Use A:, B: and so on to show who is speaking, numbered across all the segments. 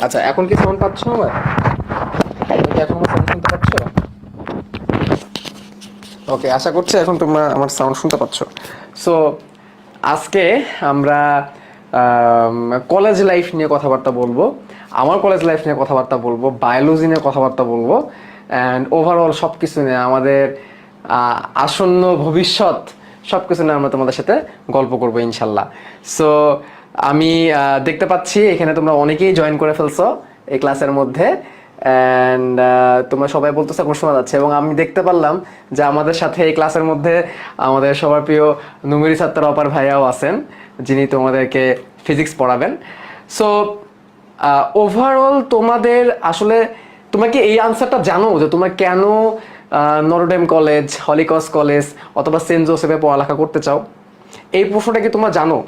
A: আচ্ছা, এখন কি সাউন্ড পাচ্ছ আমার? তুমি কি এখন আমার সাউন্ড শুনতে পাচ্ছ? ওকে, আশা করছি এখন তোমরা আমার সাউন্ড শুনতে পাচ্ছ। সো আজকে আমরা কলেজ লাইফ নিয়ে কথাবার্তা বলবো, আমার কলেজ লাইফ নিয়ে কথাবার্তা বলবো, বায়োলজি নিয়ে কথাবার্তা বলবো, অ্যান্ড ওভারঅল সব কিছু নিয়ে আমাদের আসন্ন ভবিষ্যৎ সব কিছু নিয়ে আমরা তোমাদের সাথে গল্প করবো ইনশাল্লাহ। সো আমি দেখতে পাচ্ছি এখানে তোমরা অনেকেই জয়েন করে ফেলছো এই ক্লাসের মধ্যে, অ্যান্ড তোমরা সবাই বলতেছো এখন শোনা যাচ্ছে, এবং আমি দেখতে পারলাম যে আমাদের সাথে এই ক্লাসের মধ্যে আমাদের সবার প্রিয় নুমেরি ছাত্র অপার ভাইয়াও আছেন, যিনি তোমাদেরকে ফিজিক্স পড়াবেন। সো ওভারঅল তোমাদের আসলে, তোমরা কি এই আনসারটা জানো যে তোমরা কেন নটরডেম কলেজ, হলিক্রস কলেজ অথবা সেন্ট জোসেফে পড়ালেখা করতে চাও? এই প্রশ্নটা কি তোমরা জানো?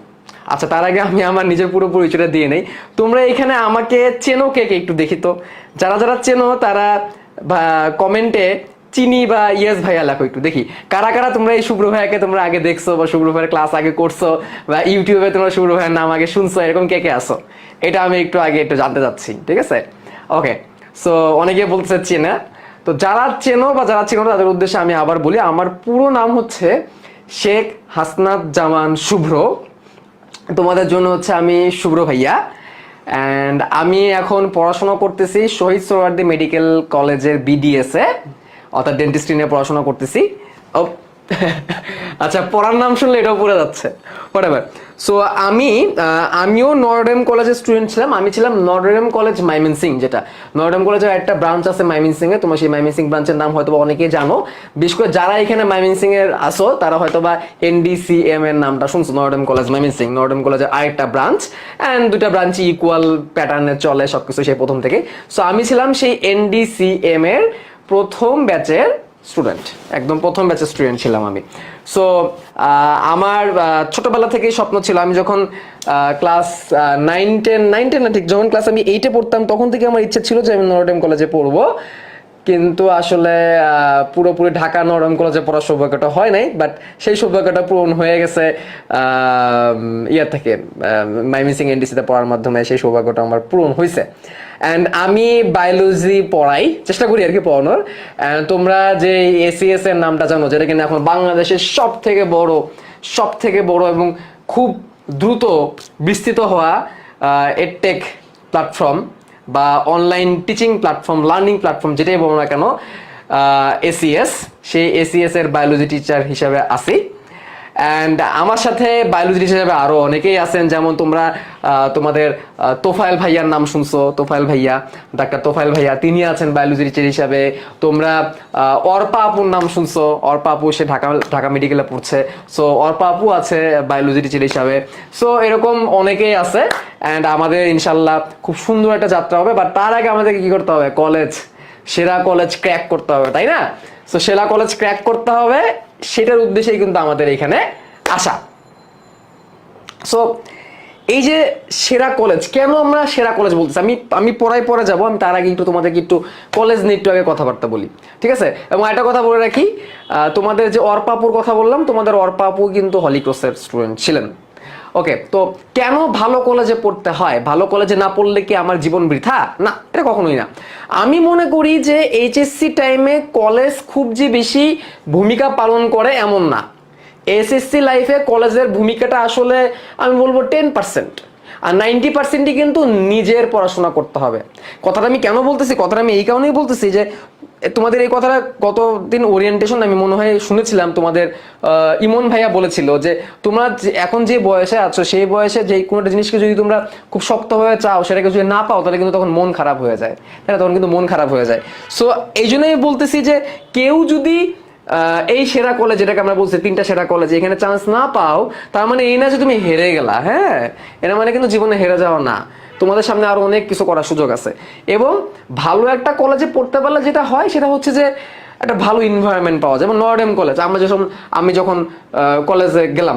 A: আচ্ছা, তার আগে আমি আমার নিজের পুরো পরিচয়টা দিয়ে নেই। তোমরা এখানে আমাকে চেনো কে কে একটু দেখি তো। যারা যারা চেনো তারা কমেন্টে চিনি বা ইয়েস ভাইয়া লেখো একটু দেখি। কারা কারা তোমরা এই শুভ্র ভাইয়াকে তোমরা আগে দেখছো বা শুভ্র ভাইয়ের ক্লাস আগে করছো বা ইউটিউবে তোমরা শুভ্র ভাইয়ের নাম আগে শুনছো, এরকম কে কে আসো? এটা আমি একটু আগে একটু জানতে চাচ্ছি, ঠিক আছে? ওকে, সো অনেকে বলতে চেনা, তো যারা চেনো বা যারা চেনো তাদের উদ্দেশ্যে আমি আবার বলি, আমার পুরো নাম হচ্ছে শেখ হাসনাত জামান শুভ্র। তোমাদের জন্য হচ্ছে আমি শুভ্র ভাইয়া, অ্যান্ড আমি এখন পড়াশোনা করতেছি শহীদ সোহরাওয়ার্দী মেডিকেল কলেজের বিডিএস এ, অর্থাৎ ডেন্টিস্ট্রি নিয়ে পড়াশোনা করতেছি। ও আচ্ছা, পড়ার নাম শুনলে এটাও পড়ে যাচ্ছে, হোয়াটএভার। সো আমিও নটরডেম কলেজের স্টুডেন্ট ছিলাম। আমি ছিলাম নটরডেম কলেজ মাইমেনসিং, যেটা নটরডেম কলেজের একটা ব্রাঞ্চ আছে মাইমেনসিং এ। তোমরা সেই মাইমেনসিং ব্রাঞ্চের নাম হয়তো অনেকেই জানো, বিশেষ করে যারা এখানে মাইমেনসিং এর আসো তারা হয়তো বা এনডিসিএম এর নামটা শুনছো। নটরডেম কলেজ মাইমেনসিং, নটরডেম কলেজের আরেকটা ব্রাঞ্চ, অ্যান্ড দুটা ব্রাঞ্চই ইকুয়াল প্যাটার্নে চলে সবকিছু সেই প্রথম থেকে। সো আমি ছিলাম সেই এনডিসিএম এর প্রথম ব্যাচের স্টুডেন্ট, একদম প্রথম ব্যাচের স্টুডেন্ট ছিলাম আমি। সো আমার ছোটবেলা থেকেই স্বপ্ন ছিল, আমি যখন ক্লাস নাইন টেন না, ঠিক যখন ক্লাস আমি 8-এ পড়তাম তখন থেকে আমার ইচ্ছে ছিল যে আমি নটরডেম কলেজে পড়বো। কিন্তু আসলে পুরোপুরি ঢাকা নটরডেম কলেজে পড়ার সৌভাগ্যটা হয় নাই, বাট সেই সৌভাগ্যটা পূরণ হয়ে গেছে ইয়া থেকে মাইমিসিং এনডিসিতে পড়ার মাধ্যমে। সেই সৌভাগ্যটা আমার পূরণ হয়েছে, অ্যান্ড আমি বায়োলজি পড়াই, চেষ্টা করি আর কি পড়ানোর। তোমরা যে এসিএস এর নামটা জানো, যেটা কিনা এখন বাংলাদেশের সব থেকে বড় এবং খুব দ্রুত বিস্তৃত হওয়া এডটেক প্ল্যাটফর্ম বা online teaching platform, learning platform, যেটাই বলো না কেন, এসিএস, সেই এসিএস এর বায়োলজি টিচার হিসাবে আছি। অ্যান্ড আমার সাথে বায়োলজি হিসেবে আরো অনেকেই আছেন, যেমন তোমরা তোমাদের তোফায়েল ভাইয়ার নাম শুনছো, তোফায়েল ভাইয়া, ডাক্তার তোফায়েল ভাইয়া, তিনি আছেন বায়োলজি টিচার হিসাবে। তোমরা অর্পা আপুর নাম শুনছো, অর্পা আপু সে ঢাকা ঢাকা মেডিকেলে পড়ছে, সো অর্পা আপু আছে বায়োলজি টিচার হিসাবে। সো এরকম অনেকেই আছে, অ্যান্ড আমাদের ইনশাল্লাহ খুব সুন্দর একটা যাত্রা হবে। বাট তার আগে আমাদেরকে কি করতে হবে? সেরা কলেজ ক্র্যাক করতে হবে, তাই না? সো সেরা কলেজ ক্র্যাক করতে হবে, সেটার উদ্দেশ্যেই কিন্তু আমাদের এখানে আসা। সো এই যে সেরা কলেজ, কেন আমরা সেরা কলেজ বলতেছি, আমি পরে যাব, আমি তার আগে একটু তোমাদেরকে একটু কলেজ নিয়ে একটু আগে কথাবার্তা বলি, ঠিক আছে? এবং একটা কথা বলে রাখি, তোমাদের যে অর্পাপুর কথা বললাম, তোমাদের অর্পাপু কিন্তু হলিক্রসের স্টুডেন্ট ছিলেন। ওকে, তো কেন ভালো কলেজে পড়তে হয়? ভালো কলেজে না পড়লে কি আমার জীবন বৃথা? না, এটা কখনোই না। আমি মনে করি যে এইচএসসি টাইমে কলেজ খুব যে বেশি ভূমিকা পালন করে এমন না। এসএসসি লাইফে কলেজের ভূমিকাটা আসলে আমি বলবো 10%, আর 90%ই কিন্তু নিজের পড়াশোনা করতে হবে। কথাটা আমি কেন বলতেছি? কথাটা আমি এই কারণেই বলতেছি যে তোমাদের এই কথাটা গতদিন ওরিয়েন্টেশন আমি মনে হয় শুনেছিলাম, তোমাদের ইমন ভাইয়া বলেছিল যে তোমরা এখন যে বয়সে আছো সেই বয়সে যে কোনো একটা জিনিসকে যদি তোমরা খুব শক্তভাবে চাও, সেটাকে যদি না পাও তাহলে কিন্তু তখন মন খারাপ হয়ে যায়, তাই না? তখন কিন্তু মন খারাপ হয়ে যায়। সো এই জন্যই বলতেছি যে কেউ যদি এই সেরা কলেজ, যেটাকে আমরা বলছি 3টা সেরা কলেজ, এখানে চান্স না পাও, তার মানে এই না যে তুমি হেরে গেলা। হ্যাঁ, এর মানে কিন্তু জীবনে হেরে যাওয়া না, তোমাদের সামনে আরো অনেক কিছু করার সুযোগ আছে। এবং ভালো একটা কলেজে পড়তে পারলে যেটা হয় সেটা হচ্ছে যে একটা ভালো এনভায়রনমেন্ট পাওয়া যায়। যেমন নর্ডেম কলেজ, আমি যখন কলেজে গেলাম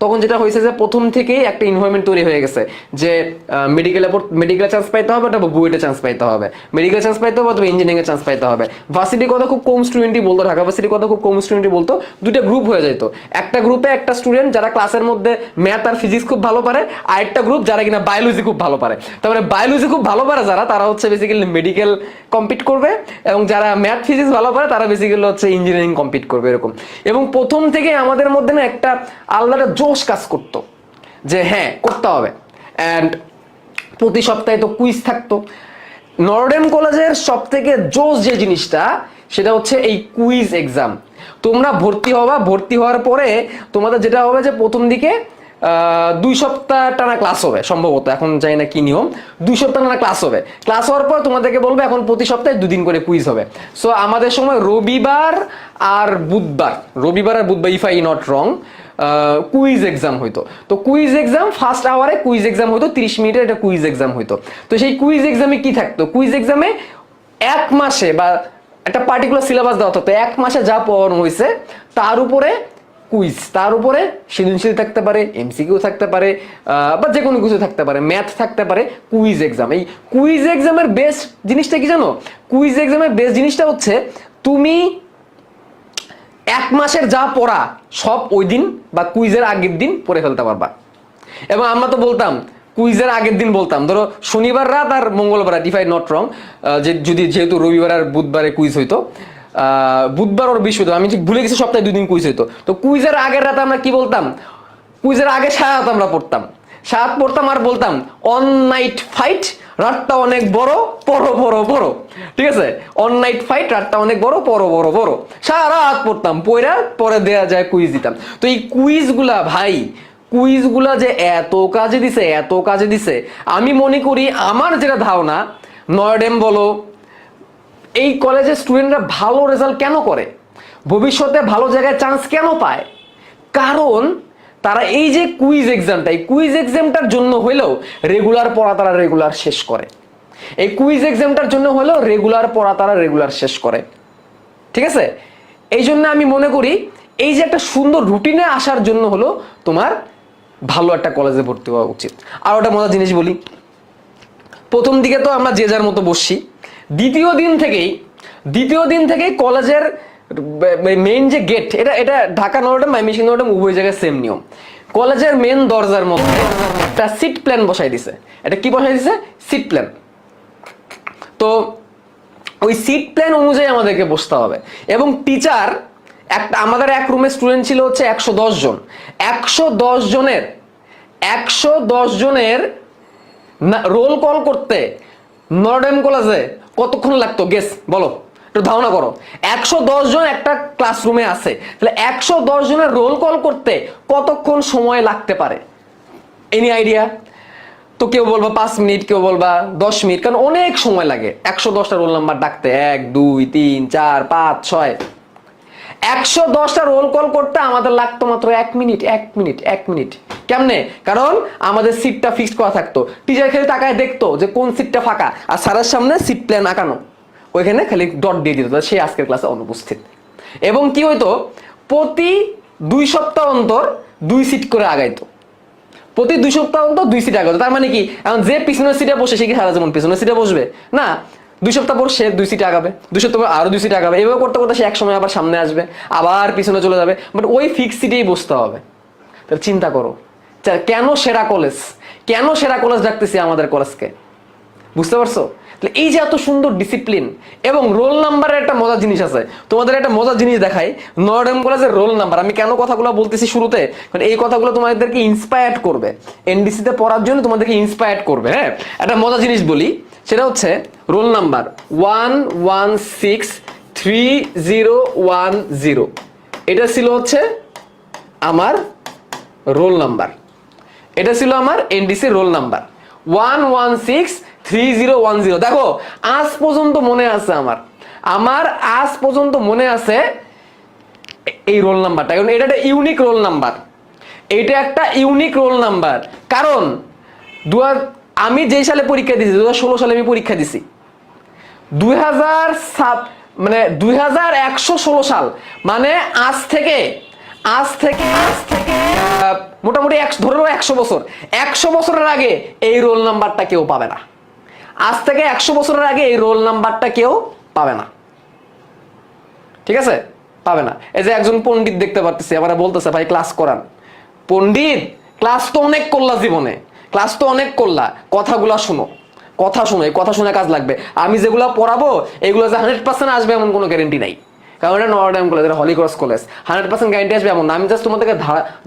A: তখন যেটা হয়েছে যে প্রথম থেকেই একটা এনভায়রনমেন্ট তৈরি হয়ে গেছে যে মেডিকেলে চান্স পাইতে হবে, অথবা বুয়েটে চান্স পাইতে হবে, মেডিকেল চান্স পাইতে হবে অথবা ইঞ্জিনিয়ারিং এ চান্স পাইতে হবে। ভার্সিটির কথা খুব কম স্টুডেন্টই বলতো, ঢাকা ভার্সিটির কথা খুব কম স্টুডেন্টই বলতো। দুইটা গ্রুপ হয়ে যেত, একটা গ্রুপে একটা স্টুডেন্ট যারা ক্লাসের মধ্যে ম্যাথ আর ফিজিক্স খুব ভালো পারে, আরেকটা গ্রুপ যারা কিনা বায়োলজি খুব ভালো পারে। তারপরে বায়োলজি খুব ভালো পারে যারা, তারা হচ্ছে বেসিক্যালি মেডিকেল কম্পিট করবে, এবং যারা ম্যাথ ফিজিক্স ভালো পারে তারা বেসিক্যালি হচ্ছে ইঞ্জিনিয়ারিং কম্পিট করবে, এরকম। এবং প্রথম থেকে আমাদের মধ্যে না একটা আলাদা জোশ কাজ করতো যে হ্যাঁ করতে হবে। অ্যান্ড প্রতি সপ্তাহে তো কুইজ থাকতো। নর্ডেম কলেজের সব থেকে জোশ যে জিনিসটা, সেটা হচ্ছে এই কুইজ এক্সাম। তোমরা ভর্তি হওয়ার পরে তোমাদের যেটা হবে যে প্রথম দিকে 2 সপ্তাহ টানা ক্লাস হবে সম্ভবত, এখন জানি না কি নিয়ম। 2 সপ্তাহ টানা ক্লাস হবে, ক্লাস হওয়ার পর তোমাদেরকে বলবে এখন প্রতি সপ্তাহে 2 দিন করে কুইজ হবে। সো আমাদের সময় রবিবার আর বুধবার, if I not wrong, quiz exam হইতো। তো কুইজ এক্সাম ফার্স্ট আওয়ারে কুইজ এক্সাম হইতো, 30 মিনিটের একটা কুইজ এক্সাম হইতো। তো সেই কুইজ এক্সামে কি থাকতো, কুইজ এক্সামে 1 মাসে বা একটা পার্টিকুলার সিলেবাস দেওয়া থাকতো, 1 মাসে যা পড়ানো হয়েছে তার উপরে কুইজ, তার উপরে সৃজনশীল থাকতে পারে, এমসিকিউ থাকতে পারে, বা যে কোনো কিছু থাকতে পারে, ম্যাথ থাকতে পারে। কুইজ এক্সাম, এই কুইজ এক্সামের বেস্ট জিনিসটা কি জানো? কুইজ এক্সামের বেস্ট জিনিসটা হচ্ছে তুমি 1 মাসের যা পড়া সব ওই দিন বা কুইজের আগের দিন পড়ে ফেলতে পারবা। এবং আমরা তো বলতাম কুইজের আগের দিন বলতাম, ধরো শনিবার রাত আর মঙ্গলবার রাত, ইফ আই নট রং, যেহেতু রবিবার আর বুধবারে কুইজ হইতো, বুধবার ওর বৃহস্পতিবার, আমি ঠিক ভুলে গেছি, সপ্তাহে 2 দিন কুইজ হইতো। তো কুইজের আগের রাতে আমরা কি বলতাম, কুইজের আগে সারাত আমরা পড়তাম আর বলতাম অন নাইট ফাইট, রাতটা অনেক বড়, পড়ো, ঠিক আছে? অন নাইট ফাইট, রাতটা অনেক বড়, পড়ো, সারা রাত পড়তাম, পরে দেয়া যায় কুইজ দিতাম। তো এই কুইজগুলা যে এত কাজে দিছে, আমি মনে করি, আমার যেটা ধারণা, নর্ডেম বলো, এই কলেজের স্টুডেন্টরা ভালো রেজাল্ট কেন করে, ভবিষ্যতে ভালো জায়গায় চান্স কেন পায়, কারণ তারা এই যে কুইজ এক্সামটার জন্য হইলেও রেগুলার পড়া তারা রেগুলার শেষ করে। এই কুইজ এক্সামটার জন্য হলেও রেগুলার পড়া তারা রেগুলার শেষ করে, ঠিক আছে? এই জন্য আমি মনে করি এই যে একটা সুন্দর রুটিনে আসার জন্য হলো তোমার ভালো একটা কলেজে ভর্তি হওয়া উচিত। আর একটা মজার জিনিস বলি, প্রথম দিকে তো আমরা যে যার মতো বসছি, দ্বিতীয় দিন থেকেই কলেজের মেইন যে গেট, এটা ঢাকা নর্ডেম, ময়মনসিংহ নর্ডেম উভয় জায়গায় সেম নিয়ম। কলেজের মেন দরজার মধ্যে একটা সিট প্ল্যান বসাই দিছে। এটা কি বসাই দিছে? Seat plan. তো ওই সিট প্ল্যান অনুযায়ী আমাদেরকে বসতে হবে। এবং টিচার, আমাদের এক রুমে স্টুডেন্ট ছিল হচ্ছে 110 জন। 110 জনের রোল কল করতে নর্ডেম কলেজে কতক্ষণ লাগতো? গেস বলো, একটু ধারণা করো। 110 জন একটা ক্লাসরুমে আছে, তাহলে 110 জনের রোল কল করতে কতক্ষণ সময় লাগতে পারে? Any idea? তো কেউ বলবা 5 মিনিট, কেউ বলবা 10 মিনিট, কারণ অনেক সময় লাগে 110টা রোল নাম্বার ডাকতে। 1 2 3 4 5 6, 110টা রোল কল করতে আমাদের লাগতো মাত্র 1 মিনিট। কেমনে? কারণ আমাদের সিটটা ফিক্সড করা থাকতো। টিচার খালি তাকায় দেখতো যে কোন সিটটা ফাঁকা, আর স্যারের সামনে সিট প্ল্যান আঁকানো, ওইখানে খালি ডট দিয়ে দিত, সে আজকের ক্লাসে অনুপস্থিত। এবং কি হইতো, প্রতি 2 সপ্তাহ অন্তর 2 সিট করে আগাইতো। প্রতি 2 সপ্তাহ অন্তর 2 সিট আগাইতো। তার মানে কি, এখন যে পিছনের সিটে বসে সে কি সারা জীবন পিছনের সিটে বসবে? না, 2 সপ্তাহ পর সে 2 সিট আগাবে, 2 সপ্তাহ পর আরো 2 সিট আগাবে, এভাবে করতে করতে সে এক সময় আবার সামনে আসবে, আবার পিছনে চলে যাবে, বাট ওই ফিক্স সিটেই বসতে হবে। তাহলে চিন্তা করো, কেন সেরা কলেজ ডাকতেছি আমাদের কলেজকে, বুঝতে পারছো? এই যে এত সুন্দর ডিসিপ্লিন এবং রোল নাম্বারের একটা মজার জিনিস আছে। তোমাদের একটা মজার জিনিস দেখাই, নর্ডেম কলেজের রোল নাম্বার। আমি কেন কথাগুলো বলতেছি শুরুতে, কারণ এই কথাগুলো তোমাদেরকে ইন্সপায়ার্ড করবে, এনডিসিতে পড়ার জন্য তোমাদেরকে ইন্সপায়ার্ড করবে। হ্যাঁ, একটা মজার জিনিস বলি, সেটা হচ্ছে রোল নাম্বার 11631010। এটা ছিল হচ্ছে আমার রোল নাম্বার, এটা ছিল আমার এনডিসি রোল নাম্বার 11631010। দেখো, আজ পর্যন্ত মনে আছে আমার আজ পর্যন্ত মনে আছে এই রোল নাম্বারটা, কারণ এটা একটা ইউনিক রোল নাম্বার। এটা একটা ইউনিক রোল নাম্বার, কারণ আমি যেই সালে পরীক্ষা দিছি, 2016 সালে আমি পরীক্ষা দিছি। মানে 2116 সাল, মানে আজ থেকে মোটামুটি ধরে 100 বছর, 100 বছরের আগে এই রোল নাম্বারটা কেউ পাবে না। আজ থেকে 100 বছরের আগে এই রোল নাম্বারটা কেউ পাবে না, ঠিক আছে? পাবে না। এই যে একজন পণ্ডিত দেখতে পারতেছি, আবার বলতেছে ভাই ক্লাস করান। পণ্ডিত, ক্লাস তো অনেক করলা জীবনে, ক্লাস তো অনেক করলা, কথাগুলা শুনো, কথা শুনো, এই কথা শুনে কাজ লাগবে। আমি যেগুলো পড়াবো এগুলো যে 100% আসবে এমন কোনো গ্যারেন্টি নাই, কারণ এটা নর্ডাম কলেজ, এটা হলি ক্রস কলেজ, 100% গ্যারেন্টি আসবে এমন না। আমি জাস্ট তোমাদেরকে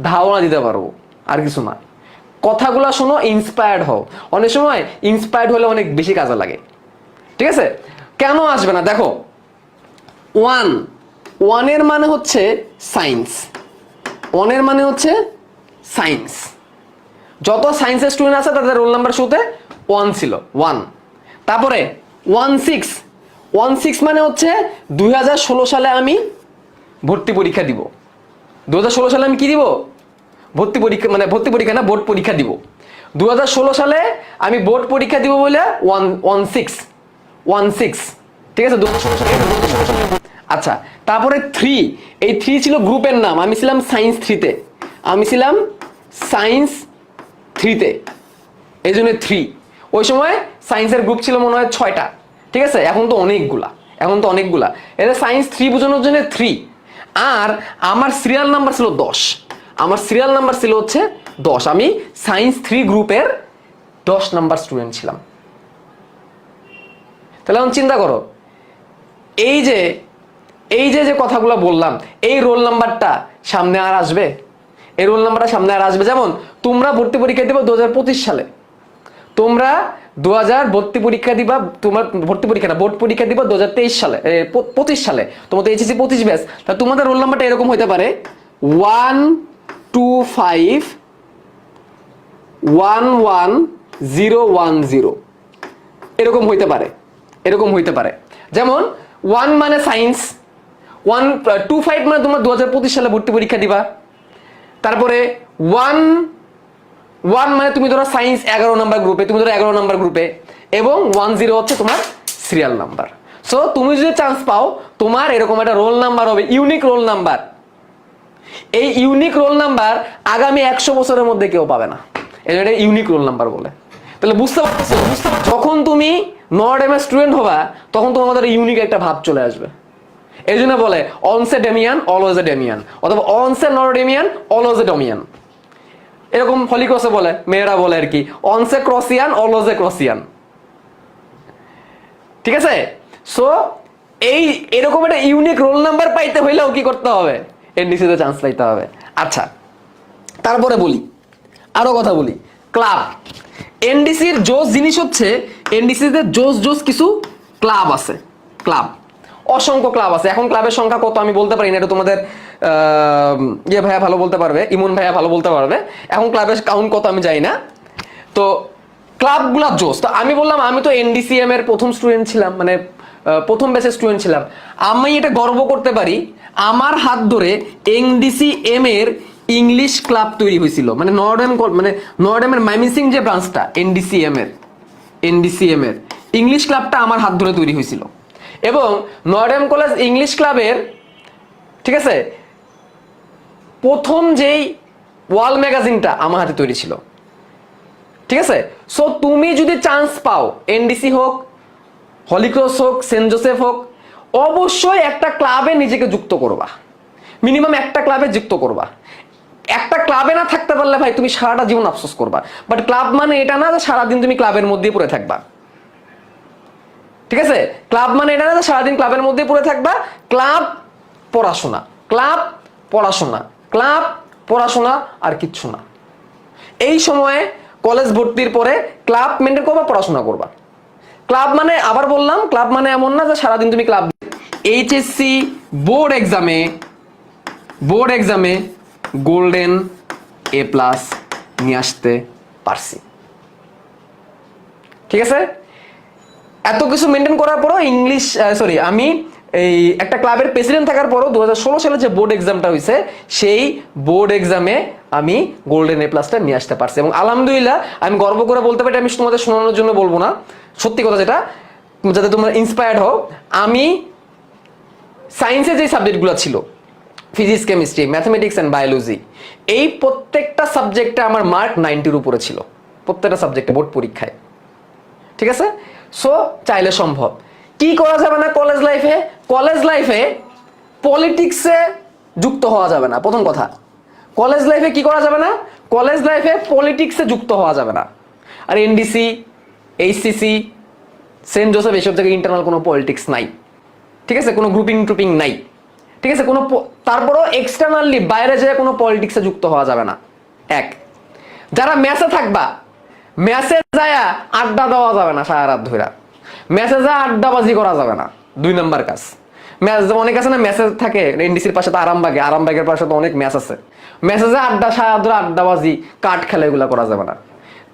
A: ধারণা দিতে পারবো, আর কিছু না। কথাগুলো শোনো, ইন্সপায়ার্ড হও। অনেক সময় ইন্সপায়ার্ড হলে অনেক বেশি কাজে লাগে, ঠিক আছে? কেন আসবে না দেখো, ওয়ানের মানে হচ্ছে সায়েন্স, ওয়ানের মানে হচ্ছে সায়েন্স। যত সায়েন্সের স্টুডেন্ট আছে তাদের রোল নাম্বার শুতে 1 ছিল, 1। তারপরে 16 মানে হচ্ছে 2016 সালে আমি ভর্তি পরীক্ষা দিব। 2016 সালে আমি কি দিব? ভর্তি পরীক্ষা, মানে ভর্তি পরীক্ষা না, বোর্ড পরীক্ষা দিব। 2016 সালে আমি বোর্ড পরীক্ষা দিব বলে 16, ঠিক আছে? 2016 সালে। আচ্ছা, তারপরে 3, এই 3 ছিল গ্রুপের নাম। আমি ছিলাম সায়েন্স 3-তে, আমি ছিলাম সায়েন্স 3-তে, এই জন্য 3। ওই সময় সায়েন্সের গ্রুপ ছিল মনে হয় 6টা, ঠিক আছে? এখন তো অনেকগুলা, এটা সায়েন্স 3 বোঝানোর জন্য 3। আর আমার সিরিয়াল নাম্বার ছিল 10, আমার সিরিয়াল নাম্বার ছিল হচ্ছে 10। আমি সায়েন্স 3 গ্রুপের 10 নাম্বার স্টুডেন্ট ছিলাম। তাহলে এখন চিন্তা করো, এই যে কথাগুলো বললাম, এই রোল নাম্বারটা সামনে আর আসবে? এই রোল নাম্বারটা সামনে আর আসবে? যেমন তোমরা ভর্তি পরীক্ষা দিবা 2025 সালে, তোমরা 2000 ভর্তি পরীক্ষা দিবা, তোমার ভর্তি পরীক্ষা না, বোর্ড পরীক্ষা দিবা 2023 সালে, 25 সালে, তোমাদের এইচএসসি 25 ব্যাচ। তা তোমাদের রোল নাম্বারটা এরকম হতে পারে 125111010, এরকম হইতে পারে। যেমন 1 মানে সায়েন্স, 125 মানে তোমরা 2025 সালে ভর্তি পরীক্ষা দিবা। তারপরে 1 মানে তুমি ধরো সায়েন্স 11 নাম্বার গ্রুপে, তুমি ধরো 11 নাম্বার গ্রুপে, এবং 10 হচ্ছে তোমার সিরিয়াল নাম্বার। সো তুমি যদি চান্স পাও, তোমার এরকম একটা রোল নাম্বার হবে, ইউনিক রোল নাম্বার। এই ইউনিক রোল নাম্বার আগামী 100 বছরের মধ্যে কেউ পাবে না, এটা ইউনিক রোল নাম্বার বলে। তাহলে বুঝতে পারছো, যখন তুমি নর্ডেমের স্টুডেন্ট হবা তখন তোমাদের ইউনিক একটা ভাব চলে আসবে। এই জন্য বলে অনসে ডেমিয়ান অলওয়েজ এ ডেমিয়ান, অথবা অনসে নর্ডেমিয়ান অলওয়েজ এ ডমিয়ান। এরকম হলিক্রসে বলে, মেয়েরা বলে আর কি, অনসে ক্রসিয়ান অলওয়েজ এ ক্রসিয়ান, ঠিক আছে? সো এরকম একটা ইউনিক রোল নাম্বার পাইতে হইলেও কি করতে হবে? এনডিসিতে চান্স পাইতে হবে। আচ্ছা, তারপরে বলি, আরো কথা বলি, ক্লাব। এনডিসির জোস জিনিস হচ্ছে, এনডিসিতে জোস কিছু ক্লাব আছে, ক্লাব, অসংখ্য ক্লাব আছে। এখন ক্লাবের সংখ্যা কত আমি বলতে পারি না, এটা তোমাদের ভাইয়া ভালো বলতে পারবে, ইমন ভাইয়া ভালো বলতে পারবে। এখন ক্লাবের কাউন্ট কত আমি জানি না। তো ক্লাবগুলা জোস। তো আমি বললাম আমি তো এনডিসিএম এর প্রথম স্টুডেন্ট ছিলাম, মানে প্রথম ব্যাচের স্টুডেন্ট ছিলাম। আমি এটা গর্ব করতে পারি, আমার হাত ধরে এনডিসিএম এর ইংলিশ ক্লাব তৈরি হয়েছিল। মানে নর্ডেমের মাইমিসিং যে ব্রাঞ্চটা এনডিসিএম এর ইংলিশ ক্লাবটা আমার হাত ধরে তৈরি হয়েছিল। এবং নর্ডেম কলেজ ইংলিশ ক্লাবের, ঠিক আছে, প্রথম যেই ওয়াল ম্যাগাজিনটা আমার হাতে তৈরি ছিল, ঠিক আছে? সো তুমি যদি চান্স পাও, এনডিসি হোক, হলিক্রস হোক, সেন্ট জোসেফ হোক, অবশ্যই একটা ক্লাবে নিজেকে যুক্ত করবা, মিনিমাম একটা ক্লাবে যুক্ত করবা। একটা ক্লাবে না থাকতে পারলে ভাই তুমি সারাটা জীবন আফসোস করবা। বাট ক্লাব মানে এটা না যে সারাদিন তুমি ক্লাবের মধ্যে পড়ে থাকবা, ঠিক আছে? ক্লাব মানে এটা না যে সারাদিন ক্লাবের মধ্যে পড়ে থাকবা। ক্লাব পড়াশোনা, ক্লাব পড়াশোনা, ক্লাব পড়াশোনা, আর কিচ্ছু না। এই সময়ে কলেজ ভর্তির পরে ক্লাব মেনটেন করবা, পড়াশোনা করবা। ক্লাব মানে, আবার বললাম, ক্লাব মানে এমন না যে সারাদিন তুমি ক্লাব। এইচএসসি বোর্ড এক্সামে গোল্ডেন A+ নিয়ে আসতে পারছি, ঠিক আছে? এত কিছু মেনটেন করার পরও আমি এই একটা ক্লাবের প্রেসিডেন্ট থাকার পরও 2016 সালে যে বোর্ড এক্সামটা হয়েছে, সেই বোর্ড এক্সামে আমি গোল্ডেন A+ নিয়ে আসতে পারছি। এবং আলহামদুলিল্লাহ আমি গর্ব করে বলতে পারি, আমি তোমাদের শোনানোর জন্য বলবো না, সত্যি কথা যেটা, যাতে তোমরা ইন্সপায়ার্ড হও। আমি সায়েন্সে যে সাবজেক্টগুলো ছিল, physics, chemistry, mathematics and biology, এই প্রত্যেকটা সাবজেক্টে আমার মার্ক 90-র উপরে ছিল, প্রত্যেকটা সাবজেক্টে বোর্ড পরীক্ষায়। ঠিক আছে? সো চাইলে সম্ভব। কি করা যাবে না কলেজ লাইফে? কলেজ লাইফে পলিটিক্সে যুক্ত হওয়া যাবে না, প্রথম কথা। কলেজ লাইফে কি করা যাবে না? কলেজ লাইফে পলিটিক্সে যুক্ত হওয়া যাবে না। আর এনডিসি, এইচসিসি, সেন্ট জোসেফ, এসব জায়গায় ইন্টারনাল কোনো পলিটিক্স নাই। ঠিক আছে? কোনো গ্রুপিং ট্রুপিং নাই। ঠিক আছে? কোনো তারপরও এক্সটার্নালি বাইরে যেয়ে কোনো পলিটিক্সে যুক্ত হওয়া যাবে না। এক, যারা ম্যাচে থাকবা, ম্যাচে যায় আড্ডা দেওয়া যাবে না সারা রাত ধরে। ম্যাচে যা আড্ডাবাজি করা যাবে না, 2 নাম্বার কাজ। ম্যাচ অনেক আছে না, ম্যাচে থাকে এনডিসির পাশে তো আরামবাগের পাশে তো অনেক ম্যাচ আছে। ম্যাচে যা সারা ধরে আড্ডাবাজি, কাঠ খেলা, এগুলো করা যাবে না।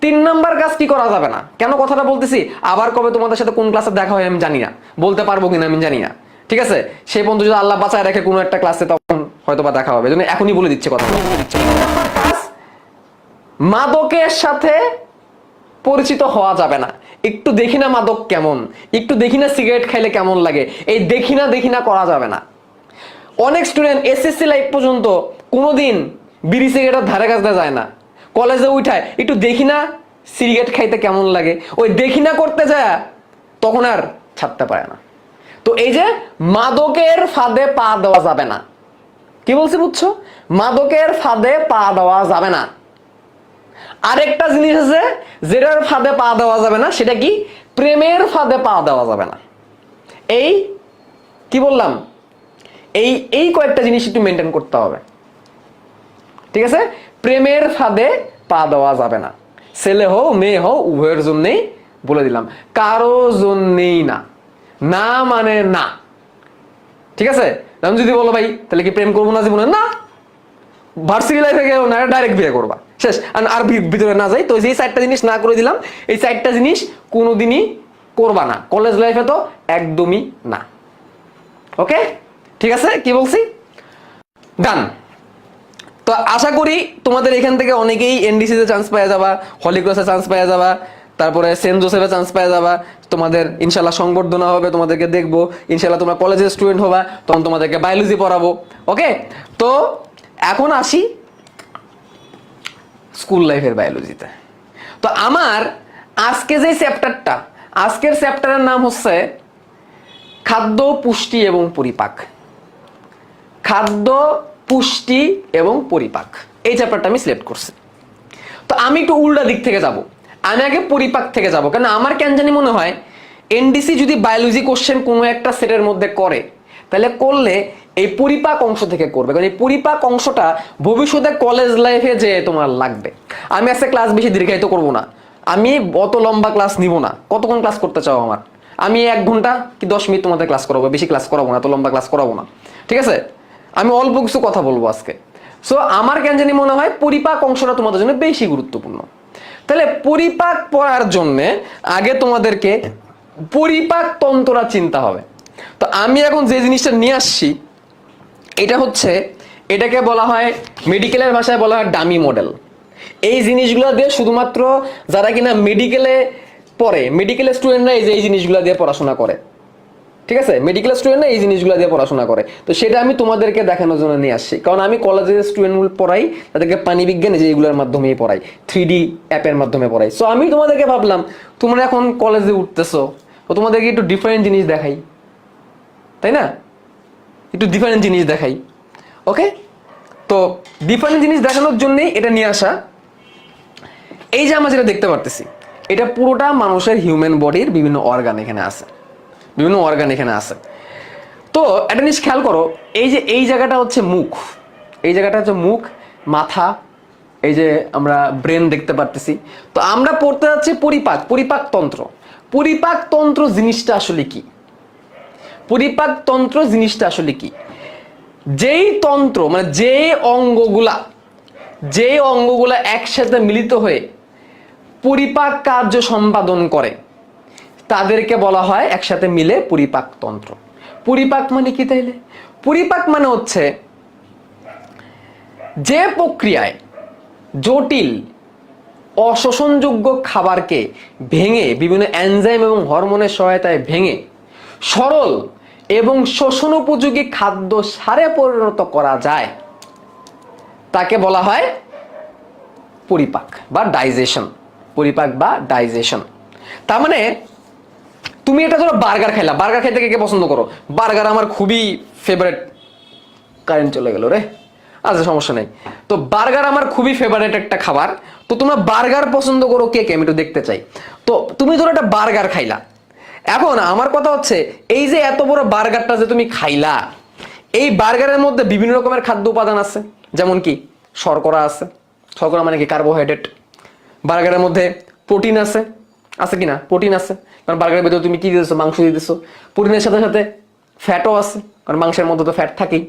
A: 3 নাম্বার কাজ কি করা যাবে না? কেন কথাটা বলতেছি, আবার কবে তোমাদের সাথে কোন ক্লাসে দেখা হয় আমি জানি না, বলতে পারবো কিনা আমি জানি না। ঠিক আছে? সেই বন্ধু যদি আল্লাহ বাঁচায় রাখে কোনো একটা ক্লাসে, তখন হয়তো বা দেখা হবে। এজন্য এখনই বলে দিচ্ছে কথা। মাদকের সাথে পরিচিত হওয়া যাবে না। একটু দেখি না মাদক কেমন, একটু দেখি না সিগারেট খাইলে কেমন লাগে, এই দেখি না করা যাবে না। অনেক স্টুডেন্ট এসএসসি লাইফ পর্যন্ত কোনোদিন বিড়ি সিগারেটের ধারে কাছে যায় না। কলেজে উঠায় একটু দেখি না সিগারেট খাইতে কেমন লাগে, ওই দেখি না করতে যায়, তখন আর ছাড়তে পারে না। তো এই যে মাদকের ফাঁদে পা দেওয়া যাবে না। কি বলছি বুঝছো? মাদকের ফাঁদে পা দেওয়া যাবে না। আরেকটা জিনিস আছে যেটার ফাঁদে পা দেওয়া যাবে না, সেটা কি? প্রেমের ফাঁদে পা দেওয়া যাবে না। এই কি বললাম, এই কয়েকটা জিনিস একটু মেনটেন করতে হবে। ঠিক আছে? প্রেমের ফাঁদে পা দেওয়া যাবে না। ছেলে হোক মেয়ে হোক, উভয়ের জন্যই বলে দিলাম, কারো জন্যই না। না মানে না। ঠিক আছে? আমি যদি বলো ভাই তাহলে কি প্রেম করবো না জীবনে? না, ভার্সিটি লাইফে গেও না, ডাইরেক্ট বিয়ে করবা, শেষ। আর ভিতরে না যাই তো, যে 4টা জিনিস না করে দিলাম, এই 4টা জিনিস কোনোদিনই করবা না কলেজ লাইফে, তো একদমই না। ওকে, ঠিক আছে? কি বলছি? ডান। তো আশা করি তোমাদের এখান থেকে অনেকেই এনডিসিতে চান্স পেয়ে যাবা, হলিক্রসে চান্স পেয়ে যাবা, তারপরে সেন্ট জোসেফে চান্স পেয়ে যাবা। তোমাদের ইনশাল্লাহ সংবর্ধনা হবে, তোমাদেরকে দেখবো। ইনশাল্লাহ তোমরা কলেজের স্টুডেন্ট হবা, তখন তোমাদেরকে বায়োলজি পড়াবো। ওকে, তো এখন আসি স্কুল লাইফের বায়োলজিতে। তো আমার আজকে যে চ্যাপ্টারটা, আজকের চ্যাপ্টারের নাম হচ্ছে খাদ্য, পুষ্টি এবং পরিপাক। খাদ্য, পুষ্টি এবং পরিপাক, এই চ্যাপ্টারটা আমি সিলেক্ট করছি। তো আমি একটু উল্টা দিক থেকে যাব, আমি আগে পরিপাক থেকে যাব। কেন আমার কেন জানি মনে হয় এনডিসি যদি বায়োলজি কোশ্চেন কোনো একটা সেটের মধ্যে করে, তাহলে করলে এই পরিপাক অংশ থেকে করবে, কারণ এই পরিপাক অংশটা ভবিষ্যতে কলেজ লাইফে যে তোমার লাগবে। আমি আজকে ক্লাস বেশি দীর্ঘায়িত করবো না, আমি অত লম্বা ক্লাস নিব না। কতক্ষণ ক্লাস করতে চাও আমার? আমি 1 ঘন্টা কি 10 মিনিট তোমাদের ক্লাস করাবো, বেশি ক্লাস করাবো না, এত লম্বা ক্লাস করাবো না। ঠিক আছে? আমি অল্প কিছু কথা বলবো আজকে। সো আমার কেন জানি মনে হয় পরিপাক অংশটা তোমাদের জন্য বেশি গুরুত্বপূর্ণ। তাহলে পরিপাক পড়ার জন্য আগে তোমাদেরকে পরিপাক তন্ত্রটা চিন্তা হবে। তো আমি এখন যে জিনিসটা নিয়ে আসছি, এটা হচ্ছে, এটাকে বলা হয় মেডিকেলের ভাষায় বলা হয় ডামি মডেল। এই জিনিসগুলো দিয়ে শুধুমাত্র যারা কিনা মেডিকেলে পড়ে, মেডিকেলের স্টুডেন্টরা এই জিনিসগুলো দিয়ে পড়াশোনা করে। ঠিক আছে? মেডিকেল স্টুডেন্টরা এই জিনিসগুলো দিয়ে পড়াশোনা করে। তো সেটা আমি তোমাদেরকে দেখানোর জন্য নিয়ে আসছি, কারণ আমি কলেজের স্টুডেন্টগুলো পড়াই, তাদেরকে প্রাণী বিজ্ঞান যেগুলোর মাধ্যমেই পড়াই, 3D অ্যাপের মাধ্যমে পড়াই। সো আমি তোমাদেরকে ভাবলাম তোমরা এখন কলেজে উঠতেছো, তো তোমাদেরকে একটু ডিফারেন্ট জিনিস দেখাই, তাই না? একটু ডিফারেন্ট জিনিস দেখাই। ওকে, তো ডিফারেন্ট জিনিস দেখানোর জন্যই এটা নিয়ে আসা। এই যে আমরা যেটা দেখতে পারতেছি, এটা পুরোটা মানুষের হিউম্যান বডির বিভিন্ন অর্গান এখানে আছে, বিভিন্ন অর্গান এখানে আছে। তো একটা জিনিস খেয়াল করো, এই যে এই জায়গাটা হচ্ছে মুখ, এই জায়গাটা হচ্ছে মুখ, মাথা, এই যে আমরা ব্রেন দেখতে পারতেছি। তো আমরা পড়তে যাচ্ছি পরিপাক, পরিপাক তন্ত্র। পরিপাক তন্ত্র জিনিসটা আসলে কি? পরিপাক তন্ত্র জিনিসটা আসলে কি? যেই তন্ত্র মানে যে অঙ্গগুলা একসাথে মিলিত হয়ে পরিপাক কার্য সম্পাদন করে, তাদেরকে বলা হয় একসাথে মিলে পরিপাক তন্ত্র। পরিপাক মানে কি তাইলে? পরিপাক মানে হচ্ছে যে প্রক্রিয়ায় জটিল অশোষণযোগ্য খাবারকে ভেঙে, বিভিন্ন এনজাইম এবং হরমোনের সহায়তায় ভেঙে সরল এবং শোষণ উপযোগী খাদ্য সারে পরিণত করা যায় তাকে বলা হয় পরিপাক বা ডাইজেশন। পরিপাক বা ডাইজেশন। তার মানে তুমি এটা ধরো বার্গার খাইলা, বার্গার খাইতে কে কে পছন্দ করো? বার্গার আমার খুবই ফেভারিট। কারেন্ট চলে গেল রে, আচ্ছা সমস্যা নেই। তো বার্গার আমার খুবই ফেভারিট একটা খাবার। তো তোমরা বার্গার পছন্দ করো কে কে, আমি একটু দেখতে চাই। তো তুমি ধরো একটা বার্গার খাইলা, এখন আমার কথা হচ্ছে এই যে এত বড় বার্গারটা যে তুমি খাইলা, এই বার্গারের মধ্যে বিভিন্ন রকমের খাদ্য উপাদান আছে। যেমন কি শর্করা আছে, শর্করা মানে কি কার্বোহাইড্রেট। বার্গারের মধ্যে প্রোটিন আছে, আছে কি না? প্রোটিন আছে, কারণ বার্গারের ভিতরে তুমি কি দিতেছো? মাংস দিতেছো। প্রোটিনের সাথে সাথে ফ্যাটও আছে, কারণ মাংসের মধ্যে তো ফ্যাট থাকেই।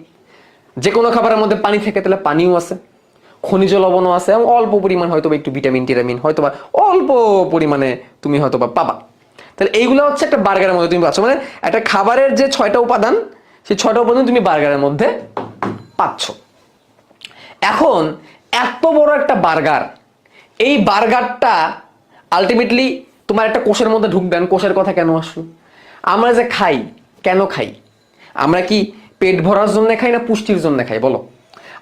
A: যে কোনো খাবারের মধ্যে পানি থাকে, তাহলে পানিও আছে, খনিজ লবণও আছে, এবং অল্প পরিমাণ হয়তো একটু ভিটামিন টিটামিন হয়তো বা অল্প পরিমাণে তুমি হয়তো বা পাবা। তাহলে এইগুলো হচ্ছে একটা বার্গারের মধ্যে তুমি পাচ্ছ। মানে একটা খাবারের যে 6টা উপাদান, সেই 6টা উপাদান তুমি বার্গারের মধ্যে পাচ্ছ। এখন এত বড় একটা বার্গার, এই বার্গারটা আলটিমেটলি তোমার একটা কোষের মধ্যে ঢুকবে। কোষের কথা কেন আসলো? আমরা যে খাই, কেন খাই? আমরা কি পেট ভরার জন্য খাই না পুষ্টির জন্য খাই? বলো,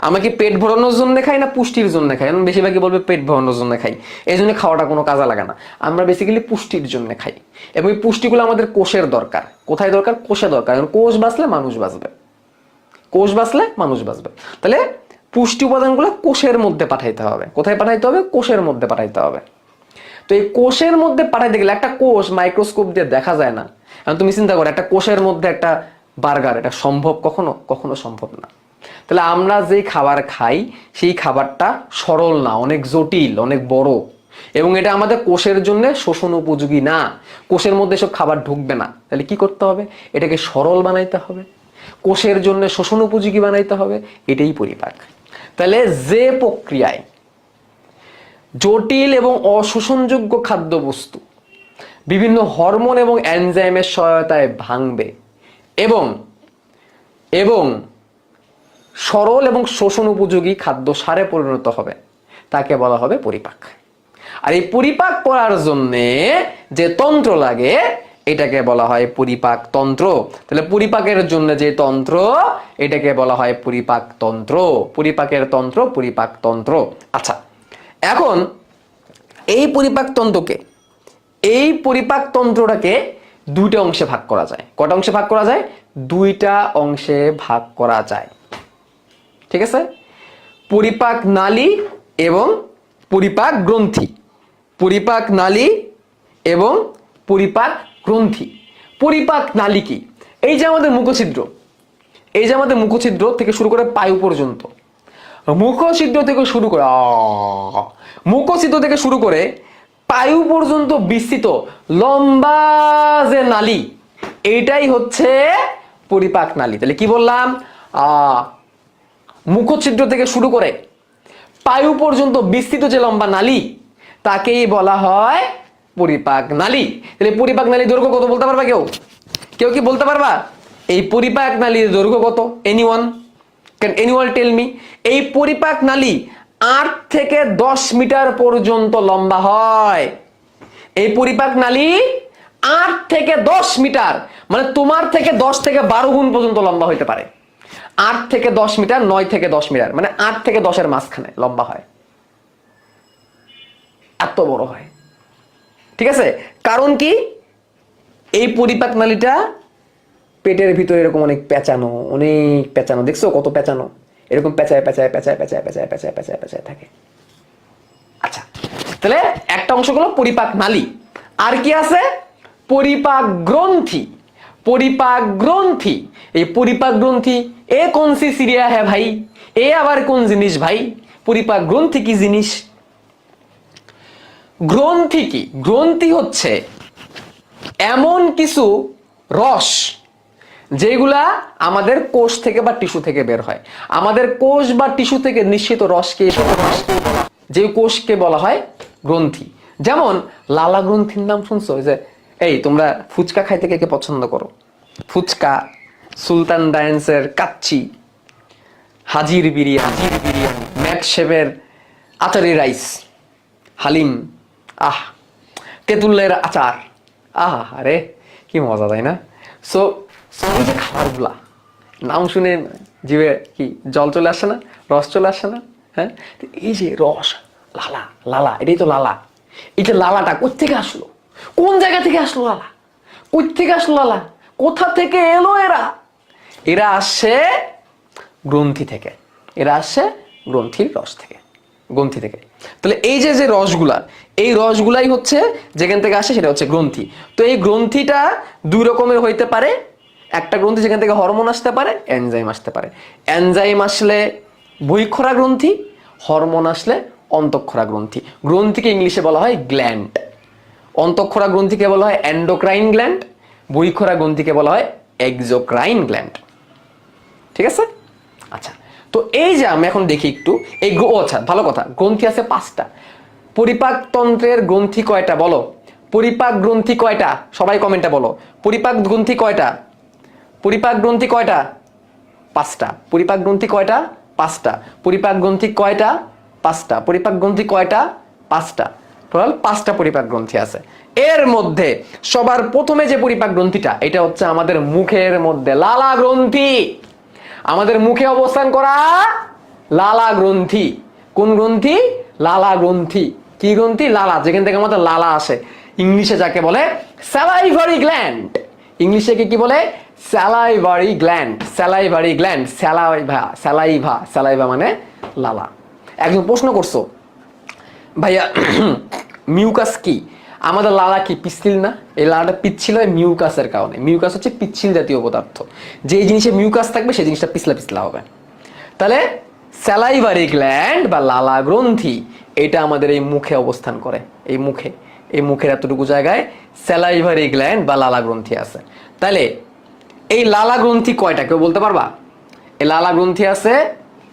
A: আমরা কি পেট ভরানোর জন্য খাই না পুষ্টির জন্য খাই? বেশিরভাগই বলবে পেট ভরানোর জন্য খাই, এই জন্য খাওয়াটা কোনো কাজে লাগে না। আমরা বেসিক্যালি পুষ্টির জন্য খাই, এবং এই পুষ্টিগুলো আমাদের কোষের দরকার। কোথায় দরকার? কোষে দরকার। কোষ বাঁচলে মানুষ বাঁচবে, কোষ বাঁচলে মানুষ বাঁচবে। তাহলে পুষ্টি উপাদানগুলো কোষের মধ্যে পাঠাইতে হবে। কোথায় পাঠাইতে হবে? কোষের মধ্যে পাঠাইতে হবে। তো এই কোষের মধ্যে পাঠাইতে গেলে একটা কোষ মাইক্রোস্কোপ দিয়ে দেখা যায় না। এখন তুমি চিন্তা করো, একটা কোষের মধ্যে একটা বার্গার, এটা সম্ভব? কখনো কখনো সম্ভব না। তাহলে আমরা যে খাবার খাই সেই খাবারটা সরল না, অনেক জটিল, অনেক বড়, এবং এটা আমাদের কোষের জন্য শোষণ উপযোগী না। কোষের মধ্যে সব খাবার ঢুকবে না। তাহলে কি করতে হবে? এটাকে সরল বানাইতে হবে, কোষের জন্য শোষণ উপযোগী বানাইতে হবে। এটাই পরিপাক। তাহলে যে প্রক্রিয়ায় জটিল এবং অশোষণযোগ্য খাদ্যবস্তু বিভিন্ন হরমোন এবং এনজাইমের সহায়তায় ভাঙবে এবং এবং সরল এবং শোষণ উপযোগী খাদ্য সারে পরিণত হবে, তাকে বলা হবে পরিপাক। আর এই পরিপাক করার জন্যে যে তন্ত্র লাগে, এটাকে বলা হয় পরিপাক তন্ত্র। তাহলে পরিপাকের জন্য যে তন্ত্র, এটাকে বলা হয় পরিপাক তন্ত্র। পরিপাকের তন্ত্র, পরিপাক তন্ত্র। আচ্ছা, এখন এই পরিপাক তন্ত্রকে, এই পরিপাক তন্ত্রটাকে 2টা অংশে ভাগ করা যায়। কটা অংশে ভাগ করা যায়? 2টা অংশে ভাগ করা যায়। ঠিক আছে? পরিপাক নালী এবং পরিপাক গ্রন্থি। পরিপাক নালী এবং পরিপাক গ্রন্থি। পরিপাক নালী কি? এই যে আমাদের মুখছিদ্র, এই যে আমাদের মুখছিদ্র থেকে শুরু করে পায়ু পর্যন্ত, মুখছিদ্র থেকে শুরু করে মুখছিদ্র থেকে শুরু করে পায়ু পর্যন্ত বিস্তৃত লম্বা যে নালী, এইটাই হচ্ছে পরিপাক নালী। তাহলে কি বললাম? মুখছিদ্র থেকে শুরু করে পায়ু পর্যন্ত বিস্তৃত যে লম্বা নালী, তাকেই বলা হয় পরিপাক নালী। তাহলে পরিপাক নালীর দৈর্ঘ্য কত বলতে পারবা কেউ? কেউ কি বলতে পারবা এই পরিপাক নালীর দৈর্ঘ্য কত? Anyone? Can anyone tell me? এই পরিপাক নালী 8 থেকে 10 মিটার পর্যন্ত লম্বা হয়। এই পরিপাক নালী 8 থেকে 10 মিটার, মানে তোমার থেকে 10 থেকে 12 গুণ পর্যন্ত লম্বা হইতে পারে। 8 থেকে 10 মিটার, 9 থেকে 10 মিটার, মানে 8 থেকে 10 এর মাঝখানে লম্বা হয়, এত বড় হয়। ঠিক আছে? কারণ কি? এই পরিপাক নালীটা পেটের ভিতরে এরকম অনেক পেঁচানো, অনেক পেঁচানো। দেখছো কত পেঁচানো? এরকম পেঁচায় পেঁচায় পেঁচায় পেঁচায় পেঁচায় পেঁচায় পেঁচায় পেঁচায় থাকে। আচ্ছা, তাহলে একটা অংশ হলো পরিপাক নালী। আর কি আছে? পরিপাক গ্রন্থি। পরিপাক গ্রন্থি। এই পরিপাক গ্রন্থি এ কোন সি সিরিয়া হ্যাঁ ভাই? এ আবার কোন জিনিস ভাই? পরিপাক গ্রন্থি কি জিনিস? গ্রন্থি কি? গ্রন্থি হচ্ছে এমন কিছু রস যেগুলা আমাদের কোষ থেকে বা টিস্যু থেকে বের হয়। আমাদের কোষ বা টিস্যু থেকে নিঃসৃত রসকে, যে কোষকে বলা হয় গ্রন্থি। যেমন লালা গ্রন্থির নাম শুনছো? যে এই তোমরা ফুচকা খাইতে কে কে পছন্দ করো? ফুচকা, সুলতান ডায়েন্সের কাচ্চি, হাজির বিরিয়ানি, ম্যাকশেফের আচারি রাইস, হালিম, তেঁতুলের আচার, আরে কি মজা, তাই না? সো এই যে খাবারগুলা নাম শুনে জিভে কি জল চলে আসে না, রস চলে আসে না? হ্যাঁ, এই যে রস, লালা, লালা, এটাই তো লালা। এই যে লালাটা কোত্থেকে আসলো, কোন জায়গা থেকে আসলো লালা, কোত্থেকে আসলো লালা, কোথা থেকে এলো এরা? এরা আসছে গ্রন্থি থেকে, এরা আসছে গ্রন্থির রস থেকে, গ্রন্থি থেকে। তাহলে এই যে যে রসগুলা, এই রসগুলাই হচ্ছে যেখান থেকে আসে সেটা হচ্ছে গ্রন্থি। তো এই গ্রন্থিটা দুই রকমের হইতে পারে। একটা গ্রন্থি যেখান থেকে হরমোন আসতে পারে, এনজাইম আসতে পারে। এনজাইম আসলে বহিঃক্ষরা গ্রন্থি, হরমোন আসলে অন্তঃক্ষরা গ্রন্থি। গ্রন্থিকে ইংলিশে বলা হয় গ্ল্যান্ড। অন্তঃক্ষরা গ্রন্থিকে বলা হয় এন্ডোক্রাইন গ্ল্যান্ড, বহিঃক্ষরা গ্রন্থিকে বলা হয় এক্সোক্রাইন গ্ল্যান্ড। ঠিক আছে? আচ্ছা, তো এই যে আমি এখন দেখি একটু এই আচ্ছা ভালো কথা, গ্রন্থি আছে 5টা। পরিপাক তন্ত্রের গ্রন্থি কয়টা বলো? পরিপাক গ্রন্থি কয়টা? সবাই কমেন্টে বলো। পরিপাক গ্রন্থি কয়টা? পরিপাক গ্রন্থি কয়টা? 5টা। পরিপাক গ্রন্থি কয়টা? 5টা। পরিপাক গ্রন্থি কয়টা? 5টা। পরিপাক গ্রন্থি কয়টা? 5টা। টোটাল 5টা পরিপাক গ্রন্থি আছে। এর মধ্যে সবার প্রথমে যে পরিপাক গ্রন্থিটা, এটা হচ্ছে আমাদের মুখের মধ্যে লালা গ্রন্থি। আমাদের মুখে অবস্থান করা লালা গ্রন্থি। কোন গ্রন্থি? লালা গ্রন্থি। কি গ্রন্থি? লালা, যেখান থেকে আমাদের লালা আসে। ইংলিশে যাকে বলে স্যালাইভারি গ্ল্যান্ড। ইংলিশে কি বলে? Salivary gland. Salivary gland, saliva, saliva, saliva মানে লালা। একজন প্রশ্ন করছো, ভাইয়া মিউকাস কি? আমাদের লালা কি পিচ্ছিল না? এই লালাটা পিচ্ছিল হয় মিউকাসের কারণে। মিউকাস হচ্ছে পিচ্ছিল জাতীয় পদার্থ। যে জিনিসে মিউকাস থাকবে সেই জিনিসটা পিছলা পিছলা হবে। তাহলে স্যালাইভারি গ্ল্যান্ড বা লালা গ্রন্থি, এটা আমাদের এই মুখে অবস্থান করে। এই মুখে, এই মুখের এতটুকু জায়গায় স্যালাইভারি গ্ল্যান্ড বা লালা গ্রন্থি আছে। তাহলে এই লালা গ্রন্থি কয়টা কেউ বলতে পারবা? এই লালা গ্রন্থি আছে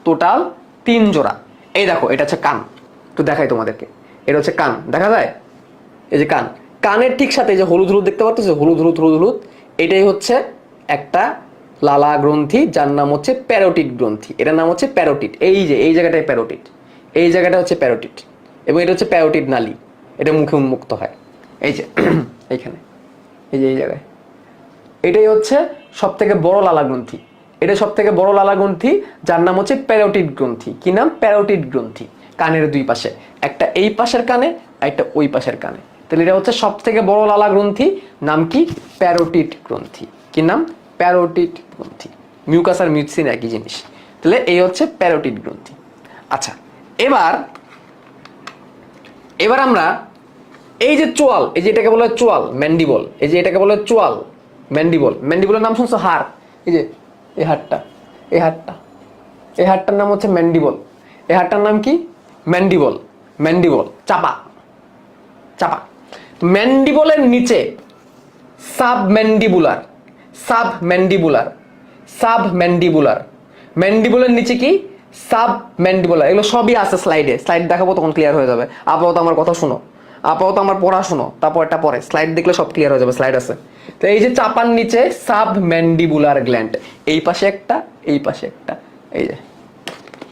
A: টোটাল 3 জোড়া। এই দেখো, এটা হচ্ছে কান, একটু দেখাই তোমাদেরকে। এটা হচ্ছে কান, দেখা যায়? এই যে কান, কানের ঠিক সাথে এই যে হলুদ হলুদ দেখতে পাচ্ছ, হলুদ হলুদ হলুদ হলুদ, এটাই হচ্ছে একটা লালা গ্রন্থি, যার নাম হচ্ছে প্যারোটিড গ্রন্থি। এটার নাম হচ্ছে প্যারোটিড। এই যে এই জায়গাটায় প্যারোটিড, এই জায়গাটা হচ্ছে প্যারোটিড, এবং এটা হচ্ছে প্যারোটিড নালী। এটা মুখে উন্মুক্ত হয় এই যে এইখানে, এই যে এই জায়গায়। এটাই হচ্ছে সব থেকে বড় লালা গ্রন্থি। এটা সব থেকে বড় লালা গ্রন্থি, যার নাম হচ্ছে প্যারোটিড গ্রন্থি। কি নাম? প্যারোটিড গ্রন্থি। কানের দুই পাশে, একটা এই পাশের কানে, একটা ওই পাশের কানে। তাহলে এটা হচ্ছে সব থেকে বড় লালা গ্রন্থি। নাম কি? প্যারোটিড গ্রন্থি। কি নাম? প্যারোটিড গ্রন্থি। মিউকাস আর মিউসিন একই জিনিস। তাহলে এই হচ্ছে প্যারোটিড গ্রন্থি। আচ্ছা, এবার আমরা এই যে চোয়াল, এই যে এটাকে বলা হয় চোয়াল, ম্যান্ডিবল। এই যে এটাকে বলা হয় চোয়াল, ম্যান্ডিবল। ম্যান্ডিবলের নাম শুনছো? হাড়। এই যে এই হাড়টা, এই হাড়টা, এই হাড়টার নাম হচ্ছে ম্যান্ডিবল। এই হাড়টার নাম কি? ম্যান্ডিবল। ম্যান্ডিবল চাপা, চাপা। ম্যান্ডিবলের নিচে সাবম্যান্ডিবুলার, সাবম্যান্ডিবুলার, সাবম্যান্ডিবুলার। ম্যান্ডিবলের নিচে কি? সাবম্যান্ডিবুলার। এগুলো সবই আছে স্লাইডে, স্লাইড দেখাবো তখন ক্লিয়ার হয়ে যাবে। আপাতত আমার কথা শুনো, আপাতত আমার পড়া শুনো, তারপর এটা পরে স্লাইড দেখলে সব ক্লিয়ার হয়ে যাবে, স্লাইড আছে। তো এই যে চাপার নিচে সাবম্যান্ডিবুলার গ্ল্যান্ড, এই পাশে একটা, এই পাশে একটা। এই যে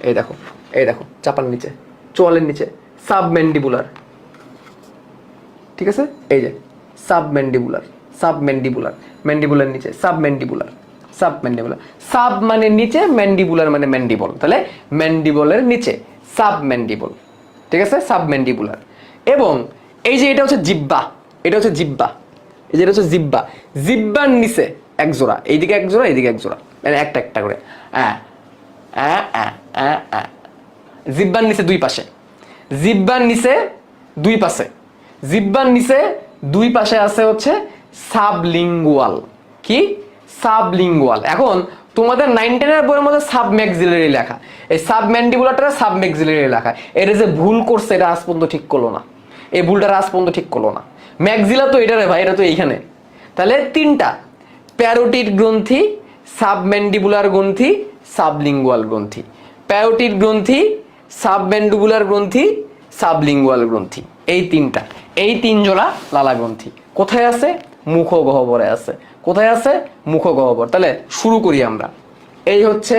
A: এই দেখো, এই দেখো চাপার নিচে, চোয়ালের নিচে সাবম্যান্ডিবুলার। ঠিক আছে? এই যে সাবম্যান্ডিবুলার, সাবম্যান্ডিবুলার, ম্যান্ডিবুলার নিচে সাবম্যান্ডিবুলার, সাবম্যান্ডিবুলার। সাব মানে নিচে, ম্যান্ডিবুলার মানে ম্যান্ডিবল। তাহলে ম্যান্ডিবলের নিচে সাবম্যান্ডিবল। ঠিক আছে? সাবম্যান্ডিবুলার। এবং এই যে এটা হচ্ছে জিব্বা, এটা হচ্ছে জিব্বা। এই যে এটা হচ্ছে জিব্বা। জিব্বার নিচে এক জোড়া, এইদিকে এক জোড়া, এইদিকে এক জোড়া, মানে একটা একটা করে। জিব্বার নিচে দুই পাশে, জিব্বার নিচে দুই পাশে, জিব্বার নিচে দুই পাশে আছে হচ্ছে সাবলিঙ্গুয়াল। কি? সাবলিঙ্গুয়াল। এখন তোমাদের 9, 10 বইয়ের মধ্যে সাবম্যাক্সিলারি লেখা, এই সাবম্যান্ডিবুলারটা সাবম্যাক্সিলারি লেখা। এটা যে ভুল করছে, এটা আজ পর্যন্ত ঠিক করলো না। এই ভুলটা আজ পর্যন্ত ঠিক করলো না। ম্যাক্সিলা তো এটা রে ভাই, এটা তো এইখানে। তাহলে 3টা প্যারোটিড গ্রন্থি, সাবম্যান্ডিবুলার গ্রন্থি, সাবলিঙ্গুয়াল গ্রন্থি। প্যারোটিড গ্রন্থি, সাবম্যান্ডিবুলার গ্রন্থি, সাবলিঙ্গুয়াল গ্রন্থি। এই 3টা, এই 3 জোড়া লালা গ্রন্থি কোথায় আছে? মুখগহ্বরে আছে। কোথায় আছে? মুখগহ্বর। তাহলে শুরু করি আমরা। এই হচ্ছে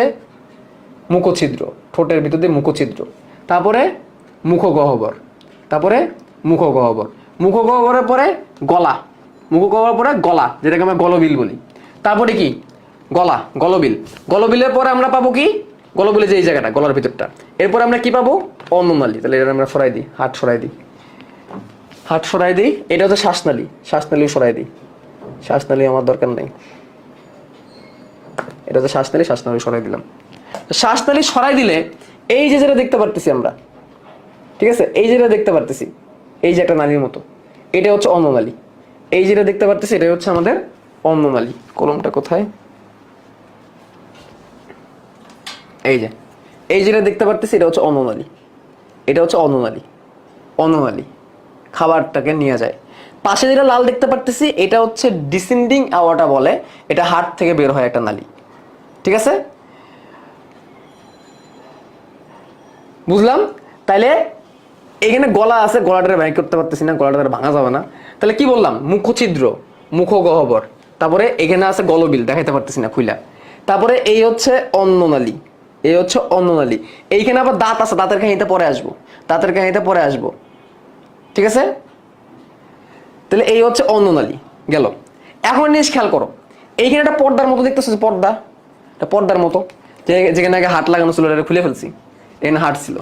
A: মুখছিদ্র, ঠোঁটের ভিতর দিয়ে মুখছিদ্র, তারপরে মুখগহ্বর, তারপরে মুখগহ্বর, মুখগহ্বরের পরে গলা, মুখগহ্বরের পরে গলা, যেটাকে আমরা গলবিল বলি। তারপরে কি গলা, গলবিল, গলবিলের পরে আমরা পাবো কি গলবিলের যে এই জায়গাটা গলার ভিতরটা, এরপর আমরা কি পাবো অন্ননালী। তাহলে এটা আমরা সরাই দিই, হাট সরাই দিই, হাট সরাই দিই। এটা হচ্ছে শ্বাসনালী, শ্বাসনালী সরাই দিই, শ্বাসনালী আমার দরকার নেই। এটা হচ্ছে শ্বাসনালী, শ্বাসনালী সরাই দিলাম। শ্বাসনালী সরাই দিলে এই যে যেটা দেখতে পারতেছি আমরা, ঠিক আছে, এই যেটা দেখতে পারতেছি, এই যে একটা নালীর মতো, এটা হচ্ছে অন্ননালী। এই যেটা দেখতে পারতেছি এটা হচ্ছে আমাদের অন্ননালী। কলমটা কোথায়? এই যে এই যেটা দেখতে পারতেছি এটা হচ্ছে অন্ননালী, এটা হচ্ছে অন্ননালী। অন্ননালী খাবারটাকে নিয়ে যায়। পাশে যেটা লাল দেখতে পারতেছি এটা হচ্ছে ডিসেন্ডিং আওয়াটা বলে, এটা হার্ট থেকে বের হয় একটা নালী, ঠিক আছে, বুঝলাম। তাইলে এখানে গলা আছে, গলাটা বাইর করতে পারতেছি না, গলাটা ভাঙা যাবে না। তাহলে কি বললাম, মুখছিদ্র, মুখগহ্বর, তারপরে এখানে আছে গলবিল, দেখাইতে পারতেছি না খুইলা, তারপরে এই হচ্ছে অন্ননালী, এই হচ্ছে অন্ননালী। এইখানে আবার দাঁত আছে, দাঁতের কাহিনীতে পরে আসবো, দাঁতের কাহিনীতে পরে আসবো, ঠিক আছে। তাহলে এই হচ্ছে অন্ননালী গেল। এখন জিনিস খেয়াল করো, এইখানে একটা পর্দার মতো দেখতেছো, পর্দা, একটা পর্দার মতো, যেখানে আগে হাট লাগানো ছিল এটা খুলে ফেলছি। এখানে হাট ছিল,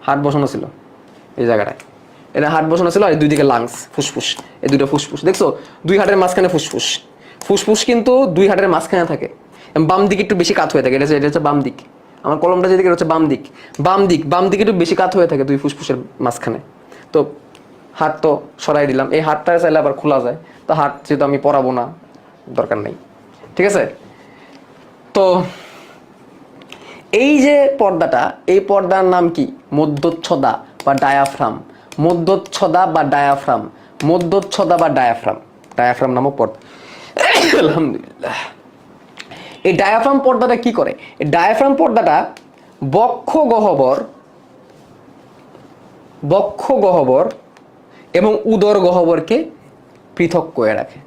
A: হাট বসানো ছিল এই জায়গাটায়, এটা হাট বসানো ছিল। আর দুই দিকে লাংস, ফুসফুস, এই দুটো ফুসফুস দেখছো, দুই হাটের মাঝখানে ফুসফুস। ফুসফুস কিন্তু দুই হাটের মাঝখানে থাকে, বাম দিকে একটু বেশি কাত হয়ে থাকে। এটা হচ্ছে বাম দিক, আমার কলমটা যেদিকে হচ্ছে বাম দিক, বাম দিক, বাম দিকে একটু বেশি কাত হয়ে থাকে দুই ফুসফুসের মাঝখানে। তো হাট তো সরাই দিলাম, এই হাটটা চাইলে আবার খোলা যায়, তো হাট যেহেতু আমি পরাবো না, দরকার নেই, ঠিক আছে। তো এই যে পর্দাটা, এই পর্দার নাম কি, মধ্যচ্ছদা বা ডায়াফ্রাম, মধ্যচ্ছদা বা ডায়াফ্রাম, মধ্যচ্ছদা বা ডায়াফ্রাম, ডায়াফ্রাম নামক পর্দা। আলহামদুলিল্লাহ। এই ডায়াফ্রাম পর্দাটা কি করে, এই ডায়াফ্রাম পর্দাটা বক্ষ গহ্বর, বক্ষ গহ্বর এবং উদর গহ্বরকে পৃথক করে রাখে।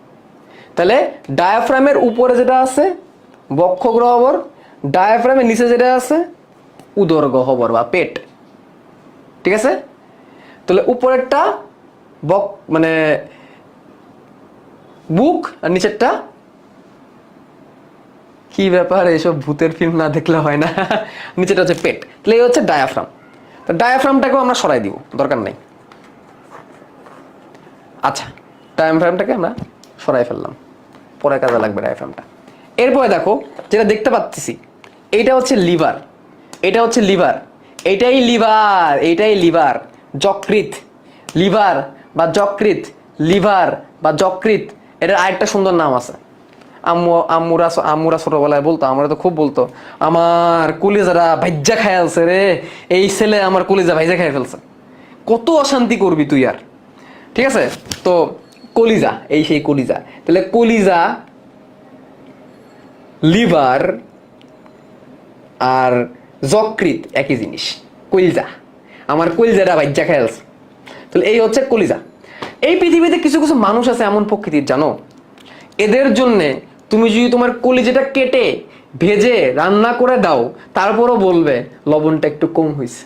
A: তাহলে ডায়াফ্রামের উপরে যেটা আছে বক্ষ গহ্বর, ডায়াফ্রামের নিচে যেটা আছে উদর গহ্বর বা পেট, ঠিক আছে। তাহলে উপরেরটা মানে বুক, আর নিচেরটা কি ব্যাপার, এইসব ভূতের ফিল্ম না দেখলে হয় না, নিচেটা হচ্ছে পেট। তাহলে এই হচ্ছে ডায়াফ্রাম। তো ডায়াফ্রামটাকেও আমরা সরাই দিব, দরকার নেই। আচ্ছা, ডায়াফ্রামটাকে আমরা সরাই ফেললাম, পরে কাজে লাগবে ডায়াফ্রামটা। এরপরে দেখো যেটা দেখতে পাচ্ছি, এইটা হচ্ছে লিভার, এটা হচ্ছে লিভার, এটাই লিভার, এইটাই লিভার, যকৃৎ, লিভার বা যকৃৎ, লিভার বা যকৃৎ, এটার আরেকটা সুন্দর নাম আছে। আম্মুরা ছোটবেলায় বলতো, আমরা তো খুব বলতো, আমার কলিজারা ভাইজা খাই আছে রে, এই ছেলে আমার কলিজা ভাইজা খাই ফেলছে। কত অশান্তি করবি তুই আর, ঠিক আছে। তো কলিজা, এই সেই কলিজা। তাহলে কলিজা, লিভার আর যকৃৎ একই জিনিস, কলিজা, আমার কলিজাটা ভাইজা খাই আছে। তাহলে এই হচ্ছে কলিজা। এই পৃথিবীতে কিছু কিছু মানুষ আছে এমন প্রকৃতির, জানো, এদের জন্যে তুমি যদি তোমার কলিজাটা কেটে ভেজে রান্না করে দাও, তারপরও বলবে লবণটা একটু কম হয়েছে।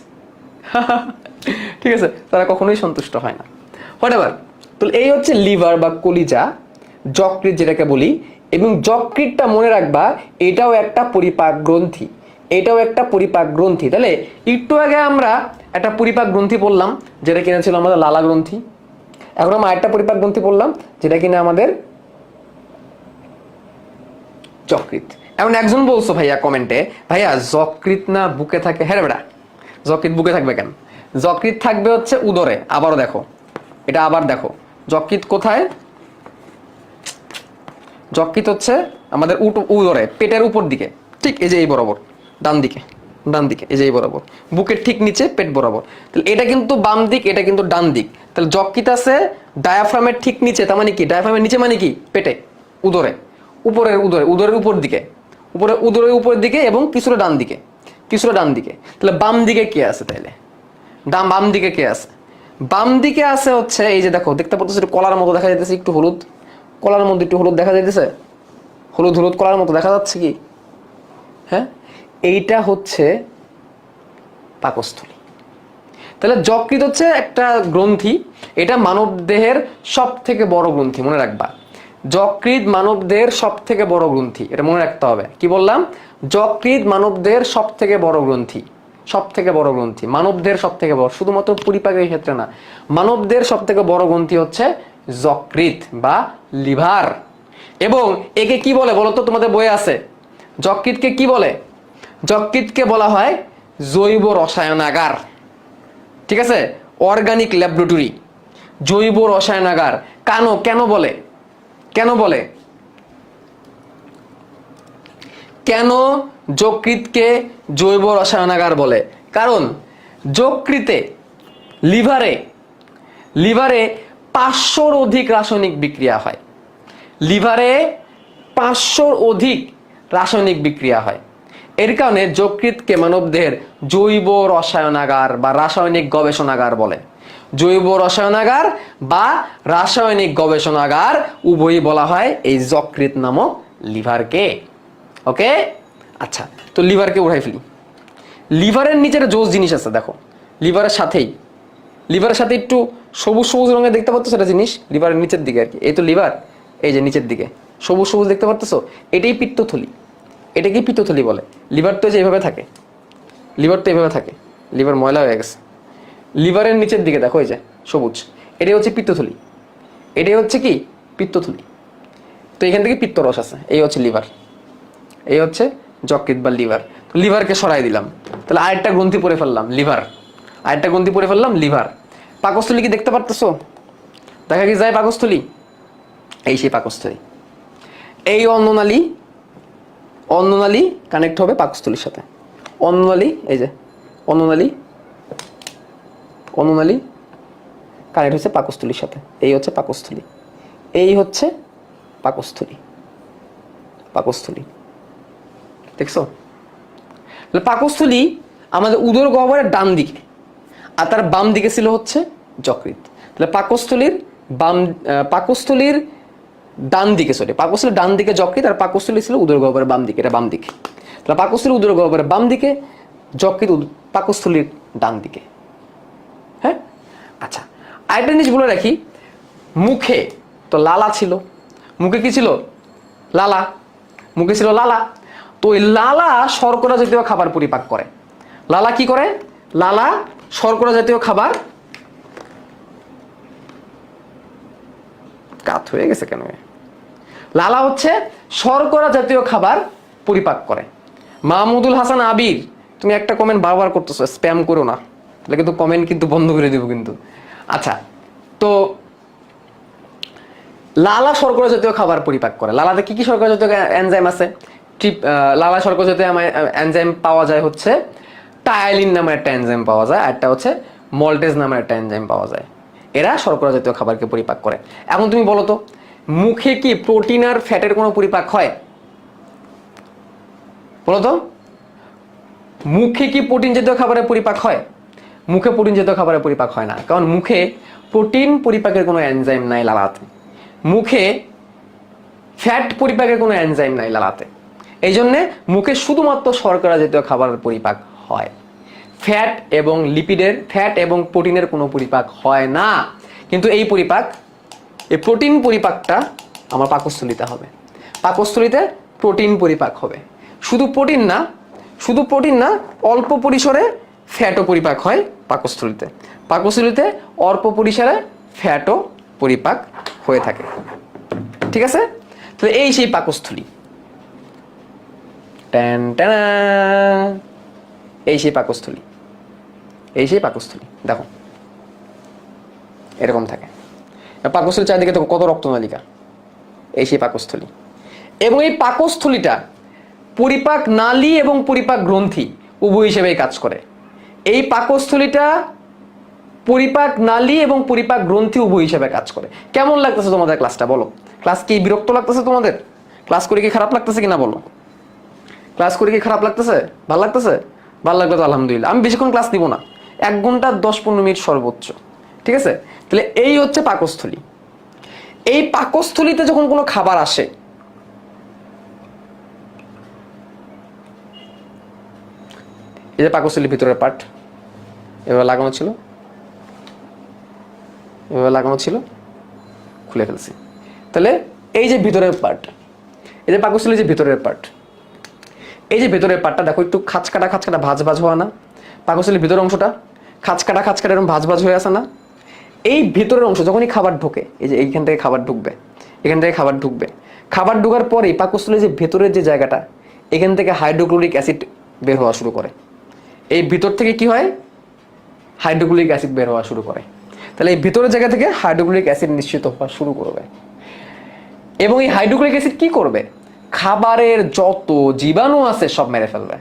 A: ঠিক আছে, তারা কখনোই সন্তুষ্ট হয় না। হোয়াটএভার। তো এই হচ্ছে লিভার বা কলিজা, যকৃৎ যেটাকে বলি। এবং যকৃৎটা মনে রাখবা, এটাও একটা পরিপাক গ্রন্থি, এটাও একটা পরিপাক গ্রন্থি। তাহলে একটু আগে আমরা একটা পরিপাক গ্রন্থি বললাম, যেটা কিনা ছিল আমাদের লালা গ্রন্থি। এখন আমরা আরেকটা পরিপাক গ্রন্থি বললাম, যেটা কিনা আমাদের যকৃৎ। এখন একজন বলছো ভাইয়া কমেন্টে, ভাইয়া যকৃৎ না বুকে থাকে? হ্যাঁ বেটা, যকৃৎ বুকে থাকবে কেন? যকৃৎ থাকবে হচ্ছে উদরে। আবারও দেখো, এটা আবার দেখো, যকৃৎ কোথায়? যকৃৎ হচ্ছে আমাদের উদরে, পেটের উপর দিকে, ঠিক এই যে এই বরাবর, ডান দিকে, ডান দিকে, এই যে এই বরাবর, বুকের ঠিক নিচে পেট বরাবর। তাহলে এটা কিন্তু বাম দিক, এটা কিন্তু ডান দিক। তাহলে যকৃৎ আছে ডায়াফ্রামের ঠিক নিচে, তার মানে কি, ডায়াফ্রামের নিচে মানে কি, পেটে, উদরে, উপরের উদরে, উদরের উপর দিকে, উপরে উদরের উপর দিকে এবং কিছুটা ডান দিকে, কিছুটা ডান দিকে। তাহলে বাম দিকে কে আছে? তাইলে বাম দিকে কে আছে? বাম দিকে আছে হচ্ছে এই যে দেখো, দেখতে পাচ্ছ একটু কলার মতো দেখা যাইতেছে, একটু হলুদ, কলার মধ্যে একটু হলুদ দেখা যাইতেছে, হলুদ হলুদ কলার মতো দেখা যাচ্ছে কি? হ্যাঁ, এইটা হচ্ছে পাকস্থলী। তাহলে যকৃৎ হচ্ছে একটা গ্রন্থি, এটা মানব দেহের সব থেকে বড় গ্রন্থি, মনে রাখবা। যকৃৎ মানবদেহের সব থেকে বড় গ্রন্থি, এটা মনে রাখতে হবে। কি বললাম? যকৃৎ মানবদেহের সব থেকে বড় গ্রন্থি, সব থেকে বড় গ্রন্থি মানবদেহের সব থেকে বড়, শুধুমাত্র পরিপাকের ক্ষেত্রে না, মানবদেহের সব থেকে বড় গ্রন্থি হচ্ছে যকৃৎ বা লিভার। এবং একে কি বলে বলতো? তোমাদের বইয়ে আছে, যকৃৎকে কি বলে? যকৃৎকে বলা হয় জৈব রসায়নাগার। ঠিক আছে, অর্গানিক ল্যাবরেটরি, জৈব রসায়নাগার। কেন বলে? কেন বলে? কেন যকৃৎকে জৈব রসায়নাগার বলে? কারণ যকৃতে, লিভারে 500-র অধিক রাসায়নিক বিক্রিয়া হয়। লিভারে 500-র অধিক রাসায়নিক বিক্রিয়া হয়। এর কারণে যকৃৎকে মানবদেহের জৈব রসায়নাগার বা রাসায়নিক গবেষণাগার বলে। জৈব রসায়নাগার বা রাসায়নিক গবেষণাগার উভয়ই বলা হয় এই যকৃৎ নামক লিভারকে। ওকে, আচ্ছা, তো লিভারকে উঠাই ফেলি। লিভারের নিচে একটা জোস জিনিস আছে, দেখো। লিভারের সাথে একটু সবুজ সবুজ রঙের দেখতে পাচ্ছ, সেটা জিনিস লিভারের নিচের দিকে আর কি। এই তো লিভার, এই যে নিচের দিকে সবুজ সবুজ দেখতে পাচ্ছ, এটাই পিত্তথলি। এটাকে পিত্তথলি বলে। লিভার তো এইভাবে থাকে, লিভার ময়লা হয়ে গেছে। লিভারের নিচের দিকে দেখো, এই যে সবুজ, এটাই হচ্ছে পিত্তথলি। এটাই হচ্ছে কি? পিত্তথলি। তো এখান থেকে পিত্তরস আছে, এই হচ্ছে লিভার, এই হচ্ছে যকৃৎ বা লিভার। তো লিভারকে সরাই দিলাম, তাহলে আরেকটা গ্রন্থি পড়ে ফেললাম, লিভার। পাকস্থলী কি দেখতে পারতেছো? দেখা কি যায় পাকস্থলী? এই সেই পাকস্থলী। এই অন্ননালী কানেক্ট হবে পাকস্থলীর সাথে। অন্ননালী, এই যে অন্ননালী কানেক্ট হচ্ছে পাকস্থলীর সাথে। এই হচ্ছে পাকস্থলী, এই হচ্ছে পাকস্থলী। দেখছো? পাকস্থলী আমাদের উদর গহ্বরের ডান দিকে, আর তার বাম দিকে ছিল হচ্ছে যকৃৎ। তাহলে পাকস্থলীর ডান দিকে যকৃৎ, আর পাকস্থলী ছিল উদর গহ্বরের বাম দিকে, এটা বাম দিকে। তাহলে পাকস্থলী উদর গহ্বরের বাম দিকে, যকৃৎ পাকস্থলীর ডান দিকে। হ্যাঁ, আচ্ছা, আরেকটা জিনিস বলে রাখি, মুখে তো লালা ছিল। মুখে কি ছিল? লালা। তো ওই লালা শর্করা জাতীয় খাবার পরিপাক করে। লালা কি করে? লালা শর্করা জাতীয় খাবার, কাত হয়ে গেছে কেন? লালা হচ্ছে শর্করা জাতীয় খাবার পরিপাক করে। মাহমুদুল হাসান আবির, তুমি একটা কমেন্ট বারবার করতেছো, স্প্যাম করো না, তাহলে কিন্তু কমেন্ট কিন্তু বন্ধ করে দিব কিন্তু। আচ্ছা, তো লালা শর্করা জাতীয় খাবার পরিপাক করে। লালাতে কি কি শর্করা জাতীয় এনজাইম আছে? লালা শর্করা জাতীয় এনজাইম পাওয়া যায় হচ্ছে টায়ালিন নামের একটা এনজাইম পাওয়া যায়, আর একটা হচ্ছে মল্টেজ নামের একটা এনজাইম পাওয়া যায়। এরা শর্করা জাতীয় খাবারকে পরিপাক করে। এখন তুমি বলো তো, মুখে কি প্রোটিন আর ফ্যাটের কোনো পরিপাক হয়? বলো তো, মুখে কি প্রোটিন জাতীয় খাবারের পরিপাক হয়? মুখে প্রোটিন জাতীয় খাবারের পরিপাক হয় না, কারণ মুখে প্রোটিন পরিপাকের কোনো এনজাইম নাই লালাতে। মুখে ফ্যাট পরিপাকের কোনো এনজাইম নাই লালাতে। এই জন্যে মুখে শুধুমাত্র শর্করা জাতীয় খাবারের পরিপাক হয়। ফ্যাট এবং প্রোটিনের কোনো পরিপাক হয় না। কিন্তু এই প্রোটিন পরিপাকটা আমার পাকস্থলীতে হবে। পাকস্থলীতে প্রোটিন পরিপাক হবে। শুধু প্রোটিন না, অল্প পরিসরে ফ্যাটও পরিপাক হয় পাকস্থলীতে অল্প পরিসরে ফ্যাটও পরিপাক হয়ে থাকে। ঠিক আছে? তো এই সেই পাকস্থলী, এই সেই পাকস্থলী দেখো এরকম থাকে। পাকস্থলীর চারিদিকে তো কত রক্তনালিকা, এই সেই পাকস্থলী। এবং এই পাকস্থলীটা পরিপাক নালী এবং পরিপাক গ্রন্থি উভয় হিসেবেই কাজ করে। এই পাকস্থলীটা পরিপাক নালী এবং পরিপাক গ্রন্থি উভয় হিসেবে কাজ করে। কেমন লাগতেছে তোমাদের ক্লাসটা? বলো, ক্লাস কি বিরক্ত লাগতেছে তোমাদের? ক্লাস করে কি খারাপ লাগতেছে কিনা বলো? ক্লাস করে কি খারাপ লাগতেছে? ভালো লাগতেছে? ভালো লাগলে তো আলহামদুলিল্লাহ। আমি বেশিক্ষণ ক্লাস দিব না, 1 ঘন্টা 10-15 মিনিট সর্বোচ্চ। ঠিক আছে? তাহলে এই হচ্ছে পাকস্থলী। এই পাকস্থলীতে যখন কোনো খাবার আসে, এই যে পাকস্থলীর ভিতরের পার্ট এভাবে লাগানো ছিল, খুলে ফেলছি। তাহলে এই যে ভিতরের পার্ট, এই যে পাকস্থলীর যে ভিতরের পার্ট, এই যে ভিতরের পার্টটা দেখো একটু খাঁচকাটা খাঁচকাটা ভাজ ভাজ হওয়া না? পাকস্থলীর ভিতরের অংশটা খাঁচকাটা খাঁচকাটা এরকম ভাজ ভাজ হয়ে আসে না? এই ভিতরের অংশ যখনই খাবার ঢোকে, এই যে এইখান থেকে খাবার ঢুকবে, এখান থেকে খাবার ঢুকবে, খাবার ঢোকার পরেই পাকস্থলীর যে ভেতরের যে জায়গাটা, এখান থেকে হাইড্রোক্লোরিক অ্যাসিড বের হওয়া শুরু করে। এই ভিতর থেকে কি হয়? হাইড্রোক্লোরিক অ্যাসিড বের হওয়া শুরু করে। তাহলে এই ভিতরের জায়গা থেকে হাইড্রোক্লোরিক অ্যাসিড নিশ্চিত হওয়া শুরু করবে। এবং এই হাইড্রোক্লোরিক অ্যাসিড কি করবে? খাবারের যত জীবাণু আছে সব মেরে ফেলবে,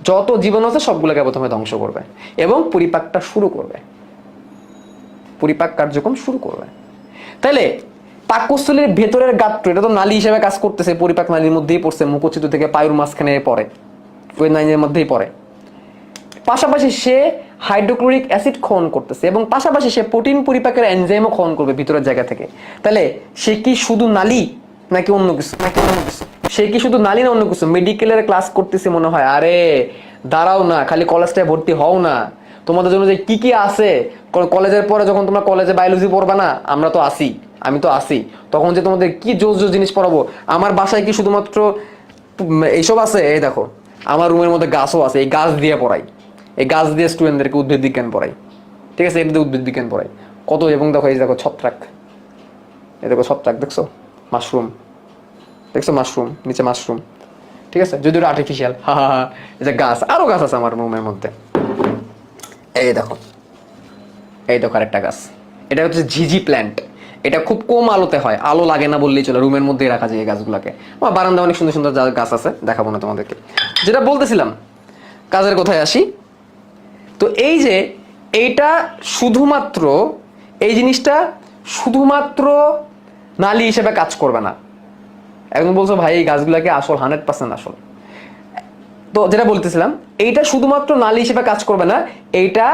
A: যত জীবাণু আছে সবগুলোকে প্রথমে ধ্বংস করবে এবং পরিপাকটা শুরু করবে, পরিপাক কার্যক্রম শুরু করবে। তাহলে পাকস্থলীর ভেতরের গাত্র, এটা তো নালী হিসেবে কাজ করতেছে, পরিপাক নালীর মধ্যেই পড়ছে, মুখচ্ছিদ্র থেকে পায়ুর মাঝখানে পড়ে, ওই নালীর মধ্যেই পড়ে। পাশাপাশি সে হাইড্রোক্লোরিক অ্যাসিড ক্ষরণ করতেছে এবং পাশাপাশি সে প্রোটিন পরিপাকের এনজাইমও ক্ষরণ করবে ভিতরের জায়গা থেকে। তাহলে সে কি শুধু নালী নাকি অন্য কিছু? সে কি শুধু নালী না অন্য কিছু? মেডিকেলের ক্লাস করতেছে মনে হয়, আরে দাঁড়াও না, খালি কলেজটায় ভর্তি হও না, তোমাদের জন্য যে কি কি আছে কলেজের পরে, যখন তোমরা কলেজে বায়োলজি পড়বা না, আমরা তো আসি, আমি তো আসি, তখন যে তোমাদের কি জোস জোস জিনিস পড়াবো। আমার বাসায় কি শুধুমাত্র এইসব আছে? এই দেখো আমার রুমের মধ্যে গাছও আছে, এই গাছ দিয়ে পড়াই, এই গাছ দিয়ে স্টুডেন্টদেরকে উদ্ভিদ বিজ্ঞান পড়াই, ঠিক আছে? এটা দিয়ে উদ্ভিদ বিজ্ঞান পড়াই কত। এবং দেখো এই দেখো ছত্রাক, এই দেখো ছত্রাক দেখছো, মাশরুম দেখছো, মাশরুম নিচে মাশরুম, ঠিক আছে? যদি ওটা আর্টিফিশিয়াল, হা হা হা। এই যে গাছ, আরো গাছ আছে আমার রুমের মধ্যে, এই দেখো, এই দেখো আরেকটা গাছ, এটা হচ্ছে ঝিঝি প্ল্যান্ট। এটা খুব কম আলোতে হয়, আলো লাগে না বললেই চলে, রুমের মধ্যেই রাখা যায় এই গাছগুলোকে। আমার বারান্দা অনেক সুন্দর সুন্দর গাছ আছে, দেখাবো না তোমাদেরকে। যেটা বলতেছিলাম, কাজের কথায় আসি। তো এই যে এইটা শুধুমাত্র, এই জিনিসটা শুধুমাত্র নালী হিসেবে কাজ করবে না। একদম বলছো ভাই এই গাছগুলাকে আসল, 100% আসল। তো যেটা বলতেছিলাম, এইটা শুধুমাত্র নালী হিসেবে কাজ করবে না, এইটা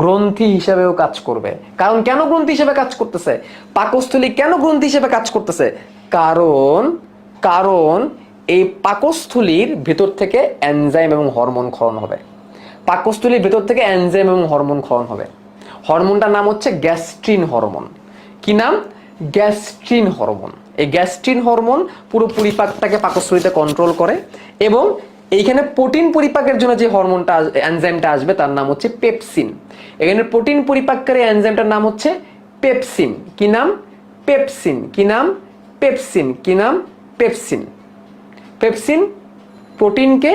A: গ্রন্থি হিসেবেও কাজ করবে। কারণ কেন গ্রন্থি হিসেবে কাজ করতেছে? পাকস্থলী কেন গ্রন্থি হিসেবে কাজ করতেছে? কারণ কারণ এই পাকস্থলীর ভেতর থেকে এনজাইম এবং হরমোন ক্ষরণ হবে। পাকস্থলীর ভেতর থেকে এনজাইম এবং হরমোন ক্ষরণ হবে। হরমোনটার নাম হচ্ছে গ্যাস্ট্রিন হরমোন। কি নাম? Gastrin hormone. এই গ্যাস্ট্রিন হরমোন পুরো পরিপাকটাকে পাকস্থলীতে কন্ট্রোল করে এবং এইখানে প্রোটিন পরিপাকের জন্য যে হরমোনটা এনজাইমটা আসবে তার নাম হচ্ছে পেপসিন। এখানে প্রোটিন পরিপাককারী এনজাইমটার নাম হচ্ছে পেপসিন। কি নাম? পেপসিন। কি নাম? পেপসিন। কি নাম? পেপসিন। পেপসিন প্রোটিনকে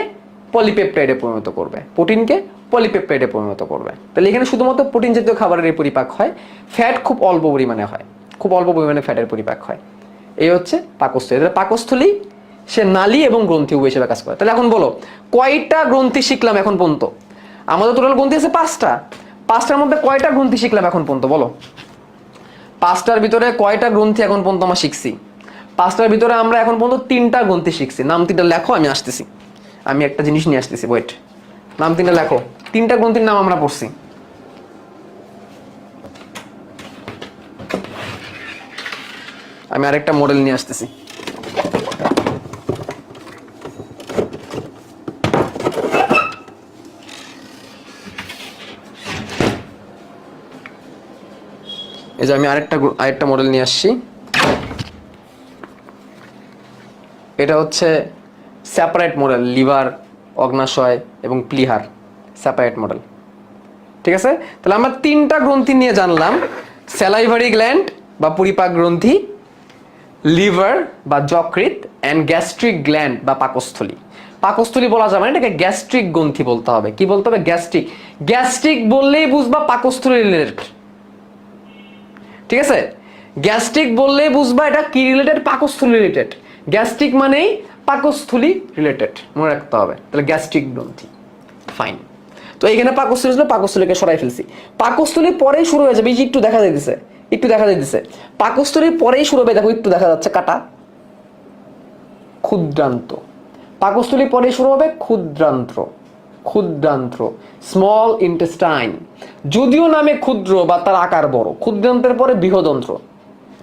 A: পলিপেপটাইডে পরিণত করবে, প্রোটিনকে পলিপেপটাইডে পরিণত করবে। তাহলে এখানে শুধুমাত্র প্রোটিন জাতীয় খাবারের এই পরিপাক হয়, ফ্যাট খুব অল্প পরিমাণে হয়, খুব অল্প পরিমাণে ফ্যাটের পরিপাক হয়। এই হচ্ছে পাকস্থলী। পাকস্থলী সে নালী এবং গ্রন্থি উভয় হিসেবে কাজ করে। তাহলে এখন বলো কয়টা গ্রন্থি শিখলাম এখন পর্যন্ত? আমাদের টোটাল গ্রন্থি আছে 5টা। 5টার মধ্যে কয়টা গ্রন্থি শিখলাম এখন পর্যন্ত বলো? 5টার ভিতরে কয়টা গ্রন্থি এখন পর্যন্ত আমরা শিখছি? 5টার ভিতরে আমরা এখন পর্যন্ত 3টা গ্রন্থি শিখছি। নাম 3টা লেখো, আমি আসতেছি, আমি একটা জিনিস নিয়ে আসতেছি, ওয়েট। নাম 3টা লেখো। 3টা গ্রন্থির নাম আমরা পড়ছি। আমি আরেকটা মডেল নিয়ে আসতেছি। এই যে আমি আরেকটা মডেল নিয়ে আসছি। এটা হচ্ছে সেপারেট মডেল, লিভার, অগ্নাশয় এবং প্লিহার, সেপারেট মডেল। ঠিক আছে? তাহলে আমরা 3টা গ্রন্থি নিয়ে জানলাম, স্যালাইভারি গ্ল্যান্ড বা পরিপাক গ্রন্থি, লিভার বা যকৃৎ, অ্যান্ড গ্যাস্ট্রিক গ্ল্যান্ড বা পাকস্থলী। পাকস্থলী বলা যাবে না, এটাকে গ্যাস্ট্রিক গ্রন্থি বলতে হবে। কি বলতে হবে? গ্যাস্ট্রিক। গ্যাস্ট্রিক বললেই বুঝবা পাকস্থলী রিলেটেড। ঠিক আছে? গ্যাস্ট্রিক বললেই বুঝবা এটা কি রিলেটেড? পাকস্থলী রিলেটেড। গ্যাস্ট্রিক মানেই পাকস্থলী রিলেটেড, মনে রাখতে হবে। তাহলে গ্যাস্ট্রিক গ্রন্থি, ফাইন। তো এখানে পাকস্থলী ছিল, পাকস্থলীকে সরাই ফেলছি। পাকস্থলী পরেই শুরু হয়ে যাবে, একটু দেখা যাইতেছে, একটু দেখা যাইতেছে। পাকস্থলীর পরেই শুরু হবে, দেখো একটু দেখা যাচ্ছে কাটা, ক্ষুদ্রান্ত। পাকস্থলীর পরেই শুরু হবে ক্ষুদ্রান্ত্র, ক্ষুদ্রান্ত্র, স্মল ইন্টেস্টাইন। যদিও নামে ক্ষুদ্র বা তার আকার বড়, ক্ষুদ্রান্ত্রের পরে বৃহদন্ত্র।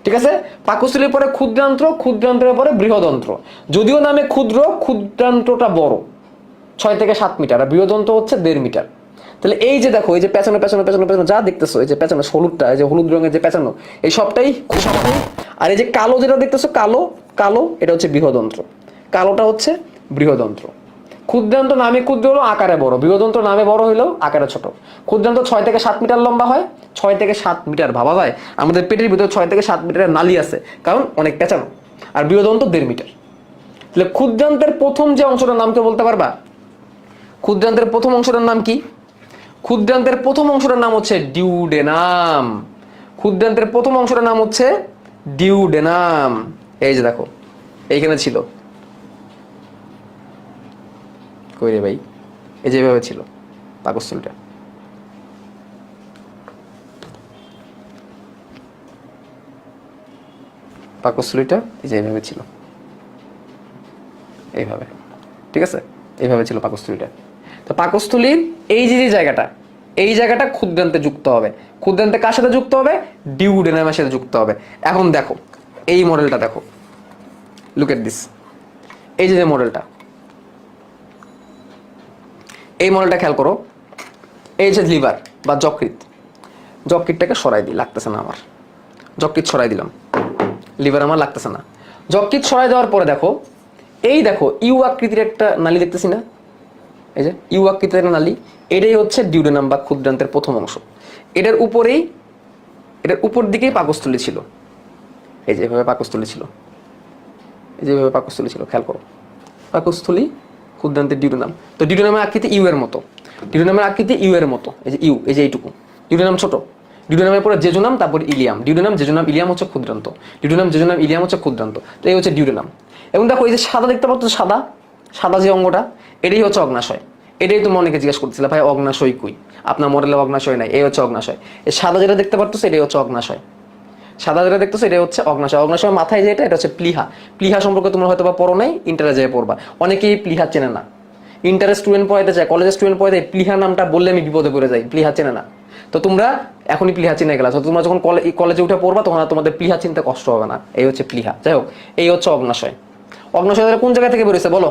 A: ঠিক আছে? পাকস্থলীর পরে ক্ষুদ্রান্ত্র, ক্ষুদ্রান্ত্রের পরে বৃহদন্ত্র। যদিও নামে ক্ষুদ্র, ক্ষুদ্রান্ত্রটা বড়, 6 থেকে 7 মিটার, আর বৃহদন্ত্র হচ্ছে 1.5 মিটার। তাহলে এই যে দেখো, এই যে পেছনে পেছনে পেছনে পেছনে যা দেখতেছো, এই যে পেছনে হলুদটা, এই যে হলুদ রঙের যে পেছানো, এই সবটাই ক্ষুদ্রান্ত। আর এই যে কালো যেটা দেখতেছো, কালো কালো, এটা হচ্ছে বৃহদন্ত্র। কালোটা হচ্ছে বৃহদন্ত্র। ক্ষুদ্রান্ত নামে ক্ষুদ্র হলো, আকারে বড়। বৃহদন্ত্র নামে বড় হইলেও আকারে ছোট। ক্ষুদ্রান্ত 6 থেকে 7 মিটার লম্বা হয়। 6 থেকে 7 মিটার, ভাবা যায় আমাদের পেটের ভিতরে 6 থেকে 7 মিটারের নালী আছে, কারণ অনেক পেঁচানো। আর বৃহদন্ত্র 1.5 মিটার। তাহলে ক্ষুদ্রান্তের প্রথম যে অংশটার নাম কে বলতে পারবা? ক্ষুদ্রান্তের প্রথম অংশটার নাম কি? ক্ষুদ্রান্তের প্রথম অংশটার নাম হচ্ছে ডিউডেনাম। ক্ষুদ্রান্তের প্রথম অংশটার নাম হচ্ছে ডিউডেনাম। এই যে দেখো, এইখানে ছিল, কই রে ভাই, এই যে এভাবে ছিল পাকস্থলীটা। পাকস্থলীটা এই যে এইভাবে ছিল, এইভাবে, ঠিক আছে, এইভাবে ছিল পাকস্থলীটা। তো পাকস্থলীর এই যে জায়গাটা, এই জায়গাটা ক্ষুদ্রান্তে যুক্ত হবে। ক্ষুদ্রান্তে কার সাথে যুক্ত হবে? ডিউডেনামের সাথে যুক্ত হবে। এখন দেখো এই মডেলটা দেখো, লুক এট দিস। এই যে মডেলটা, এই মডেলটা খেয়াল করো। এই যে লিভার বা যকৃৎ, যকৃৎটাকে সরাই দিই, লাগতেছে না আমার। যকৃৎ সরাই দিলাম, লিভার আমার লাগতেছে না। যকৃৎ সরাই দেওয়ার পরে দেখো, এই দেখো ইউ আকৃতির একটা নালী দেখতেছি না? এই যে ইউ আকৃতির একটা নালী, এটাই হচ্ছে ডিউডেনাম বা ক্ষুদ্রান্তের প্রথম অংশ। এটার উপরেই, এটার উপর দিকেই পাকস্থলী ছিল। এই যে এভাবে পাকস্থলী ছিল, এই যে এভাবে পাকস্থলী ছিল, খেয়াল করো। পাকস্থলী, ক্ষুদ্রান্তের ডিউডেনাম। তো ডিউডেনামের আকৃতি ইউ এর মতো। ডিউডেনামের আকৃতি ইউ এর মতো। এই যে ইউ, এই যে এইটুকু। ডিউডেনাম ছোট। ডিউডেনামের পরে জেজুনাম, তারপর ইলিয়াম। ডিউডেনাম, জেজুনাম, ইলিয়াম হচ্ছে ক্ষুদ্রান্ত। ডিউডেনাম, জেজুনাম, ইলিয়াম হচ্ছে ক্ষুদ্রান্ত। তো এই হচ্ছে ডিউডেনাম। এবং দেখো এই যে সাদা দেখতে পাচ্ছ, সাদা সাদা যে অঙ্গটা, এটাই হচ্ছে অগ্নাশয়। এটাই তুমি অনেকে জিজ্ঞেস করতেছিলে, ভাই অগ্নাশয় কই? আপনার মডেলে অগ্নাশয় নাই। এই হচ্ছে অগ্নাশয়। এই সাদা যেটা দেখতে পাচ্ছ, এটাই হচ্ছে অগ্নাশয়। সাদা যেটা দেখতেছো, এটা হচ্ছে অগ্নাশয়। অগ্নাশয় মাথায় যেটা, এটা হচ্ছে প্লীহা। প্লীহা সম্পর্কে তোমরা হয়তো বা পড়ো নাই, ইন্টারে যেয়ে পড়বা। অনেকেই প্লীহা চেনে না। ইন্টারে স্টুডেন্ট পড়াইতে চায়, কলেজের স্টুডেন্ট পড়াইতে প্লীহা নামটা বললে আমি বিপদে পড়ে যাই, প্লীহা চেনে না। তো তোমরা এখনই প্লীহা চিনে গেলা, তো তোমরা যখন কলেজে উঠে পড়বা, তখন আর তোমাদের প্লীহা চিনতে কষ্ট হবে না। এই হচ্ছে প্লীহা। যাই হোক, এই হচ্ছে অগ্নাশয়। অগ্নাশয় তাহলে কোন জায়গা থেকে বেরোইছে বলো?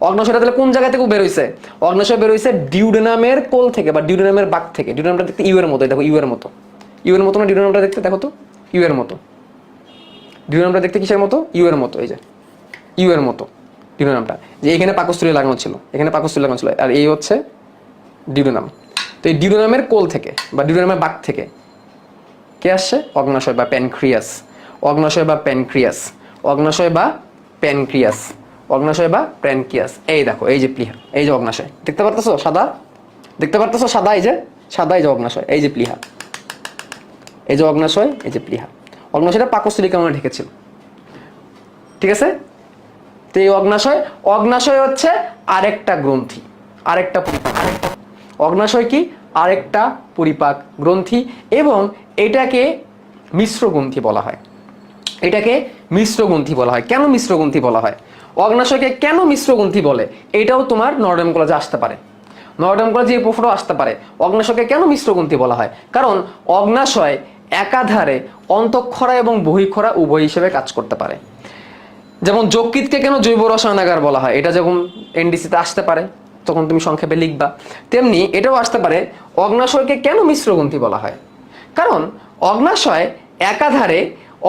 A: অগ্নাশয়টা তাহলে কোন জায়গা থেকে বেরোইছে? অগ্নাশয় বেরোইছে ডিউডেনামের কোল থেকে বা ডিউডেনামের বাক থেকে। ডিউডেনামটা দেখতে ইউ এর মতো, দেখো ইউ এর মতো। ইউ এর মতো না ডিউডেনামটা দেখতে? দেখো তো, ইউ এর মতো। ডিউডেনামটা দেখতে কিসের মতো? ইউ এর মতো। এই যে ইউ এর মতো ডিউডেনামটা, যে এখানে পাকস্থলী লাগানো ছিল, এখানে পাকস্থলী লাগানো ছিল, আর এই হচ্ছে ডিউডেনাম। তো এই ডিউডেনামের কোল থেকে বা ডিউডেনামের বাক থেকে কে আসছে? অগ্নাশয় বা প্যানক্রিয়াস। অগ্নাশয় বা প্যানক্রিয়াস। অগ্নাশয় বা প্যানক্রিয়াস। অগ্নাশয় বা প্যানক্রিয়াস। এই দেখো, এই যে প্লীহা, এই যে অগ্নাশয় দেখতে পারতেছো সাদা? দেখতে পারতেছো সাদা? এই যে সাদা, এই যে অগ্নাশয়, এই যে প্লীহা। এই যে অগ্নাশয়, এই যে প্লীহা। অগ্নাশয়টা পাকস্থলী কেমন ঢেকেছিল, ঠিক আছে? তো এই অগ্নাশয়, অগ্নাশয় হচ্ছে আরেকটা গ্রন্থি, আরেকটা পরিপাক। অগ্নাশয় কি? আরেকটা পরিপাক গ্রন্থি। এবং এটাকে মিশ্র গ্রন্থি বলা হয়। এটাকে মিশ্র গ্রন্থি বলা হয়। কেন মিশ্র গ্রন্থি বলা হয়? অগ্নাশয়কে কেন মিশ্র গ্রন্থি বলে, এটাও তোমার নর্ডাম কলেজে আসতে পারে। নর্ডাম কলেজে এই প্রশ্নটাও আসতে পারে, অগ্নাশয়কে কেন মিশ্র গ্রন্থি বলা হয়? কারণ অগ্নাশয় একাধারে অন্তঃক্ষরা এবং বহিঃক্ষরা উভয় হিসেবে কাজ করতে পারে। যেমন যকৃৎকে কেন জৈব রসায়নাগার বলা হয়, এটা যখন এনডিসিতে আসতে পারে, তখন তুমি সংক্ষেপে লিখবা। তেমনি এটাও আসতে পারে, অগ্নাশয়কে কেন মিশ্রগ্রন্থি বলা হয়? কারণ অগ্নাশয় একাধারে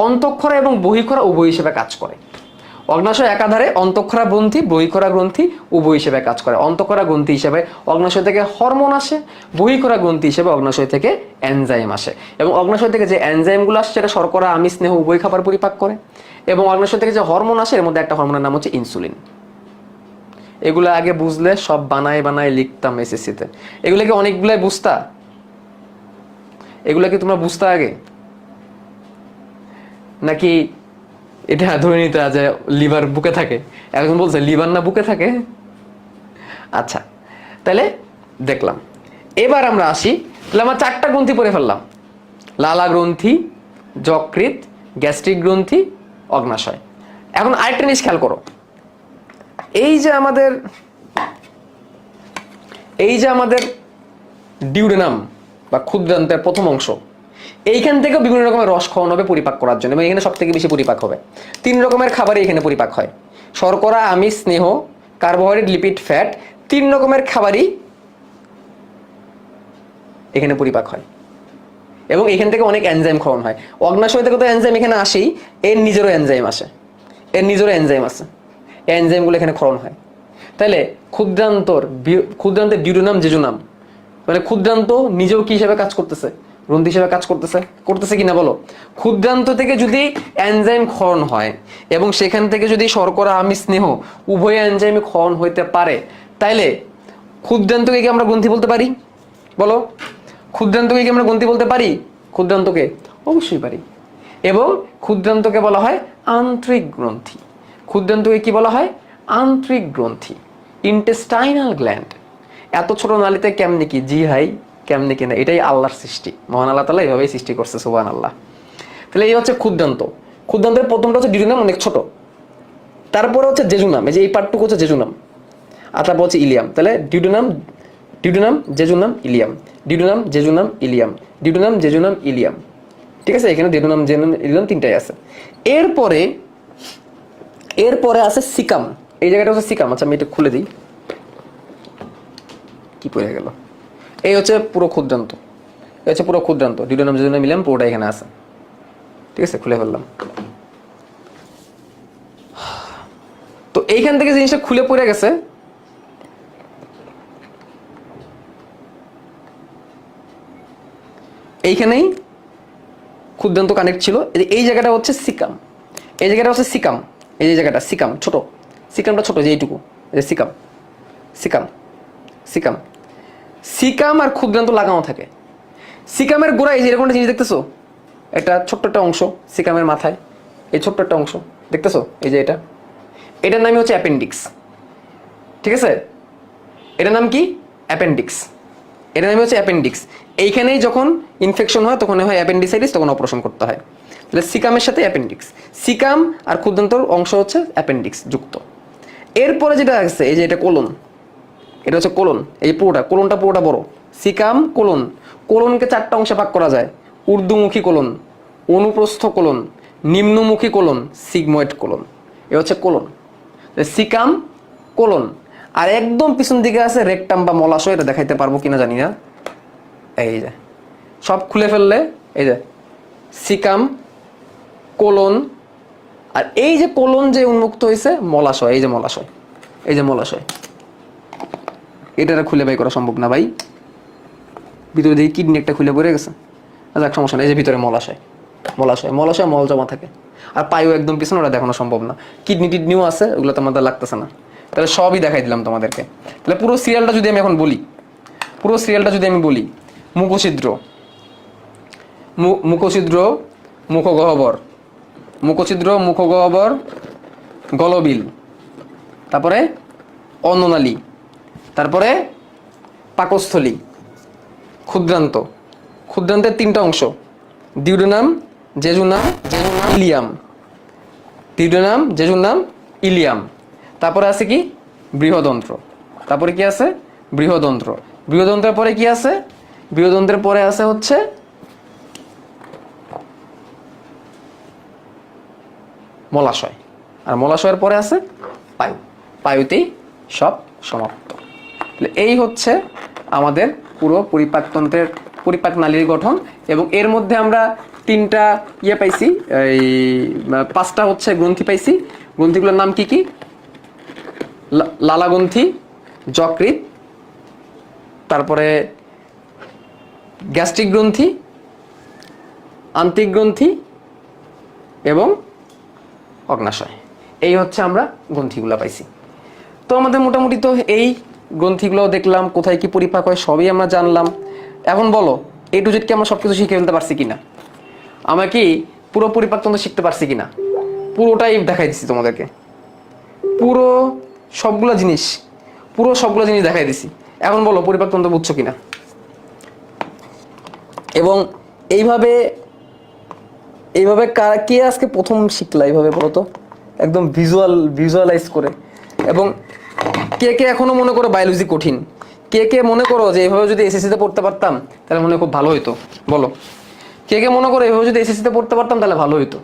A: অন্তঃক্ষরা এবং বহিঃক্ষরা উভয় হিসেবে কাজ করে। অগ্নাশয় একাধারে অন্তঃক্ষরা গ্রন্থি, বহিঃক্ষরা গ্রন্থি উভয় হিসেবে কাজ করে। অন্তঃক্ষরা গ্রন্থি হিসেবে অগ্নাশয় থেকে হরমোন আসে, বহিঃক্ষরা গ্রন্থি হিসেবে অগ্নাশয় থেকে এনজাইম আসে। এবং অগ্নাশয় থেকে যে এনজাইমগুলো আসছে, সেটা শর্করা, আমিষ, স্নেহ উভয় খাবার পরিপাক করে। এবং অগ্নাশয় থেকে যে হরমোন আসে, এর মধ্যে একটা হরমোনের নাম হচ্ছে ইনসুলিন। এগুলো আগে বুঝলে সব বানায় বানায় লিখতাম এসএসসিতে। এগুলোকে অনেকগুলাই বুঝতা, এগুলা কি তোমরা বুঝতা আগে, নাকি এটা ধরে নিতে যে লিভার বুকে থাকে? একজন বলছে লিভার না বুকে থাকে। আচ্ছা, তাহলে দেখলাম। এবার আমরা আসি, তাহলে আমরা 4টা গ্রন্থি পড়ে ফেললাম: লালা গ্রন্থি, যকৃৎ, গ্যাস্ট্রিক গ্রন্থি, অগ্নাশয়। এখন আরেকটা জিনিস খেয়াল করো, এই যে আমাদের ডিউডেনাম বা ক্ষুদ্রান্তের প্রথম অংশ, এইখান থেকেও বিভিন্ন রকমের রস খাওয়ানো হবে পরিপাক করার জন্য। এবং এখানে সব থেকে বেশি পরিপাক হবে 3 রকমের খাবারই এখানে পরিপাক হয়: শর্করা, আমিষ, স্নেহ, কার্বোহাইড্রেট, লিপিড, ফ্যাট। 3 রকমের খাবারই এখানে পরিপাক হয় এবং এখান থেকে অনেক এনজাইম ক্ষরণ হয়। অগ্নাশয় থেকে তো এনজাইম এখানে আসেই, এর নিজেরও এনজাইম আসে, এর নিজেরও এনজাইম আছে, এই এনজাইমগুলো এখানে ক্ষরণ হয়। তাহলে ক্ষুদ্রান্তের ডিউডেনাম জেজুনাম, মানে ক্ষুদ্রান্ত নিজেও কি হিসেবে কাজ করতেছে, গ্রন্থি হিসেবে কাজ করতেছে কিনা বলো। ক্ষুদ্রান্ত থেকে যদি এনজাইম ক্ষরণ হয় এবং সেখান থেকে যদি শর্করা আমিষ স্নেহ উভয় এনজাইমে ক্ষরণ হইতে পারে, তাইলে ক্ষুদ্রান্তকে কি আমরা গ্রন্থি বলতে পারি বলো? ক্ষুদ্রান্তকে কি আমরা গ্রন্থি বলতে পারি? ক্ষুদ্রান্তকে অবশ্যই পারি। এবং ক্ষুদ্রান্তকে বলা হয় আন্ত্রিক গ্রন্থি। ক্ষুদ্রান্তকে কি বলা হয়? আন্ত্রিক গ্রন্থি, ইন্টেস্টাইনাল গ্ল্যান্ড। এত ছোট নালীতে কেমনে কি? জি হাই, কেমনে কিনা, এটাই আল্লাহর সৃষ্টি, মহান আল্লাহ তাআলা এইভাবেই সৃষ্টি করছে, সুবহানাল্লাহ। তাহলে এই হচ্ছে ক্ষুদ্রান্ত। ক্ষুদ্রান্তের প্রথমটা হচ্ছে ডিউডেনাম, অনেক ছোট। তারপরে হচ্ছে জেজুনাম, এই যে এই পার্টটুকু হচ্ছে জেজুনাম, আর তারপর হচ্ছে ইলিয়াম। তাহলে duodenum jejunum Ilium, duodenum jejunum Ilium, duodenum jejunum Ilium. ঠিক আছে, এখানে ডিউডেনাম জেজুনাম ইলিয়াম তিনটাই আছে। এরপরে আছে সিকাম, এই জায়গাটা হচ্ছে সিকাম। আচ্ছা আমি এটা খুলে দিই, কি পড়ে গেল। এই হচ্ছে পুরো ক্ষুদ্রান্ত, এই হচ্ছে পুরো ক্ষুদ্রান্ত, ডিউডেনাম জেজুনাম ইলিয়াম পুরোটা এখানে আছে। ঠিক আছে, খুলে ফেললাম। তো এইখান থেকে জিনিসটা খুলে পড়ে গেছে, এইখানেই ক্ষুদ্রান্ত কানেক্ট ছিল। এই জায়গাটা হচ্ছে সিকাম, এই জায়গাটা হচ্ছে সিকাম, এই যে জায়গাটা সিকাম, ছোট সিকামটা ছোট, যে এইটুকু, এই যে সিকাম, সিকাম, সিকাম, সিকাম আর ক্ষুদ্রান্ত লাগানো থাকে। সিকামের গোড়ায় যে এরকম একটা জিনিস দেখতেছো, একটা ছোট্ট একটা অংশ সিকামের মাথায়, এই ছোট্ট একটা অংশ দেখতেছো, এই যে এটার নামই হচ্ছে অ্যাপেন্ডিক্স। ঠিক আছে, এটার নাম কি? অ্যাপেন্ডিক্স। এটার নামই হচ্ছে অ্যাপেন্ডিক্স। এইখানেই যখন ইনফেকশন হয় তখন হয় অ্যাপেন্ডিসাইটিস, তখন অপারেশন করতে হয়। তাহলে সিকামের সাথে অ্যাপেন্ডিক্স, সিকাম আর ক্ষুদ্রান্তর অংশ হচ্ছে অ্যাপেন্ডিক্স যুক্ত। এরপরে যেটা আছে, এই যে এটা কোলন, এটা হচ্ছে কোলন, এই কোলনটা পুরোটা বড়। সিকাম, কোলন, কোলনকে চারটা অংশে ভাগ করা যায়: ঊর্ধ্বমুখী কোলন, অনুপ্রস্থ কোলন, নিম্নমুখী কোলন, সিগময়েড কোলন। এ হচ্ছে কোলন, সিকাম, কোলন। আর একদম পিছন দিকে আছে রেকটাম বা মলাশয়, এটা দেখাইতে পারবো কিনা জানি না। এই যে সব খুলে ফেললে, এই যে সিকাম, কোলন, আর এই যে কোলন যে উন্মুক্ত হয়েছে, মলাশয়, এই যে মলাশয়, এই যে মলাশয়, এটা খুলে বাই করা সম্ভব না ভাই। ভিতরে দেখি কিডনি একটা খুলে পড়ে গেছে, যাক সমস্যা নেই। এই যে ভিতরে মলাশয়, মলাশয় মল জমা থাকে। আর পায়ু একদম পিছনে, ওটা দেখানো সম্ভব না। কিডনিও আছে, ওগুলো তো আমাদের লাগতেছে না। তাহলে সবই দেখাই দিলাম তোমাদেরকে। তাহলে পুরো সিরিয়ালটা যদি আমি এখন বলি, মুখছিদ্র, মুখগহ্বর, মুখগহ্বর, গলবিল, তারপরে অন্ননালী, তারপরে পাকস্থলী, ক্ষুদ্রান্তের তিনটা অংশ: duodenum, jejunum, Ilium, duodenum, jejunum, Ilium. তারপরে আছে কি? বৃহদন্ত্র। তারপরে কি আছে? বৃহদন্ত্র। বৃহদন্ত্রের পরে কি আছে? বৃহদন্ত্রের পরে আছে হচ্ছে মলাশয়, আর মলাশয়ের পরে আছে পায়ু। পায়ুতেই সব সমাপ্ত। এই হচ্ছে আমাদের পুরো পরিপাকতন্ত্রের, পরিপাক নালীর গঠন। এবং এর মধ্যে আমরা তিনটা পাইছি, এই পাঁচটা হচ্ছে গ্রন্থি পাইছি। গ্রন্থিগুলোর নাম কি কি? লালাগ্রন্থি, যকৃৎ, তারপরে গ্যাস্ট্রিক গ্রন্থি, আন্ত্রিক গ্রন্থি এবং অগ্নাশয়। এই হচ্ছে আমরা গ্রন্থিগুলো পাইছি। তো আমাদের মোটামুটি তো এই গ্রন্থিগুলো দেখলাম, কোথায় কি পরিপাক হয় সবই আমরা জানলাম। এখন বলো, এ টু জেড কি আমরা সবকিছু শিখে ফেলতে পারছি কিনা? আমরা কি পুরো পরিপাকতন্ত্র শিখতে পারছি কিনা? পুরোটাই দেখাই দিছি তোমাদেরকে, পুরো সবগুলো জিনিস দেখাই দিছি। এখন বলো পরিপাকতন্ত্র বুঝছো কিনা? এবং এইভাবে কে আজকে প্রথম শিখলা এইভাবে বলো তো, একদম ভিজুয়ালাইজ করে? এবং কে এখনো মনে করো বায়োলজি কঠিন? কে মনে করো যে এইভাবে যদি এসএসসিতে পড়তে পারতাম তাহলে মনে খুব ভালো হইতো? বলো, কে মনে করো এইভাবে যদি এসএসসিতে পড়তে পারতাম তাহলে ভালো হইতো?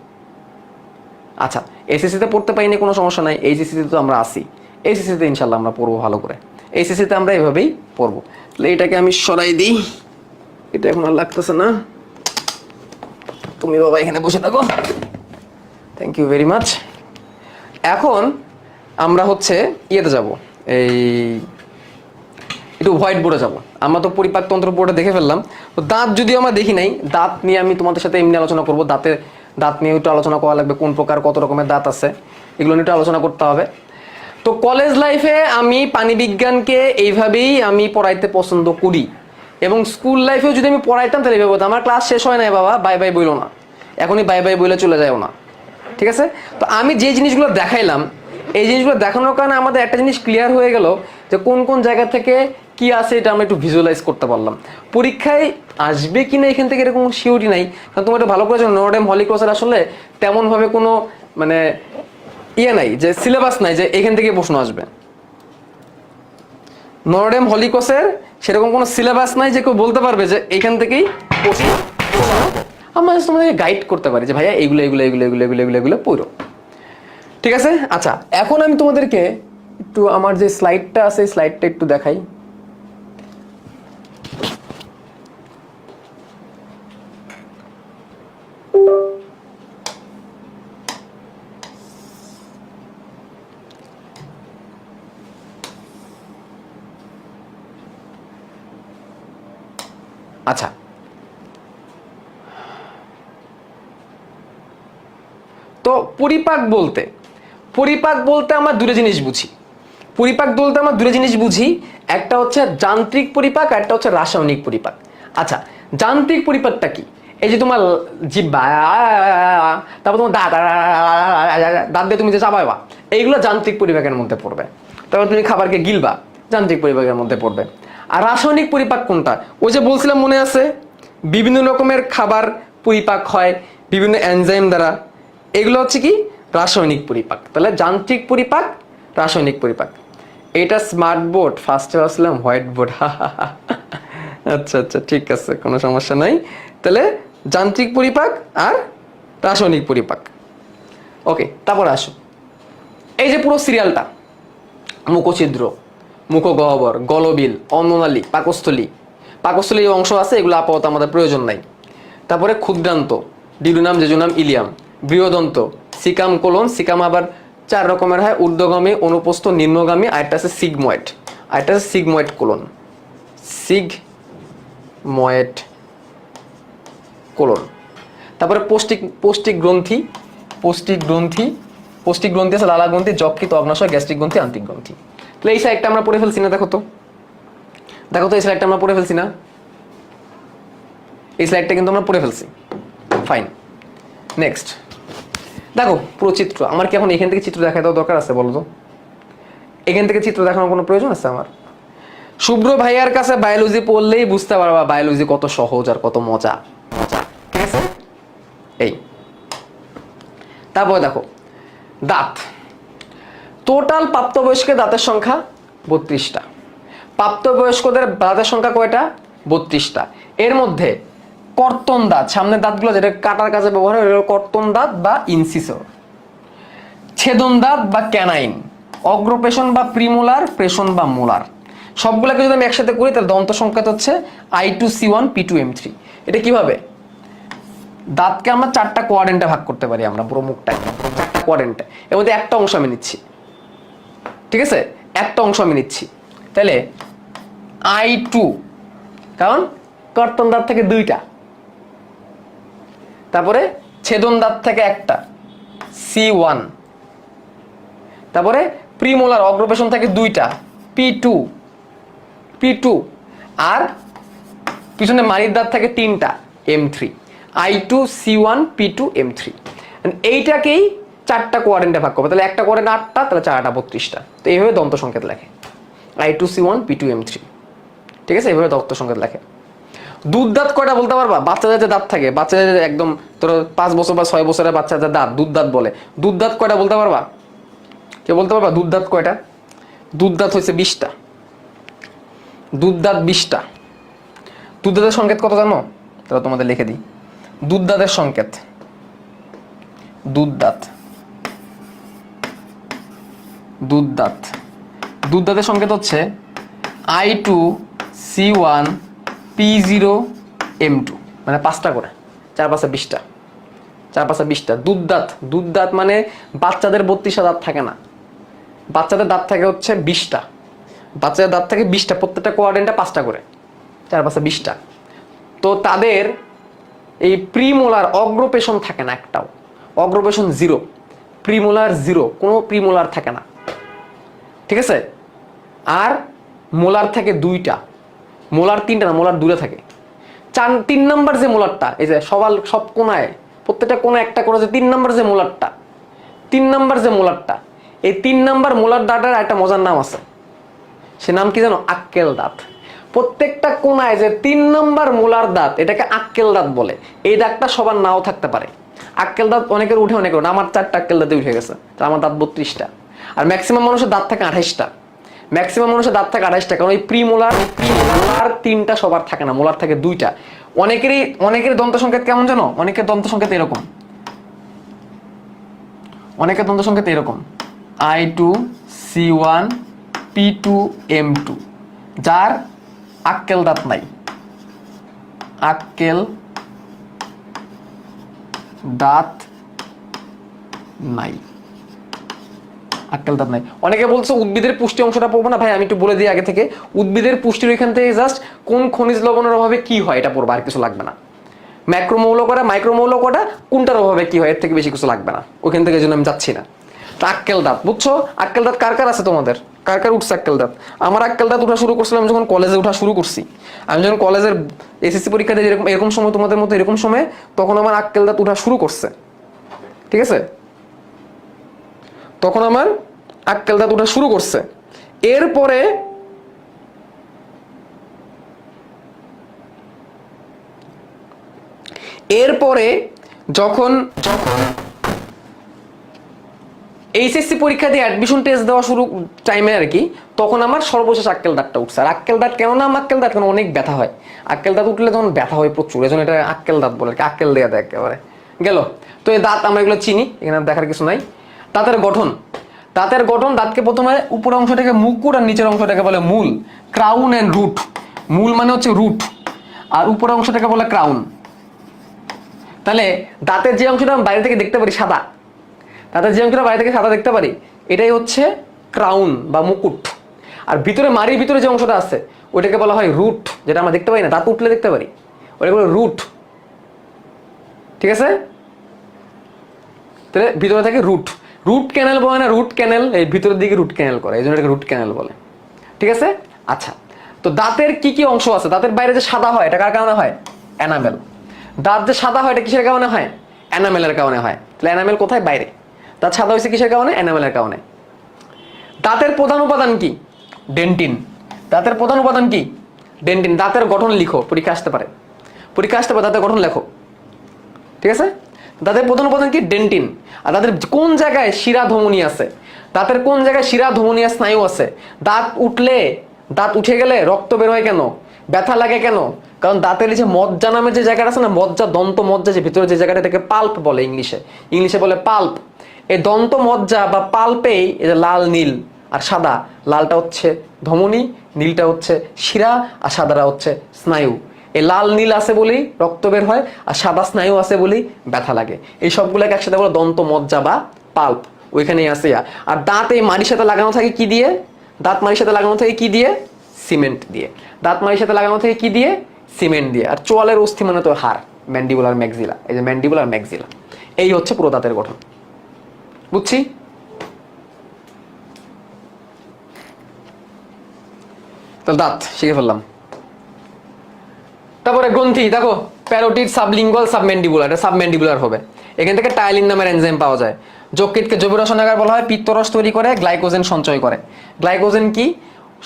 A: আচ্ছা, এসএসসিতে পড়তে পাইনি কোনো সমস্যা নাই, এইচএসসিতে তো আমরা আসি। এইচএসসিতে ইনশাল্লাহ আমরা পড়বো ভালো করে। এইচএসসিতে আমরা এভাবেই পড়বো। তাহলে এটাকে আমি সরাই দিই। এটা এখন আর লাগতেছে না, তুমি বাবা এখানে বসে থাকো, থ্যাংক ইউ ভেরি মাচ। এখন আমরা হচ্ছে ইয়েতে যাব, এই একটু হোয়াইট বোর্ডে যাবো। আমরা তো পরিপাকতন্ত্র বোর্ডে দেখে ফেললাম, তো দাঁত যদিও আমরা দেখি নাই, দাঁত নিয়ে আমি তোমাদের সাথে এমনি আলোচনা করবো। দাঁত নিয়ে একটু আলোচনা করা লাগবে, কোন প্রকার কত রকমের দাঁত আছে এগুলো নিয়ে একটু আলোচনা করতে হবে। তো কলেজ লাইফে আমি প্রাণীবিজ্ঞানকে এইভাবেই আমি পড়াইতে পছন্দ করি, এবং স্কুল লাইফেও যদি আমি পড়াইতাম তাহলে এইভাবে হতো, আমার ক্লাস শেষ হয় নাই বাবা, বাই বাই বইলো না, এখনই বাই বাই বইলে চলে যাও না, ঠিক আছে? তো আমি যে জিনিসগুলো দেখাইলাম, এই জিনিসগুলো দেখানোর কারণে আমাদের একটা জিনিস ক্লিয়ার হয়ে গেল যে কোন কোন জায়গা থেকে কি আছে, এটা আমরা একটু ভিজুয়ালাইজ করতে পারলাম। পরীক্ষায় আসবে কি না এখান থেকে এরকম শিওরিটি নাই, কারণ তোমরা এটা ভালো করে জানো নটরডেম হলি ক্রসের আসলে তেমনভাবে কোনো মানে ইয়ে নাই, যে সিলেবাস নাই যে এখান থেকে প্রশ্ন আসবে। নটরডেম হলি ক্রসের সেরকম কোনো সিলেবাস নাই যে কেউ বলতে পারবে যে এখান থেকেই প্রশ্ন। আমরা তোমাদেরকে গাইড করতে পারি যে ভাইয়া এইগুলো এগুলো এগুলো এগুলো এগুলো এগুলো এগুলো পড়ো, ঠিক আছে? আচ্ছা, এখন আমি তোমাদেরকে একটু আমার যে স্লাইডটা আছে স্লাইডটা একটু দেখাই। আচ্ছা, তো পরিপাক বলতে আমরা দুটো জিনিস বুঝি। একটা হচ্ছে যান্ত্রিক পরিপাক, আর একটা হচ্ছে রাসায়নিক পরিপাক। আচ্ছা, যান্ত্রিক পরিপাকটা কি? এই যে তোমার জিহ্বা, তারপর তোমার দাঁত দিয়ে তুমি যে চাবাবা, এইগুলো যান্ত্রিক পরিপাকের মধ্যে পড়বে। তারপর তুমি খাবারকে গিলবা, যান্ত্রিক পরিপাকের মধ্যে পড়বে। আর রাসায়নিক পরিপাক কোনটা? ওই যে বলছিলাম মনে আছে, বিভিন্ন রকমের খাবার পরিপাক হয় বিভিন্ন এনজাইম দ্বারা, এগুলো হচ্ছে কি রাসায়নিক পরিপাক। তাহলে যান্ত্রিক পরিপাক, রাসায়নিক পরিপাক। এটা স্মার্ট বোর্ড, ফার্স্টে আসলাম হোয়াইট বোর্ড। আচ্ছা আচ্ছা, ঠিক আছে, কোনো সমস্যা নাই। তাহলে যান্ত্রিক পরিপাক আর রাসায়নিক পরিপাক, ওকে। তারপরে আসো, এই যে পুরো সিরিয়ালটা, মুখছিদ্র, মুখগহ্বর, গলবিল, অন্ননালী, পাকস্থলী অংশ আছে, এগুলো আপাতত আমাদের প্রয়োজন নাই। তারপরে ক্ষুদ্রান্ত, ডিউডিনাম, জেজুনাম, ইলিয়াম, বৃহদন্ত, সিকাম, কোলন। সিকাম আবার 4 রকমের হয়, ঊর্ধ্বগামী, অনুপস্থ, নিম্নগামী, আরেকটা আছে সিগময়েড, আরেকটা আছে সিগময়েড কোলন, সিগময়েড কোলন। তারপরে পৌষ্টিক গ্রন্থি আছে, লালা গ্রন্থি, যকৃৎ, অগ্নাশয়, গ্যাস্ট্রিক গ্রন্থি, আন্ত্রিক গ্রন্থি। তাহলে এই সাইডটা আমরা পড়ে ফেলছি না? দেখো তো এই স্লাইডটা আমরা পড়ে ফেলছি না? এই স্লাইডটা কিন্তু আমরা পড়ে ফেলছি, ফাইন। নেক্সট দেখো পুরো চিত্র। আমার কি এখন এখান থেকে চিত্র দেখা দেওয়া দরকার আছে? বলো তো, এখান থেকে চিত্র দেখানোর কোনো প্রয়োজন আছে আমার? শুভ্র ভাইয়ার কাছে বায়োলজি পড়লেই বুঝতে পারবা বায়োলজি কত সহজ আর কত মজা, ঠিক আছে? এই তারপরে দেখো দাঁত। টোটাল প্রাপ্তবয়স্কের দাঁতের সংখ্যা 32টা। প্রাপ্তবয়স্কদের দাঁতের সংখ্যা কয়টা? 32টা। এর মধ্যে কর্তন দাঁত, সামনের দাঁতগুলো যেটা কাটার কাজে ব্যবহার হয়, কর্তন দাঁত বা ইনসিসর। ছেদন দাঁত বা ক্যানাইন, অগ্রপেশন বা প্রিমোলার, প্রেশন বা মোলার। সবগুলোকে যদি আমি একসাথে করি তাহলে দন্ত সংকেত হচ্ছে I2C1 P2M3। এটা কিভাবে? দাঁতকে আমরা 4টা কোয়াড্রেন্টে ভাগ করতে পারি, আমরা পুরো মুখটাকে 4টা কোয়াড্রেন্টে। এর মধ্যে একটা অংশ আমি নিচ্ছি, ঠিক আছে? একটা অংশ আমি নিচ্ছি, তাহলে I2, কারণ কর্তন দাঁত থেকে 2টা, তারপরে ছেদন দাঁত থেকে একটা, C1, তারপরে প্রিমোলার অগ্রপেশন থেকে 2টা, P2, আর পিছনে মাড়ির দাঁত থেকে 3টা, M3। I2C1 P2M3। এইটাকেই 4টা কোয়াড্রেন্টে ভাগ করবে, তাহলে একটা কোয়াড্রেন্ট 8টা, তাহলে 4টা 32টা। তো এইভাবে দন্ত সংকেত লেখে I2C1 P2M3, ঠিক আছে? এইভাবে দন্ত সংকেত লেখে। দুধ দাঁত কয়টা বলতে পারবা? বাচ্চাদের যে দাঁত থাকে, বাচ্চাদের একদম তোর 5 বছর বা 6 বছরের বাচ্চাদের দাঁত দুধ দাঁত বলে। দুধ দাঁত কয়টা বলতে পারবা? কে বলতে পারবা দুধ দাঁত কয়টা? দুধ দাঁত হচ্ছে 20টা। দুধ দাঁত 20টা। দুধ দাঁতের সংকেত কত জানো? তাহলে তোমাদের লিখে দিই। দুধ দাঁতের সংকেত, দুধ দাঁতের সংকেত হচ্ছে I2C1 P0 M2 মানে 5টা করে, 4 5 20টা, 4 5 20টা। দুধ দাঁত মানে বাচ্চাদের 32টা দাঁত থাকে না, বাচ্চাদের দাঁত থাকে হচ্ছে 20টা, বাচ্চাদের দাঁত থাকে 20টা, প্রত্যেকটা কোয়াড্রেন্টে 5টা করে, 4 5 20টা। তো তাদের এই প্রিমোলার অগ্রপেশন থাকে না একটাও, অগ্রপেশন 0, প্রিমোলার 0, কোনো প্রিমোলার থাকে না, ঠিক আছে। আর মোলার থাকে 2টা, মোলার 3টা না, মোলার 2টা থাকে। 3 নাম্বার যে মোলারটা, এই যে সব কোনায়, প্রত্যেকটা কোনায় একটা করে, যে 3 নাম্বার যে মোলারটা, 3 নাম্বার যে মোলারটা, এই 3 নাম্বার মোলার দাঁতের একটা মজার নাম আছে, সে নাম কি জানো? আক্কেল দাঁত। প্রত্যেকটা কোনায় যে 3 নাম্বার মোলার দাঁত, এটাকে আক্কেল দাঁত বলে। এই দাঁতটা সবার নাও থাকতে পারে। আক্কেল দাঁত অনেকের উঠে, অনেকের না। আমার 4টা আক্কেল দাঁতে উঠে গেছে, তো আমার দাঁত 32টা। আর ম্যাক্সিমাম মানুষের দাঁত থাকে 28টা, ম্যাক্সিমাম মানুষের দাঁত থাকে 28টা, কারণ এই প্রিমোলার 3টা সবার থাকে না, মোলার থাকে 2টা। অনেকের দন্ত সংকেত কেমন জানো? অনেকের দন্ত সংকেত এরকম, অনেকের দন্ত সংকেত এরকম, I2 C1 P2 M2, যার আক্কেল দাঁত নাই, আক্কেল দাঁত নাই, আক্কেল দাঁত নাই। অনেকে বলছে উদ্ভিদের পুষ্টি অংশটা পড়বো না। ভাই আমি একটু বলে দিই আগে থেকে, উদ্ভিদের পুষ্টির ওইখান থেকে জাস্ট কোন খনিজ লবণের অভাবে কি হয় এটা পড়বো, আর কিছু লাগবে না। ম্যাক্রোমৌল কটা, মাইক্রোমৌল কটা, কোনটার অভাবে কি হয়, এর থেকে বেশি কিছু লাগবে না ওইখান থেকে, এই জন্য আমি যাচ্ছি না। তো আক্কেল দাঁত, বুঝছো? আক্কেল দাঁত কার কার আছে তোমাদের? কার কার উঠছে আক্কেল দাঁত? আমার আক্কেল দাঁত উঠা শুরু করছিলাম যখন কলেজে উঠা শুরু করছি। আমি যখন কলেজের এসএসসি পরীক্ষা দিয়ে এরকম সময়, তোমাদের মতো এরকম সময়, তখন আমার আক্কেল দাঁত উঠা শুরু করছে, ঠিক আছে? তখন আমার আক্কেল দাঁত উঠা শুরু করছে। এরপরে যখন এইচএসসি পরীক্ষা দিয়ে অ্যাডমিশন টেস্ট দেওয়া শুরু টাইমে আর কি, তখন আমার সর্বশেষ আক্কেল দাঁতটা উঠছে। আর আক্কেল দাঁত কেন নাম আক্কেল দাঁত? কারণ অনেক ব্যথা হয়, আক্কেল দাঁত উঠলে তখন ব্যথা হয় প্রচুর, এজন্য এটা আক্কেল দাঁত বলে, আক্কেল দেয়া দেয় একেবারে গেল। তো এই দাঁত আমরা এগুলো চিনি, এখানে দেখার কিছু নাই। দাঁতের গঠন, দাঁতকে প্রথমে উপর অংশটাকে মুকুট আর নিচের অংশটাকে বলে মূল, ক্রাউন এন্ড রুট। মূল মানে হচ্ছে রুট, আর উপরের অংশটাকে বলে ক্রাউন। তাহলে দাঁতের যে অংশটা আমি বাইরে থেকে দেখতে পারি সাদা, দাঁতের যে অংশটা বাইরে থেকে সাদা দেখতে পারি, এটাই হচ্ছে ক্রাউন বা মুকুট। আর ভিতরে, মাড়ির ভিতরে যে অংশটা আছে, ওইটাকে বলা হয় রুট, যেটা আমরা দেখতে পাই না, দাঁত উঠলে দেখতে পারি, ওইটাকে বলে রুট, ঠিক আছে? তাহলে ভিতরে থাকে রুট, রুট ক্যানেল বলে না, রুট ক্যানেল, এই ভিতরের দিকে রুট ক্যানেল করে, এই জন্য এটাকে রুট ক্যানেল বলে, ঠিক আছে? আচ্ছা, তো দাঁতের কি কি অংশ আছে? দাঁতের বাইরে যে সাদা হয়, এটা কার কারণে হয়? এনামেল। দাঁত যে সাদা হয়, এটা কিসের কারণে হয়? এনামেলের কারণে হয়। তাহলে এনামেল কোথায়? বাইরে। দাঁত সাদা হয়েছে কিসের কারণে? এনামেলের কারণে। দাঁতের প্রধান উপাদান কি? ডেন্টিন। দাঁতের প্রধান উপাদান কি? ডেন্টিন। দাঁতের গঠন লিখো, পরীক্ষা আসতে পারে, দাঁতের গঠন লেখো, ঠিক আছে? দাঁতের প্রধান উপাদান কি? ডেন্টিন। আর দাঁতের কোন জায়গায় শিরা ধমনী আছে, দাঁতের কোন জায়গায় শিরা ধমনী আর স্নায়ু আছে? দাঁত উঠে গেলে রক্ত বের হয় কেন? ব্যথা লাগে কেন? কারণ দাঁতের যে মজ্জা নামে যে জায়গাটা আছে না, মজ্জা, দন্ত মজ্জা, যে ভিতরে যে জায়গাটা, এটাকে পাল্প বলে, ইংলিশে বলে পাল্প। এই দন্ত মজ্জা বা পাল্পেই এই যে লাল, নীল আর সাদা, লালটা হচ্ছে ধমনী, নীলটা হচ্ছে শিরা, আর সাদাটা হচ্ছে স্নায়ু। এই লাল নীল আছে বলেই রক্ত বের হয়, আর সাদা স্নায়ু আছে বলেই ব্যথা লাগে। এই সবগুলোকে একসাথে বলে দন্ত মজ্জা বা পাল্প, ওইখানেই আছে। আর দাঁত এই মাড়ির সাথে লাগানো থাকে কি দিয়ে? দাঁত মাড়ির সাথে লাগানো থাকে কি দিয়ে? সিমেন্ট দিয়ে। দাঁত মাড়ির সাথে লাগানো থাকে কি দিয়ে? সিমেন্ট দিয়ে। আর চোয়ালের অস্থি মানে তো হাড়, ম্যান্ডিবুলার ম্যাক্সিলা, এই যে ম্যান্ডিবুলার ম্যাক্সিলা, এই হচ্ছে পুরো দাঁতের গঠন, বুঝছি? তাহলে দাঁত শিখে ফেললাম। তারপরে গ্রন্থি দেখো, প্যারোটিড, সাবলিঙ্গুয়াল, সাবম্যান্ডিবুলার, এটা সাবম্যান্ডিবুলার হবে। এখান থেকে টাইলিন নামের এনজাইম পাওয়া যায়। যকৃৎকে জৈব রসায়নাগার বলা হয়, পিত্তরস তৈরি করে, গ্লাইকোজেন সঞ্চয় করে। গ্লাইকোজেন কি?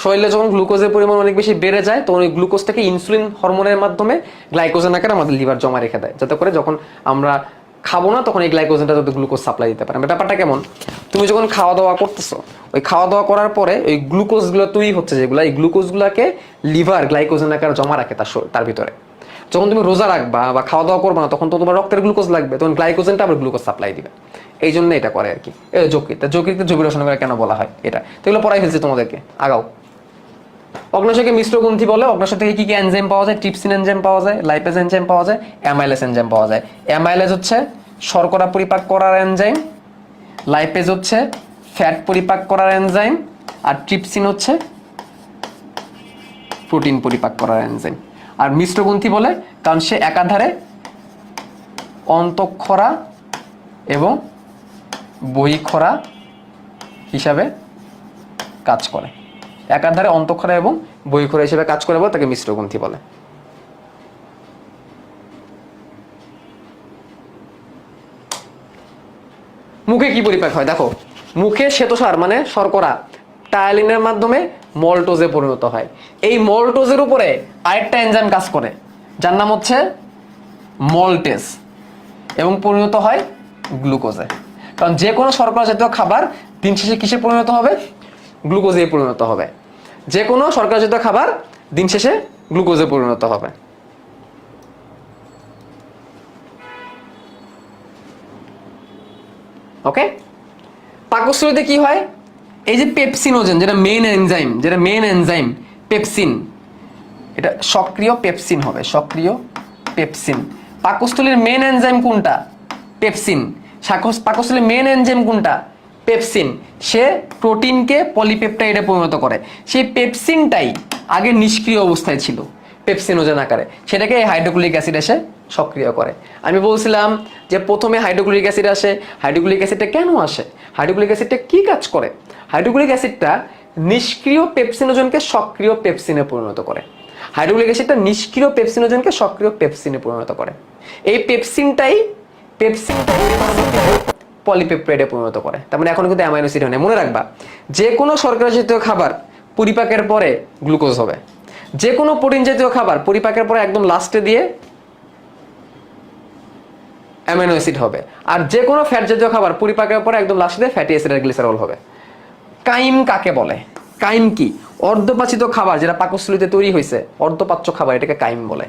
A: শরীরে যখন গ্লুকোজের পরিমাণ অনেক বেশি বেড়ে যায়, তখন ওই গ্লুকোজটাকে ইনসুলিন হরমোনের মাধ্যমে গ্লাইকোজেন আকারে আমাদের লিভার জমা রেখে দেয়, যাতে করে যখন আমরা খাবো না তখন এই গ্লাইকোজেনটা যাতে গ্লুকোজ সাপ্লাই দিতে পারে। ব্যাপারটা কেমন? তুমি যখন খাওয়া দাওয়া করতেছো, ওই খাওয়া দাওয়া করার পরে ওই গ্লুকোজগুলো তৈরি হচ্ছে, যেগুলো এই গ্লুকোজগুলোকে লিভার গ্লাইকোজেন আকারে জমা রাখে তার ভিতরে। যখন তুমি রোজা রাখবা বা খাওয়া দাওয়া করবে না, তখন তো তোমার রক্তের গ্লুকোজ লাগবে, তখন গ্লাইকোজেনটা আবার গ্লুকোজ সাপ্লাই দিবে। এই জন্য এটা করে আর কি। যকৃৎ, যকৃৎকে জৈব রসায়নাগার কেন বলা হয় এটা? তো এগুলো পড়াই ফেলছি তোমাদেরকে, আগাও। অগ্নাশয়কে মিশ্র গ্রন্থি বলে। অগ্নাশয় থেকে কি কি এনজাইম পাওয়া যায়? ট্রিপসিন এনজাইম পাওয়া যায়, লাইপেজ এনজাইম পাওয়া যায়, অ্যামাইলেজ এনজাইম পাওয়া যায়। অ্যামাইলেজ হচ্ছে শর্করা পরিপাক করার এনজাইম, লাইপেজ হচ্ছে ফ্যাট পরিপাক করার এনজাইম, আর ট্রিপসিন হচ্ছে প্রোটিন পরিপাক করার এনজাইম। আর মিশ্র গ্রন্থি বলে কারণ সে একাধারে অন্তঃক্ষরা এবং বহিঃক্ষরা হিসাবে কাজ করে। একাধারে অন্তঃক্ষরা এবং বহিঃক্ষরা হিসেবে কাজ করে বলে তাকে মিশ্র গ্রন্থি বলে। মুখে কি পরিপাক হয় দেখো, মুখে শ্বেতসার মানে শর্করা টায়ালিনের মাধ্যমে মল্টোজে পরিণত হয়। এই মল্টোজের উপরে আরেকটা এনজাইম কাজ করে যার নাম হচ্ছে মল্টেজ এবং পরিণত হয় গ্লুকোজে। কারণ যে কোনো শর্করা জাতীয় খাবার দিন শেষে কিসে পরিণত হবে? গ্লুকোজে পরিণত হবে। যে কোনো শর্করা জাতীয় খাবার দিন শেষে গ্লুকোজে পরিণত হবে। ওকে, পাকস্থলীতে কি হয়? এই যে পেপসিনোজেন যেটা মেইন এনজাইম পেপসিন, এটা সক্রিয় পেপসিন হবে, সক্রিয় পেপসিন। পাকস্থলীর মেইন এনজাইম কোনটা? পেপসিন। পাকস্থলীর মেইন এনজাইম কোনটা? পেপসিন। সে প্রোটিনকে পলিপেপটাইডে পরিণত করে। সেই পেপসিনটাই আগে নিষ্ক্রিয় অবস্থায় ছিল পেপসিনোজেন আকারে, সেটাকে হাইড্রোক্লোরিক অ্যাসিড এসে সক্রিয় করে। আমি বলছিলাম যে প্রথমে হাইড্রোক্লোরিক অ্যাসিড আসে। হাইড্রোক্লোরিক অ্যাসিডটা কেন আসে? হাইড্রোক্লোরিক অ্যাসিডটা কি কাজ করে? হাইড্রোক্লোরিক অ্যাসিডটা নিষ্ক্রিয় পেপসিনোজেনকে সক্রিয় পেপসিনে পরিণত করে। হাইড্রোক্লোরিক অ্যাসিডটা নিষ্ক্রিয় পেপসিনোজেনকে সক্রিয় পেপসিনে পরিণত করে। এই পেপসিনটাই পলিপেপটাইডে পরিণত করে। তার মানে এখন কিন্তু অ্যামাইনো অ্যাসিড হয় না। মনে রাখবা, যে কোনো শর্করা জাতীয় খাবার পরিপাকের পরে গ্লুকোজ হবে, যে কোনো প্রোটিন জাতীয় খাবার পরিপাকের পরে একদম লাস্টে দিয়ে অ্যামাইনো অ্যাসিড হবে, আর যে কোনো ফ্যাট জাতীয় খাবার পরিপাকের পরে একদম লাস্টে দিয়ে ফ্যাটি অ্যাসিড আর গ্লিসারল হবে। কাইম কাকে বলে? কাইম কি? অর্ধপাচিত খাবার যেটা পাকস্থলীতে তৈরি হয়েছে, অর্ধপাচ্য খাবার, এটাকে কাইম বলে।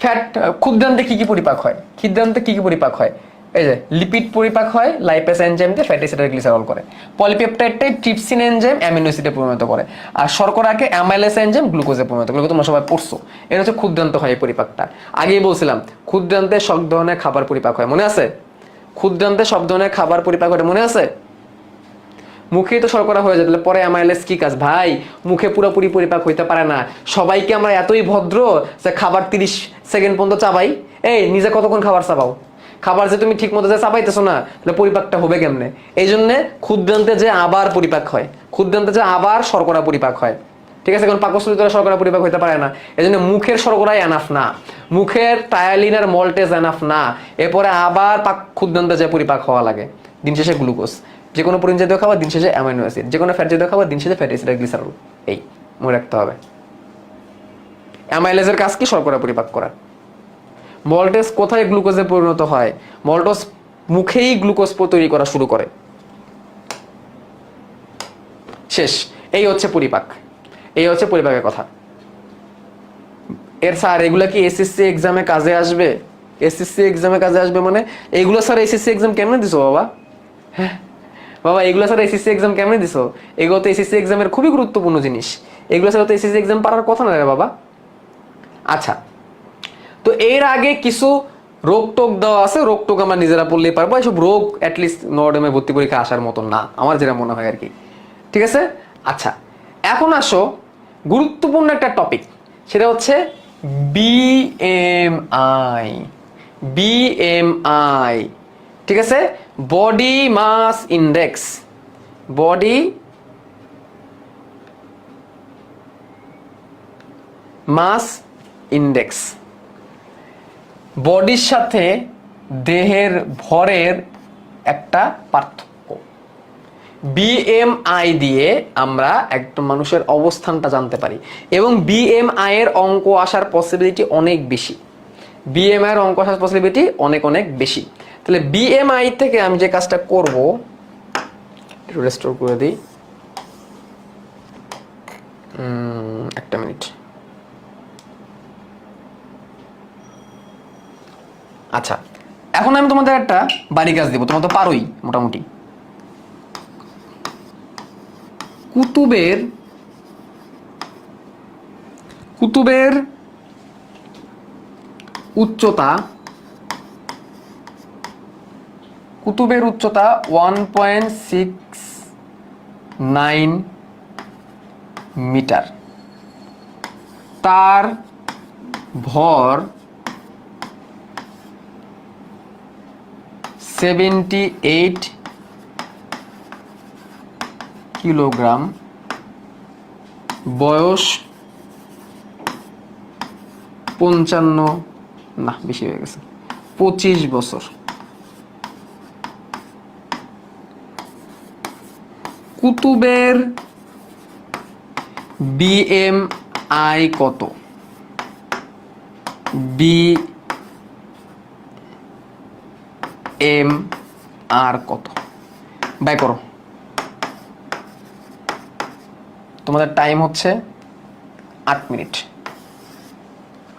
A: ফ্যাট ক্ষুদ্রান্তে কি কি পরিপাক হয়? ক্ষুদ্রান্তে কি কি পরিপাক হয়? এই যে লিপিড পরিপাক হয়, লাইপেজ এনজাইম দিয়ে ফ্যাটি অ্যাসিড আর গ্লিসারল করে। পলিপেপটাইডটাই ট্রিপসিন এনজাইম অ্যামিনো অ্যাসিডে পরিণত করে, আর শর্করাকে অ্যামাইলেজ এনজাইম গ্লুকোজে পরিণত করে। তোমরা সবাই পড়ছো। এটা হচ্ছে ক্ষুদ্রান্ত হয় এই পরিপাকটা। আগেই বলছিলাম ক্ষুদ্রান্তে সব ধরনের খাবার পরিপাক হয়, মনে আছে? ক্ষুদ্রান্তে সব ধরনের খাবার পরিপাক হয়, মনে আছে? মুখেই তো শর্করা হয়ে যায়, তাহলে পরে অ্যামাইলেজ কি কাজ? ভাই মুখে পুরোপুরি পরিপাক হইতে পারে না। সবাইকে আমরা এতই ভদ্র যে খাবার 30 সেকেন্ড পর্যন্ত চাবাই। এই নিজে কতক্ষণ খাবার চাবাও? খাবার যে তুমি ঠিক মতো যে চাবাইতেছো না, তাহলে পরিপাকটা হবে কেমনে? এই জন্যে ক্ষুদ্রান্তে যে আবার পরিপাক হয়, ক্ষুদ্রান্তে যে আবার শর্করা পরিপাক হয়। ঠিক আছে, কারণ পাকস্থলীতে শর্করা পরিপাক হইতে পারে না, এই জন্য মুখের শর্করাই এনাফ না, মুখের টায়ালিন আর মল্টেজ এনাফ না, এরপরে আবার ক্ষুদ্রান্তে যে পরিপাক হওয়া লাগে। দিন শেষে গ্লুকোজ। যে কোনো প্রোটিন জাতীয় খাবার দিন শেষে অ্যামাইনো অ্যাসিড, যে কোনো ফ্যাট জাতীয় খাবার দিন শেষে ফ্যাটি অ্যাসিড আর গ্লিসারল। এই মনে রাখতে হবে। অ্যামাইলেজের কাজ কি? শর্করা পরিপাক করা। মল্টেজ কোথায় গ্লুকোজে পরিণত হয়? মল্টোজ মুখেই গ্লুকোজ তৈরি করা শুরু করে। শেষ। এই হচ্ছে পরিপাক, এই হচ্ছে পরিপাকের কথা। এর স্যার এগুলা কি এসএসসি এক্সামে কাজে আসবে? এসএসসি এক্সামে কাজে আসবে মানে এইগুলো স্যার এসএসসি এক্সাম কেমনে দিছো বাবা? হ্যাঁ বাবা, এগুলো স্যার এসএসসি এক্সাম কেমনে দিছো? এগুলো তো এসএসসি এক্সামের খুবই গুরুত্বপূর্ণ জিনিস। এগুলো স্যার তো এসএসসি এক্সাম পারার কথা না রে বাবা। আচ্ছা, তো এর আগে কিছু রোগ টোক দেওয়া আছে, রোগ টোক আমরা নিজেরা পড়লেই পারবো। এইসব রোগ অ্যাটলিস্ট নর্ডমে ভর্তি পরীক্ষা আসার মতন না, আমার যেটা মনে হয় আর কি। ঠিক আছে, আচ্ছা এখন আসো গুরুত্বপূর্ণ একটা টপিক, সেটা হচ্ছে বিএমআই। বিএমআই, ঠিক আছে, body mass index. Body mass index বডির সাথে দেহের ভরের একটা পার্থক্য। বিএমআই দিয়ে আমরা একটা মানুষের অবস্থানটা জানতে পারি, এবং বিএমআই এর অঙ্ক আসার পসিবিলিটি অনেক বেশি। বিএমআই এর অঙ্ক আসার পসিবিলিটি অনেক অনেক বেশি। তাহলে বিএমআই থেকে আমি যে কাজটা করব, একটু রেস্টোর করে দিই, একটা মিনিট। আচ্ছা, এখন আমি তোমাদের একটা বাড়ি কাজ দিব, তোমরা তো পারোই মোটামুটি। কুতুবের কুতুবের উচ্চতা 1.69 মিটার, তার ভর 78 কিলোগ্রাম, বয়স 55, না বেশি হয়ে গেছে, 25 বছর। কুতুবের BMI কত? BMR কত? বাই করো। তোমাদের টাইম হচ্ছে 8 মিনিট,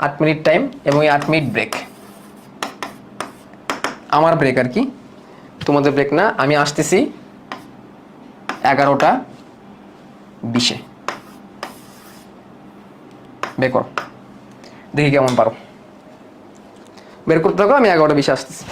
A: 8 মিনিট টাইম এবং 8 মিনিট ব্রেক। আমার ব্রেক আর কি, তোমাদের ব্রেক না। আমি আসতেছি 11:20। বের করো, দেখি কেমন পারো। বের করতে থাকো, আমি 11:20 আসতেছি।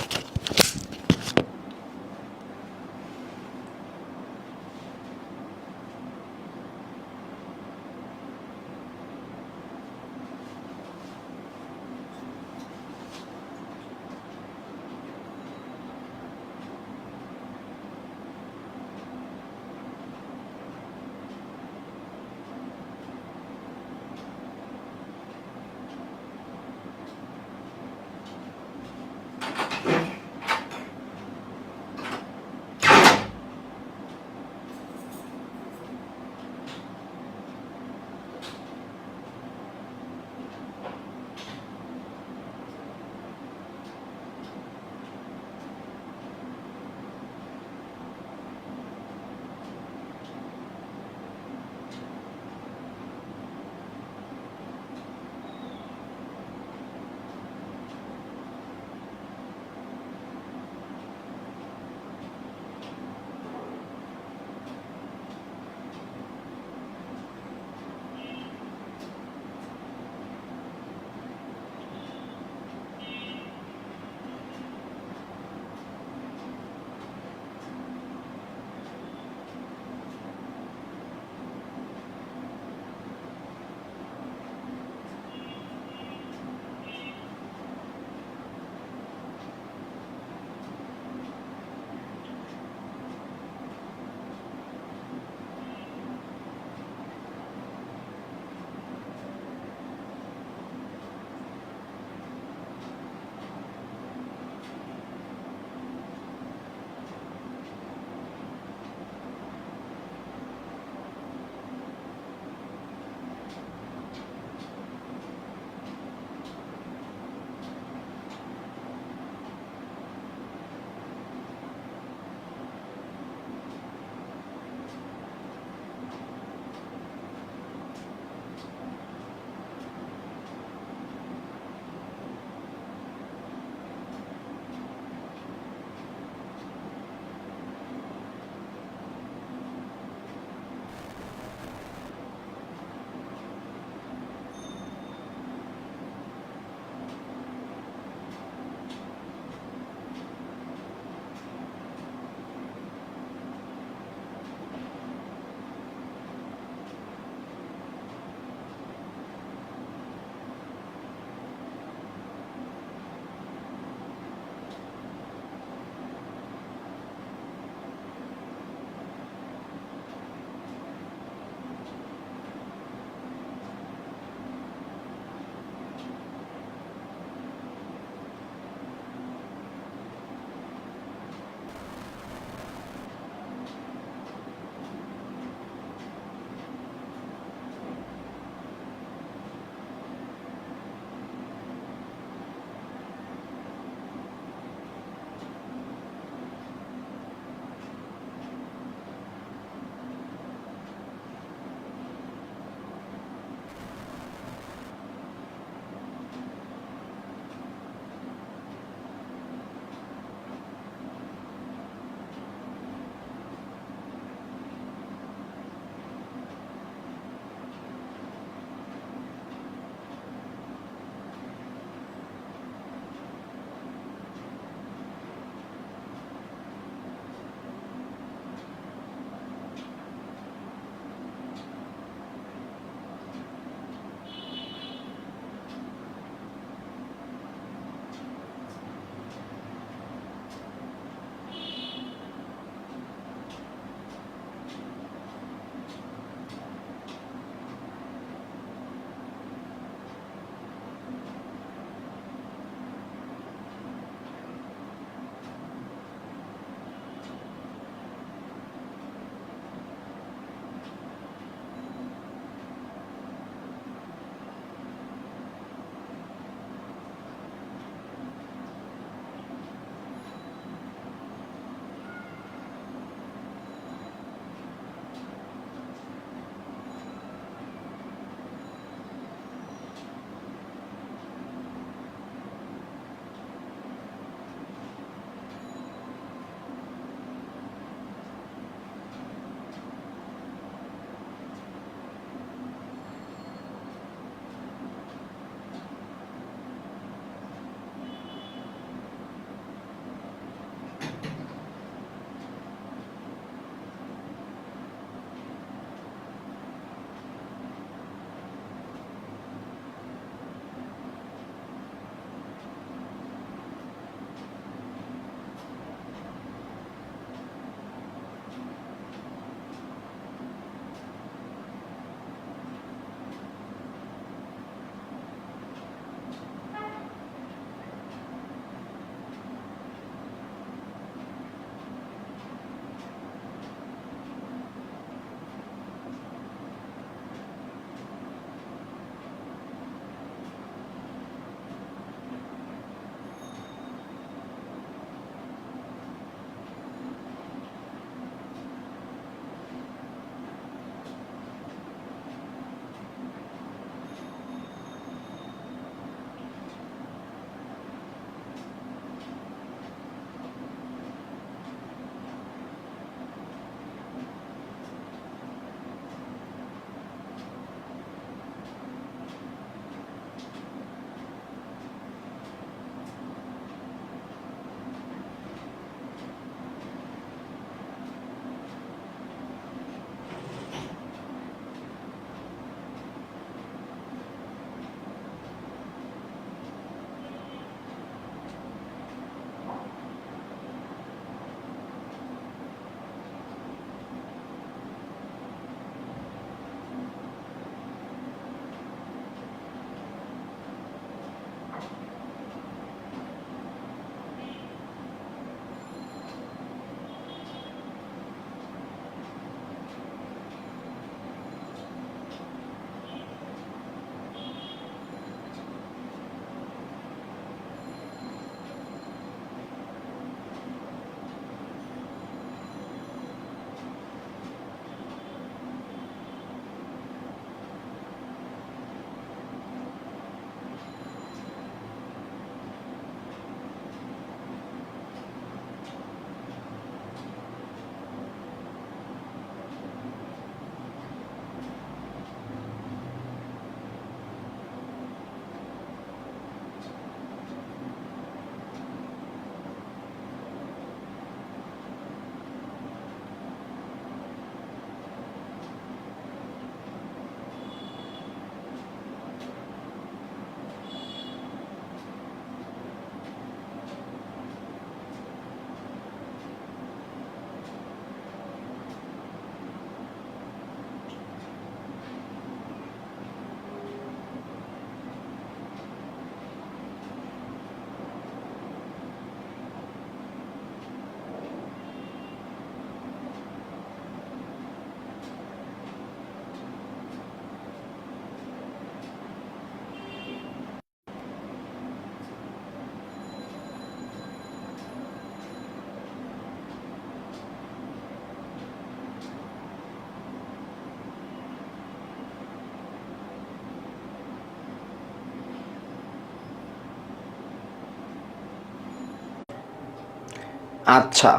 A: আচ্ছা,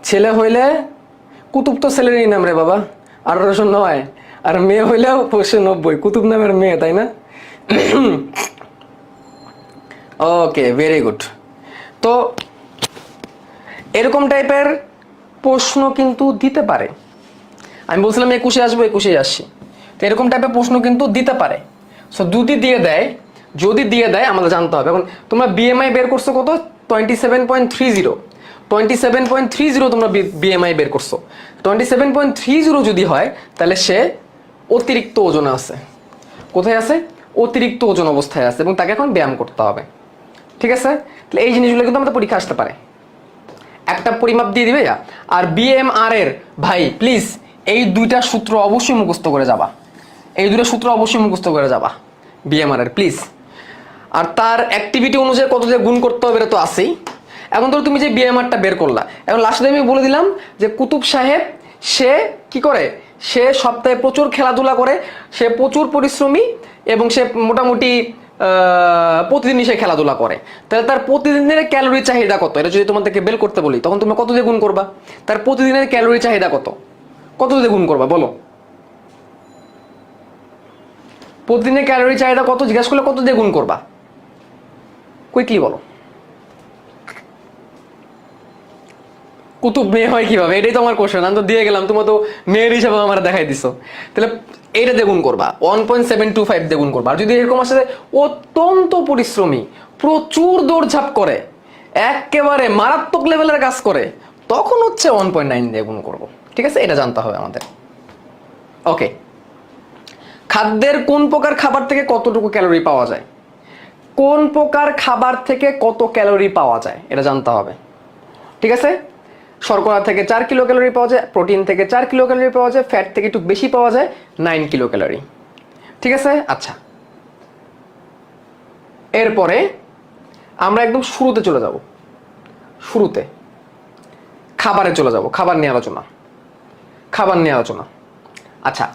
A: ছেলে হইলে কুতুব তো ছেলেরই নাম রে বাবা, 1809। আর মেয়ে হইলেও 590, কুতুব নামের মেয়ে, তাই না? ওকে, ভেরি গুড। তো এরকম টাইপের প্রশ্ন কিন্তু দিতে পারে। আমি বলছিলাম 21-এ আসবো, 21-এ আসছি। তো এরকম টাইপের প্রশ্ন কিন্তু দিতে পারে। সো যদি দিয়ে দেয় আমাদের জানতে হবে। এখন তোমরা বিএমআই বের করছো কত? 27.30। 27.30 তোমরা বিএমআই বের করছো। 27.30 যদি হয় তাহলে সে অতিরিক্ত ওজনে আছে। কোথায় আছে? অতিরিক্ত ওজন অবস্থায় আছে, এবং তাকে এখন ব্যায়াম করতে হবে। ঠিক আছে? তাহলে এই জিনিসগুলো কিন্তু আমাদের পরীক্ষা আসতে পারে। একটা পরিমাপ দিয়ে দিবে। আর বিএমআর এর ভাই প্লিজ এই দুইটা সূত্র অবশ্যই মুখস্থ করে যাবা। বিএমআর এর প্লিজ। আর তার অ্যাক্টিভিটি অনুযায়ী কত দিয়ে গুণ করতে হবে এটা তো আছেই। এখন ধরো তুমি যে বিএমআরটা বের করলা, এখন লাস্টে আমি বলে দিলাম যে কুতুব সাহেব সে কি করে, সে সপ্তাহে প্রচুর খেলাধুলা করে, সে প্রচুর পরিশ্রমী, এবং সে মোটামুটি প্রতিদিনই সে খেলাধুলা করে। তাহলে তার প্রতিদিনের ক্যালোরি চাহিদা কত, এটা যদি তোমাদেরকে বের করতে বলি তখন তুমি কত দিয়ে গুণ করবা? তার প্রতিদিনের ক্যালোরি চাহিদা কত দিয়ে গুণ করবা বলো? প্রতিদিনের ক্যালোরি চাহিদা কত জিজ্ঞাসা করলে কত দিয়ে গুণ করবা? কুইকলি বলো। কুতুব মেয়ে হয় কিভাবে, এটাই তো আমার কোশ্চেন। আমি তো দিয়ে গেলাম, তোমার তো মেয়ের হিসাবে আমার দেখাই দিছো। তাহলে এইটা দ্বিগুণ করবা, 1.725 দ্বিগুণ করবা। আর যদি এরকম আসে অত্যন্ত পরিশ্রমী, প্রচুর দৌড়ঝাঁপ করে, একেবারে মারাত্মক লেভেলের কাজ করে, তখন হচ্ছে 1.9 দিয়ে গুণ করবো। ঠিক আছে, এটা জানতে হবে আমাদের। ওকে, খাদ্যের কোন প্রকার খাবার থেকে কতটুকু ক্যালোরি পাওয়া যায়? কোন প্রকার খাবার থেকে কত ক্যালোরি পাওয়া যায় এটা জানতে হবে। ঠিক আছে, শর্করা থেকে 4 কিলো ক্যালোরি পাওয়া যায়, প্রোটিন থেকে 4 কিলো ক্যালোরি পাওয়া যায়, ফ্যাট থেকে একটু বেশি পাওয়া যায় 9 কিলো ক্যালোরি। ঠিক আছে, আচ্ছা এরপরে আমরা একদম শুরুতে চলে যাব। খাবারে চলে যাব, খাবার নিয়ে আলোচনা। আচ্ছা,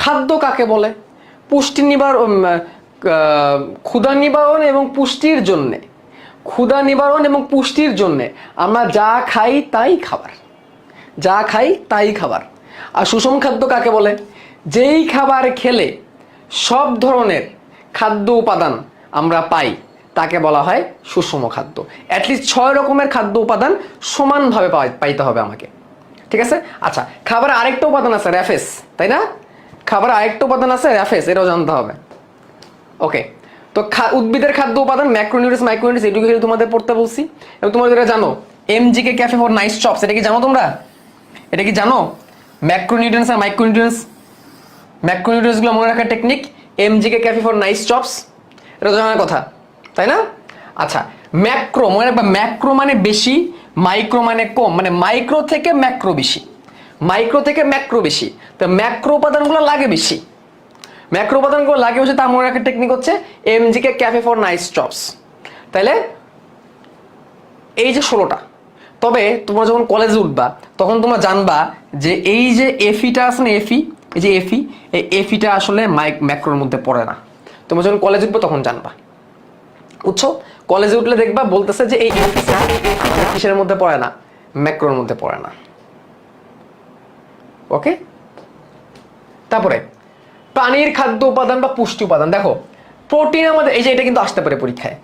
A: খাদ্য কাকে বলে? পুষ্টি নিবারণ, ক্ষুধা নিবারণ এবং পুষ্টির জন্যে আমরা যা খাই তাই খাবার। আর সুষম খাদ্য কাকে বলে? যেই খাবার খেলে সব ধরনের খাদ্য উপাদান আমরা পাই তাকে বলা হয় সুষম খাদ্য। অ্যাটলিস্ট 6 রকমের খাদ্য উপাদান সমানভাবে পাইতে হবে আমাকে। ঠিক আছে, আচ্ছা খাবার আরেকটা উপাদান আছে র্যাফেস, তাই না? এটাও জানতে হবে। ওকে, তো উদ্ভিদের খাদ্য উপাদান ম্যাক্রোনিউট্রিয়েন্টস, মাইক্রোনিউট্রিয়েন্টস, এডুকেশন তোমাদের পড়তে বলছি, এবং তোমরা যেটা জানো এমজিকে ক্যাফে ফর নাইস চপস, এটা কি জানো তোমরা? ম্যাক্রোনিউট্রিয়েন্টস আর ম্যাক্রোনিউট্রিয়েন্টস গুলো মনে রাখার technique, MGK café for nice chops, এটা জানার কথা, তাই না? আচ্ছা, ম্যাক্রো মনে রাখবা, ম্যাক্রো মানে বেশি, মাইক্রো মানে কম, মানে মাইক্রো থেকে ম্যাক্রো বেশি। তো ম্যাক্রো উপাদানগুলো লাগে বেশি, তার মনে রাখার টেকনিক হচ্ছে এমজিকে ক্যাফে ফর নাইস চপস। তাহলে এই যে 16টা। তবে তোমরা যখন কলেজে উঠবা তখন তোমরা জানবা যে এই যে এফিটা আছে না, এফিটা আসলে ম্যাক্রোর মধ্যে পড়ে না। তোমরা যখন কলেজে উঠবে তখন জানবা, বুঝছো? কলেজে উঠলে দেখবা বলতেছে যে এই এফিটা কিসের মধ্যে পড়ে না, ম্যাক্রোর মধ্যে পড়ে না। ওকে, তারপরে প্রাণীর খাদ্য উপাদান বা পুষ্টি উপাদান। দেখো প্রোটিন আমাদের, এই যে এটা কিন্তু আসতে পারে পরীক্ষায়,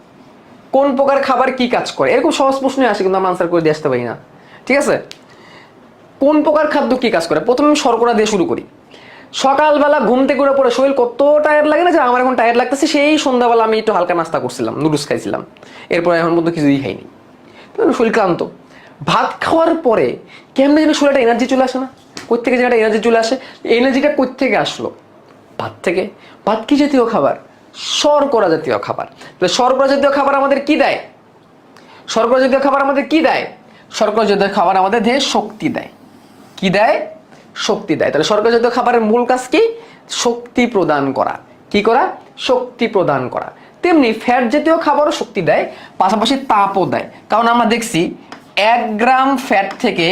A: কোন প্রকার খাবার কি কাজ করে, এরকম সহজ প্রশ্নই আসে, কিন্তু আমরা আনসার করে দিয়ে আসতে পারি না। ঠিক আছে, কোন প্রকার খাদ্য কি কাজ করে? প্রথমে আমি শর্করা দিয়ে শুরু করি। সকালবেলা ঘুম থেকে উঠে পরে শরীর কত টায়ার্ড লাগে না, যে আমার এখন টায়ার্ড লাগতেছে, সেই সন্ধ্যাবেলা আমি একটু হালকা নাস্তা করছিলাম, নুডলস খাইছিলাম, এরপরে এখন মধ্যে কিছুই খাইনি, শরীর ক্লান্ত। ভাত খাওয়ার পরে কেমনে যেন শরীরে এনার্জি চলে আসে না? কোথা থেকে যেটা এনার্জি চলে আসে, এনার্জিটা কোথা থেকে আসলো? ভাত থেকে। ভাত কি জাতীয় খাবার? শর্করা জাতীয় খাবার। তাহলে শর্করা জাতীয় খাবার আমাদের কি দেয়? শর্করা জাতীয় খাবার আমাদের দেহে শক্তি দেয়। কি দেয়? শক্তি দেয়। তাহলে শর্করা জাতীয় খাবারের মূল কাজ কি? শক্তি প্রদান করা। কি করা? শক্তি প্রদান করা। তেমনি ফ্যাট জাতীয় খাবারও শক্তি দেয়, পাশাপাশি তাপও দেয়। কারণ আমরা দেখছি 1 গ্রাম ফ্যাট থেকে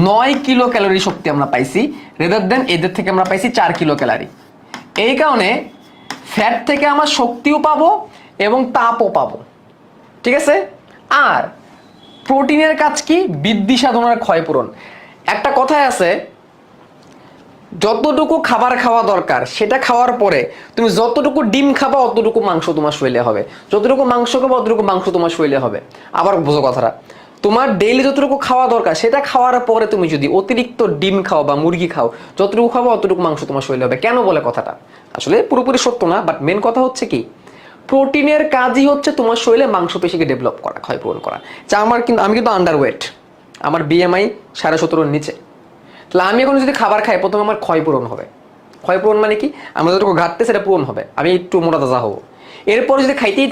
A: 9 কিলো ক্যালোরি শক্তি আমরা পাইছি, রেদার দেন এদের থেকে আমরা পাইছি 4 কিলো ক্যালোরি। এই কারণে ফ্যাট থেকে আমরা শক্তিও পাবো এবং তাপও পাবো। ঠিক আছে, আর প্রোটিনের কাজ কি? বৃদ্ধি সাধনার ক্ষয়পূরণ। একটা কথাই আছে, যতটুকু খাবার খাওয়া দরকার সেটা খাওয়ার পরে তুমি যতটুকু ডিম খাবা অতটুকু মাংস তোমার শরীরে হবে, যতটুকু মাংস খাবা অতটুকু মাংস তোমার শরীরে হবে। আবার বোঝো কথাটা, তোমার ডেইলি যতটুকু খাওয়া দরকার সেটা খাওয়ার পরে তুমি যদি অতিরিক্ত ডিম খাও বা মুরগি খাও, যতটুকু খাবো অতটুকু মাংস তোমার শরীরে হবে। কেন বলে কথাটা? আসলে পুরোপুরি সত্য না, বাট মেন কথা হচ্ছে কি, প্রোটিনের কাজই হচ্ছে তোমার শরীরে মাংসপেশিকে ডেভেলপ করা, ক্ষয়পূরণ করা। যা আমি কিন্তু আন্ডারওয়েট, আমার BMI 17.5-র নিচে। তাহলে আমি এখন যদি খাবার খাই, প্রথমে আমার ক্ষয়পূরণ হবে। ক্ষয়পূরণ মানে কি? আমরা যতটুকু ঘাটতে সেটা পূরণ হবে, আমি একটু মোটা তাজা হবো। এরপর যদি খাইতেই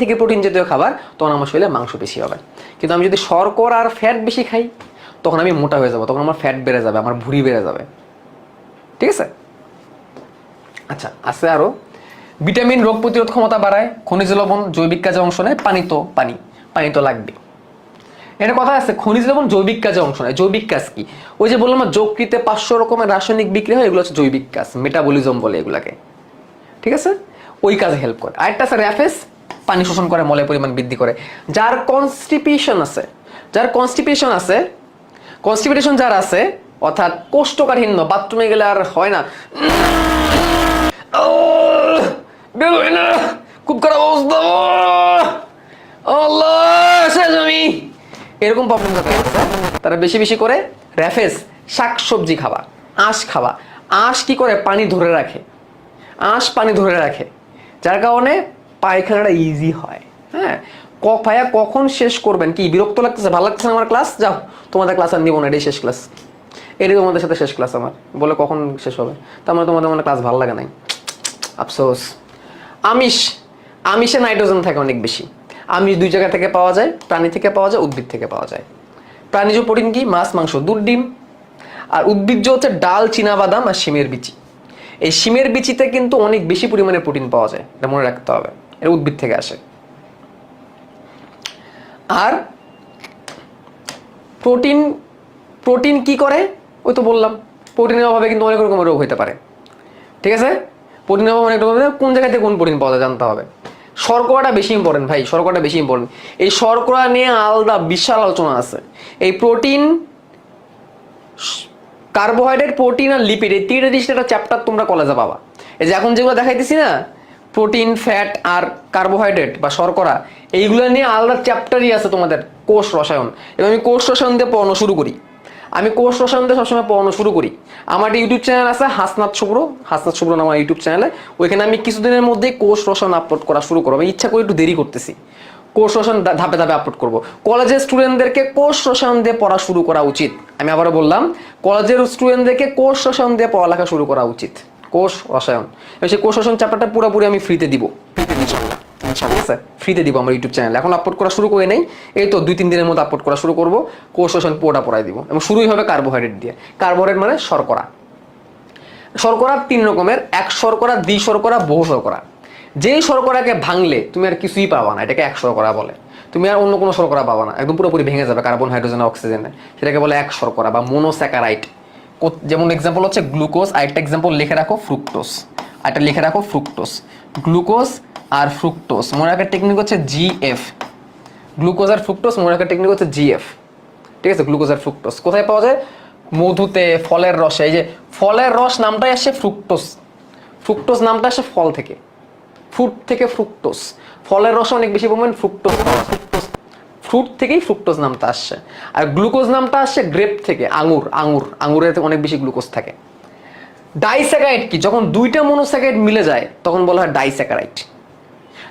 A: থেকে প্রোটিন জাতীয় খাবার, তখন আমার শরীরে মাংস বেশি হবে। কিন্তু আমি যদি শর্করা আর ফ্যাট বেশি খাই, তখন আমি মোটা হয়ে যাবো, তখন আমার ফ্যাট বেড়ে যাবে, আমার ভুঁড়ি বেড়ে যাবে। ঠিক আছে? আচ্ছা, আছে আরো। ভিটামিন রোগ প্রতিরোধ ক্ষমতা বাড়ায়, খনিজ লবণ জৈবিক কাজে অংশ নেয়, পানি তো লাগবে। এটা কথা আছে, খনিজ লবণ জৈবিক কাজে অংশ নেয়। জৈবিক কাজ কি? ওই যে বললাম না, যকৃতে 500 রকমের রাসায়নিক বিক্রিয়া হয়, এগুলো হচ্ছে জৈবিক কাজ, মেটাবলিজম বলে এগুলাকে। ঠিক আছে? ওই কাজে হেল্প করে। আরেকটা আছে র্যাফেস, পানি শোষণ করে, মলের পরিমাণ বৃদ্ধি করে। যার কনস্টিপেশন যার আছে, অর্থাৎ কোষ্ঠকাঠিন্য, বাথরুমে গেলে আর হয় না, বের হয় না, খুব খারাপ অবস্থা, আল্লাহ শেষ আমি, এরকম প্রবলেম যাতে আছে, তারা বেশি বেশি করে র্যাফেস, শাকসবজি খাবা, আঁশ খাবা। আঁশ কি করে? পানি ধরে রাখে, যার কারণে পায়খানাটা ইজি হয়। হ্যাঁ, ভাইয়া কখন শেষ করবেন? কি বিরক্ত লাগতেছে, ভালো লাগতেছে না আমার ক্লাস? যাও, তোমাদের ক্লাস আর নিব না, এটাই শেষ ক্লাস, এটাই তোমাদের সাথে শেষ ক্লাস আমার। বলে কখন শেষ হবে? তার মানে তোমাদের মানে ক্লাস ভালো লাগে নাই, আফসোস। আমিষে নাইট্রোজেন থাকে অনেক বেশি। আমিষ দুই জায়গা থেকে পাওয়া যায়, প্রাণী থেকে পাওয়া যায়, উদ্ভিদ থেকে পাওয়া যায়। প্রাণীজ প্রোটিন কি? মাছ, মাংস, দুধ, ডিম। আর উদ্ভিজ্জ হচ্ছে ডাল, চীনাবাদাম আর শিমের বিচি। এই শিমের বিচিতে কিন্তু অনেক বেশি পরিমাণে প্রোটিন পাওয়া যায়, এটা মনে রাখতে হবে, এটা উদ্ভিদ থেকে আসে। আর প্রোটিন কি করে? ওই তো বললাম, প্রোটিনের অভাবে কিন্তু অনেক রকমের রোগ হতে পারে। ঠিক আছে? প্রোটিনের অভাবে অনেক রকমের, কোন জায়গা থেকে কোন প্রোটিন পাওয়া যায় জানতে হবে। শর্করাটা বেশি ইম্পর্টেন্ট ভাই, শর্করাটা বেশি ইম্পর্টেন্ট। এই শর্করা নিয়ে আলাদা বিশাল আলোচনা আছে। এই প্রোটিন, কার্বোহাইড্রেট, প্রোটিন আর লিপিড, এই তিনটা জিনিস একটা চ্যাপ্টার তোমরা কলেজে পাবা। এই যে এখন যেগুলো দেখাইতেছি না, প্রোটিন, ফ্যাট আর কার্বোহাইড্রেট বা শর্করা, এইগুলো নিয়ে আলাদা চ্যাপ্টারই আছে তোমাদের, কোষ রসায়ন। এবং আমি কোষ রসায়ন দিয়ে পড়ানো শুরু করি। সবসময় পড়ানো শুরু করি। আমার একটা ইউটিউব চ্যানেল আছে, হাসনাত শুভ্র নাম আমার ইউটিউব চ্যানেলে। ওইখানে আমি কিছুদিনের মধ্যেই কোষ রসায়ন আপলোড করা শুরু করবো। আমি ইচ্ছা করে একটু দেরি করতেছি, কোষ রসায়ন ধাপে ধাপে আপলোড করবো। কলেজের স্টুডেন্টদেরকে কোষ রসায়ন দিয়ে পড়া শুরু করা উচিত। আমি আবারও বললাম, কলেজের স্টুডেন্টদেরকে কোষ রসায়ন দিয়ে পড়ালেখা শুরু করা উচিত। কোষ রসায়ন, সেই কোষ রসায়ন চ্যাপ্টারটা পুরোপুরি আমি ফ্রিতে দিব, ফ্রিতে দিব আমার ইউটিউব চ্যানেলে। এখন আপলোড করা শুরু করে নেই, এই তো 2-3 দিনের মধ্যে আপলোড করা শুরু করবো। কোষ রসায়ন পুরোটা পড়াই দিব, এবং শুরুই হবে কার্বোহাইড্রেট দিয়ে। কার্বোহাইড্রেট মানে শর্করা। 3 রকমের, এক শর্করা, দ্বি শর্করা, বহু শর্করা। যেই শর্করাকে ভাঙলে তুমি আর কিছুই পাবা না, এটাকে এক শর্করা বলে। তুমি আর অন্য কোনো শর্করা পাবা না, একদম পুরোপুরি ভেঙে যাবে কার্বন, হাইড্রোজেন, অক্সিজেনে, সেটাকে বলে এক শর্করা বা মোনোস্যাকারাইড। যেমন এক্সাম্পল হচ্ছে গ্লুকোজ, আরেকটা এক্সাম্পল লিখে রাখো ফ্রুক্টোজ, গ্লুকোজ আর ফ্রুক্টোজ মনে রাখার টেকনিক হচ্ছে GF। গ্লুকোজ আর ফ্রুক্টোজ মনে রাখার টেকনিক হচ্ছে GF। ঠিক আছে? গ্লুকোজ আর ফ্রুক্টোজ কোথায় পাওয়া যায়? মধুতে, ফলের রসে। এই যে ফলের রস নামটাই আসে ফ্রুক্টোজ নামটা আসে ফল থেকে, ফ্রুট থেকে ফ্রুক্টোজ। ফলের রসে অনেক বেশি পরিমাণ ফ্রুট থেকেই ফ্রুক্টোজ নামটা আসছে। আর গ্লুকোজ নামটা আসছে গ্রেপ থেকে, আঙুরের অনেক বেশি গ্লুকোজ থাকে। ডাইস্যাকারাইড কি? যখন দুইটা মনোস্যাকারাইড মিলে যায় তখন বলা হয় ডাইস্যাকারাইড।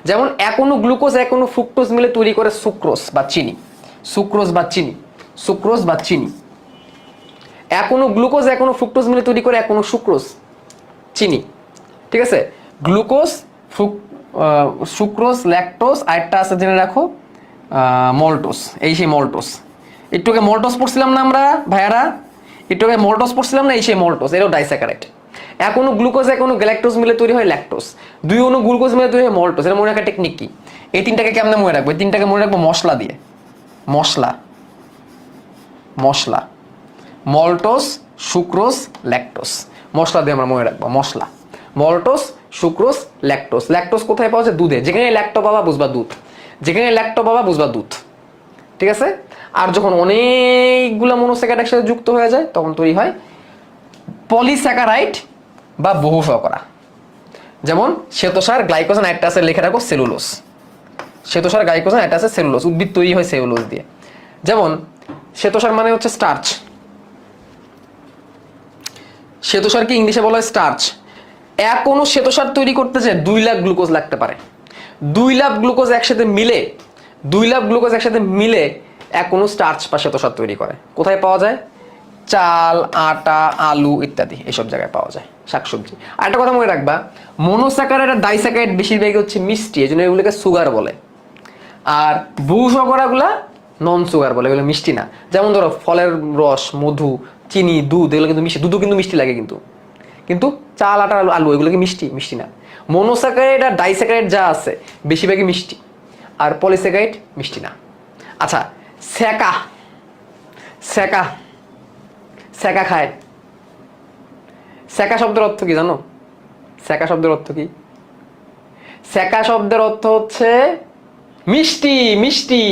A: যেমন এক অণু গ্লুকোজ, এক অণু ফ্রুক্টোজ মিলে তৈরি করে সুক্রোজ বা চিনি। এক অণু গ্লুকোজ, এক অণু ফ্রুক্টোজ মিলে তৈরি করে এক অণু সুক্রোজ, চিনি। ঠিক আছে? গ্লুকোজ, সুক্রোজ, ল্যাকটোজ, আরেকটা আছে জেনে রাখো মল্টোজ। এই সেই মল্টোজ। একটু আগে মল্টোজ পড়ছিলাম না আমরা ভাইয়ারা? এই সেই মল্টোজ, এটাও ডাইস্যাকারাইড। এক অণু গ্লুকোজ, এক অণু গ্যালাক্টোজ মিলে তৈরি হয় ল্যাকটোজ। 2 অণু গ্লুকোজ মিলে তৈরি হয় মল্টোজ। এটা মনে রাখার টেকনিক কি? এই তিনটাকে কেমনে মনে রাখবো? এই তিনটাকে মনে রাখবো মশলা দিয়ে। মশলা, মল্টোজ, সুক্রোজ, ল্যাকটোজ। মশলা দিয়ে আমরা মনে রাখবো, মশলা, মল্টোজ, সুক্রোজ, ল্যাকটোজ। ল্যাকটোজ কোথায় পাওয়া যায়? দুধে। যেখানে ল্যাকটো পাবা বুঝবা দুধ, ঠিক আছে? আর যখন অনেকগুলো মনোস্যাকারাইড একসাথে যুক্ত হয়ে যায় তখন তৈরি হয় পলিস্যাকারাইড বা বহু শর্করা। যেমন শ্বেতসার, গ্লাইকোজেন, একটা আছে লিখে রাখো সেলুলোজ। শ্বেতসার, গ্লাইকোজেন, একটা আছে সেলুলোজ। উদ্ভিদ তৈরি হয় সেলুলোজ দিয়ে। যেমন শ্বেতসার মানে হচ্ছে স্টার্চ। শ্বেতসারকে ইংলিশে বলা হয় স্টার্চ। এক কোনো শ্বেতসার তৈরি করতে চায় 2 লাখ গ্লুকোজ লাগতে পারে। 2 লাখ গ্লুকোজ একসাথে মিলে 2 লাখ গ্লুকোজ একসাথে মিলে এক কোনো স্টার্চ বা শ্বেতসার তৈরি করে। কোথায় পাওয়া যায়? চাল, আটা, আলু ইত্যাদি এসব জায়গায় পাওয়া যায়, শাকসবজি। আর একটা কথা মনে রাখবা, মনোস্যাকারাইড আর ডাইস্যাকারাইড বেশিরভাগই হচ্ছে মিষ্টি, এই জন্য এগুলোকে সুগার বলে। আর বহু শর্করাগুলা নন সুগার বলে, এগুলো মিষ্টি না। যেমন ধরো ফলের রস, মধু, চিনি, দুধ, এগুলো কিন্তু মিষ্টি। দুধও কিন্তু মিষ্টি লাগে, কিন্তু কিন্তু চাল, আটা, আলু আলু এগুলো কি মিষ্টি? মিষ্টি না। মনোস্যাকারাইড আর ডাইস্যাকারাইড যা আছে বেশিরভাগই মিষ্টি, আর পলিস্যাকারাইড মিষ্টি না। আচ্ছা, স্যাকা স্যাকা স্যাকা খায়। স্যাকা শব্দের অর্থ কি জানো? স্যাকা শব্দের অর্থ কি? স্যাকা শব্দের অর্থ হচ্ছে মিষ্টি, মিষ্টি।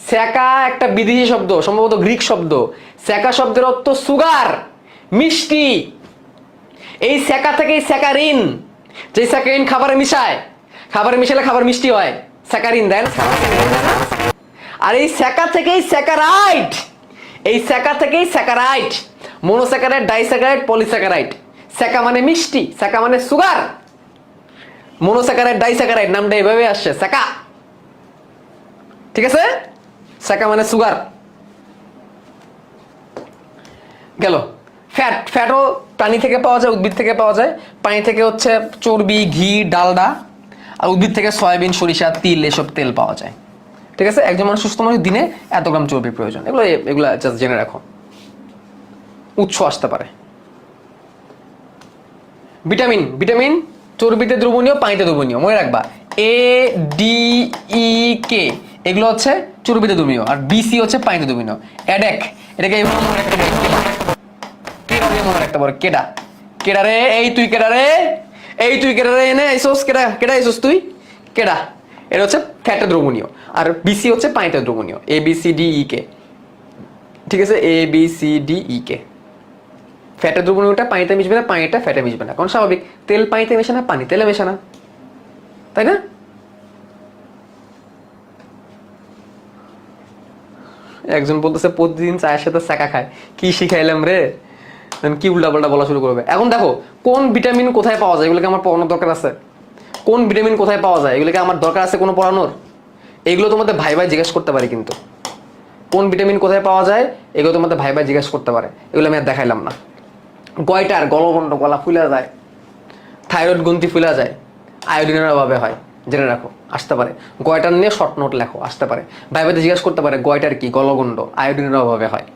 A: স্যাকা একটা বিদেশি শব্দ, সম্ভবত গ্রিক শব্দ। স্যাকা শব্দের অর্থ সুগার, মিষ্টি। এই স্যাকা থেকেই স্যাকারিন, যে স্যাকারিন খাবারে মিশায়, খাবারে মিশালে খাবার মিষ্টি হয়, স্যাকারিন দেন। আর এই স্যাকা থেকেই স্যাকারাইড, এই স্যাকা থেকেই স্যাকারাইড, মনোস্যাকারাইড, ডাইস্যাকারাইড, পলিস্যাকারাইড। স্যাকা মানে মিষ্টি, স্যাকা মানে সুগার। মনোস্যাকারাইড, ডাইস্যাকারাইড নামটা এভাবে আসছে, স্যাকা। ঠিক আছে? স্যাকা মানে সুগার। গেল। ফ্যাট, ফ্যাটও প্রাণী থেকে পাওয়া যায়, উদ্ভিদ থেকে পাওয়া যায়। পানি থেকে হচ্ছে চর্বি, ঘি, ডালডা। আর উদ্ভিদ থেকে সয়াবিন, সরিষা, তিল, এসব তেল পাওয়া যায়। ঠিক আছে? একজন মানুষ, সুস্থ মানুষ দিনে এত গ্রাম চর্বির প্রয়োজন। এগুলো এগুলো জাস্ট জেনে রাখো। উৎস আসতে পারে। ভিটামিন, ভিটামিন চর্বিতে দ্রবণীয়, পানিতে দ্রবণীয়, মনে রাখবা। এ, ডি, ই, কে এগুলো হচ্ছে চর্বিতে দ্রবণীয়, আর বিসি হচ্ছে পানিতে দ্রবণীয়। অ্যাডেক, এটাকে মনে রাখতে পারো, মনে রাখতে পারো। কেডা, কেডা রে, এই তুই কেডা রে, এই তুই কেডা রে, এনে আইসোস, কেডা, কেডা আইসোস তুই, কেডা। এটা হচ্ছে ফ্যাটে দ্রবণীয়, আর বিসি হচ্ছে পানিতে দ্রবণীয়। A B C D E কে। ঠিক আছে? A B C D E কে। ফ্যাটের দ্রবণীয়টা পানিতে মিশবে না, পানিটা ফ্যাটে মিশবে না, কারণ স্বাভাবিক, তেল পানিতে মেশে না, পানি তেলে মেশে না, তাই না? একজন বলতেছে প্রতিদিন চায়ের সাথে স্যাকা খায়। কি শিখাইলাম রে, কি উল্টাপাল্টা বলা শুরু করবে। এখন দেখো কোন ভিটামিন কোথায় পাওয়া যায়, এগুলোকে আমার পড়ানোর দরকার আছে? কোন ভিটামিন কোথায় পাওয়া যায় এগুলোকে আমার দরকার আছে কোনো পড়ানোর? এগুলো তোমাদের ভাই ভাই জিজ্ঞেস করতে পারে, কিন্তু কোন ভিটামিন কোথায় পাওয়া যায় এগুলো তোমাদের ভাই ভাই জিজ্ঞেস করতে পারে। এগুলো আমি আর দেখাইলাম না। গয়টার গলগণ্ড, গলা ফুলা যায়, থাইরয়েড গ্রন্থি ফুলা যায়, আয়োডিনের অভাবে হয়, জেনে রাখো, আসতে পারে। গয়টার নিয়ে শর্ট নোট লেখো, আসতে পারে। ভাই ভাইতে জিজ্ঞেস করতে পারে গয়টার কি, গলগণ্ড, আয়োডিনের অভাবে হয়।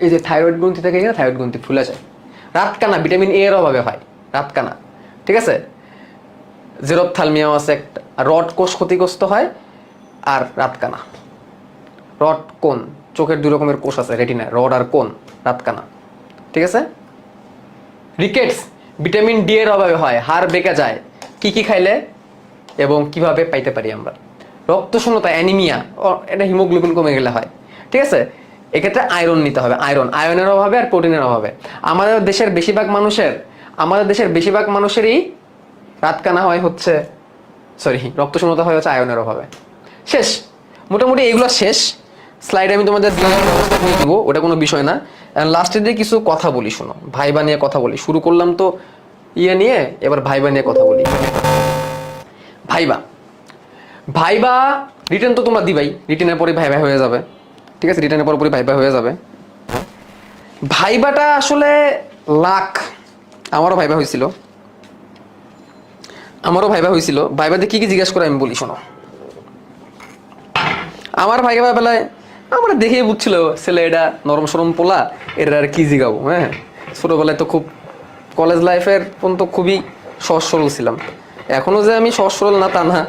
A: এই যে থাইরয়েড গ্রন্থি থেকে গেলে থাইরয়েড গ্রন্থি ফুলে যায়। রাতকানা ভিটামিন এ এর অভাবে হয়, রাতকানা। ঠিক আছে? জেরোপথ্যালমিয়াও আছে একটা, রড কোষ ক্ষতিগ্রস্ত হয়, আর রাতকানা। রড, কোন, চোখের 2 রকমের কোষ আছে রেটিনায়, রড আর কোন, রাতকানা। ঠিক আছে? রিকেটস ভিটামিন ডি এর অভাবে হয়, হাড় বেঁকে যায়। কি কি খাইলে এবং কিভাবে পাইতে পারি আমরা? রক্তশূন্যতা, অ্যানিমিয়া, এটা হিমোগ্লোবিন কমে গেলে হয়। ঠিক আছে? এক্ষেত্রে আয়রন নিতে হবে। আয়রনের অভাবে আর প্রোটিনের অভাবে। আমাদের দেশের বেশিরভাগ মানুষেরই রাতকানা হয় হচ্ছে, রক্তশূন্যতা হয় হচ্ছে আয়রনের অভাবে। শেষ, মোটামুটি এইগুলো শেষ। স্লাইড আমি তোমাদের দিব, ওটা কোনো বিষয় না। লাস্টে দিয়ে কিছু কথা বলি, শোনো। ভাইবা নিয়ে কথা বলি, শুরু করলাম তো ইয়ে নিয়ে, এবার ভাইবা নিয়ে কথা বলি। ভাইবা, ভাইবা রিটেন তো তোমরা দিবাই, রিটেনের পরে ভাইবা হয়ে যাবে। ঠিক আছে? রিটেনের পরে ভাইবা হয়ে যাবে। ভাইবাটা আসলে লাখ, আমারও ভাইবা হয়েছিল। ভাইবাতে কি কি জিজ্ঞাসা করে আমি বলি, শোনো। আমার ভাইবা বেলায় আমরা দেখেই বুঝছিল ছেলে এটা নরম সরম পোলা, এর আর কি জিগাবো। হ্যাঁ, ছোটবেলায় তো খুব, কলেজ লাইফের পর্যন্ত খুবই সহজ সরল ছিলাম। এখনো যে আমি সহজ সরল না তা না,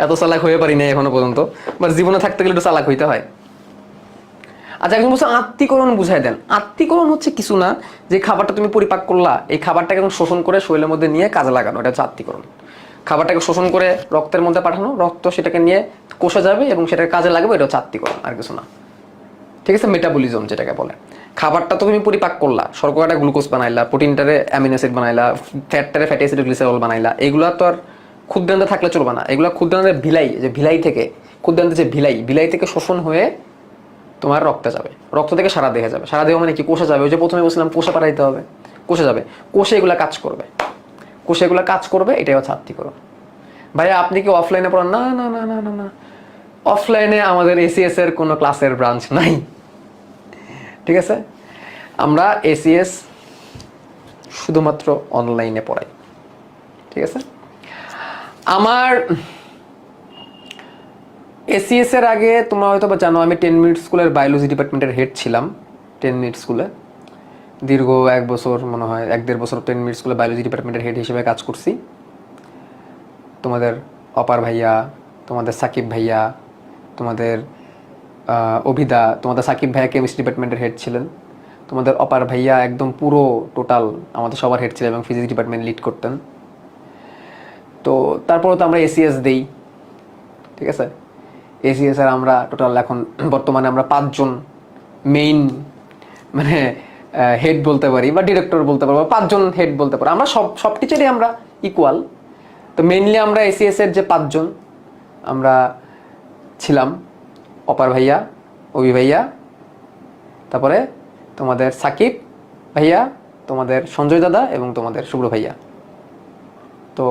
A: এত চালাক হয়ে পারি না এখনো পর্যন্ত, বাট জীবনে থাকতে গেলে একটু চালাক হইতে হয়। আচ্ছা, একজন বলছে আত্মীকরণ বুঝাই দেন। আত্মীকরণ হচ্ছে কিছু না, যে খাবারটা তুমি পরিপাক করলা, এই খাবারটাকে এখন শোষণ করে শরীরের মধ্যে নিয়ে কাজে লাগানো, এটা হচ্ছে আত্মীকরণ। খাবারটাকে শোষণ করে রক্তের মধ্যে পাঠানো, রক্ত সেটাকে নিয়ে কোষে যাবে এবং সেটাকে কাজে লাগবে, এটা হচ্ছে আত্তীকরণ, আর কিছু না। ঠিক আছে, মেটাবলিজম যেটাকে বলে। খাবারটা তো তুমি পরিপাক করলা, শর্করাটা গ্লুকোজ বানাইলা, প্রোটিনটারে অ্যামিনো অ্যাসিড বানাইলা, ফ্যাটটারে ফ্যাটি অ্যাসিড গ্লিসারল বানাইলা, এগুলা তো আর ক্ষুদ্রান্তে থাকলে চলবে না। এগুলা ক্ষুদ্রান্তের ভিলাই, যে ভিলাই থেকে ক্ষুদ্রান্তে যে ভিলাই থেকে শোষণ হয়ে তোমার রক্তে যাবে, রক্ত থেকে সারা দেহে যাবে। সারা দেহ মানে কি, কোষে যাবে। ওই যে প্রথমে বলছিলাম কোষে পাঠাইতে হবে, কোষে যাবে, কোষে এগুলা কাজ করবে, কোষে এগুলা কাজ করবে, এটাই হচ্ছে আত্তীকরণ। ভাইয়া আপনি কি অফলাইনে পড়ান? না না না না না না, অফলাইনে আমাদের এসিএস এর কোনো ক্লাসের ব্রাঞ্চ নাই। ঠিক আছে, আমরা এসিএস শুধুমাত্র অনলাইনে পড়াই। ঠিক আছে, আমার এসিএস এর আগে তোমরা হয়তো বা জানো, আমি 10 মিনিট স্কুলের বায়োলজি ডিপার্টমেন্টের হেড ছিলাম। 10 মিনিট স্কুলে দীর্ঘ 1 বছর, মনে হয় 1-1.5 বছর 10 মিনিট স্কুলে বায়োলজি ডিপার্টমেন্টের হেড হিসেবে কাজ করছি। তোমাদের অপার ভাইয়া, তোমাদের সাকিব ভাইয়া, তোমাদের অভিদা, তোমাদের সাকিব ভাইয়া কেমিস্ট্রি ডিপার্টমেন্টের হেড ছিলেন, তোমাদের অপার ভাইয়া একদম পুরো টোটাল আমাদের সবার হেড ছিলেন এবং ফিজিক্স ডিপার্টমেন্ট লিড করতেন। তো তারপরে তো আমরা এসিএস দেই। ঠিক আছে, এসিএস এর আমরা টোটাল এখন বর্তমানে আমরা 5 জন মেইন মানে হেড বলতে পারি বা ডিরেক্টর বলতে পারবো, 5 জন হেড বলতে পারি। আমরা সব টিচারই আমরা ইকুয়াল। তো মেইনলি আমরা এসিএস এর যে 5 জন আমরা ছিলাম, অপার ভাইয়া, অভি ভাইয়া, তারপরে তোমাদের সাকিব ভাইয়া, তোমাদের সঞ্জয় দাদা এবং তোমাদের শুভ্র ভাইয়া। তো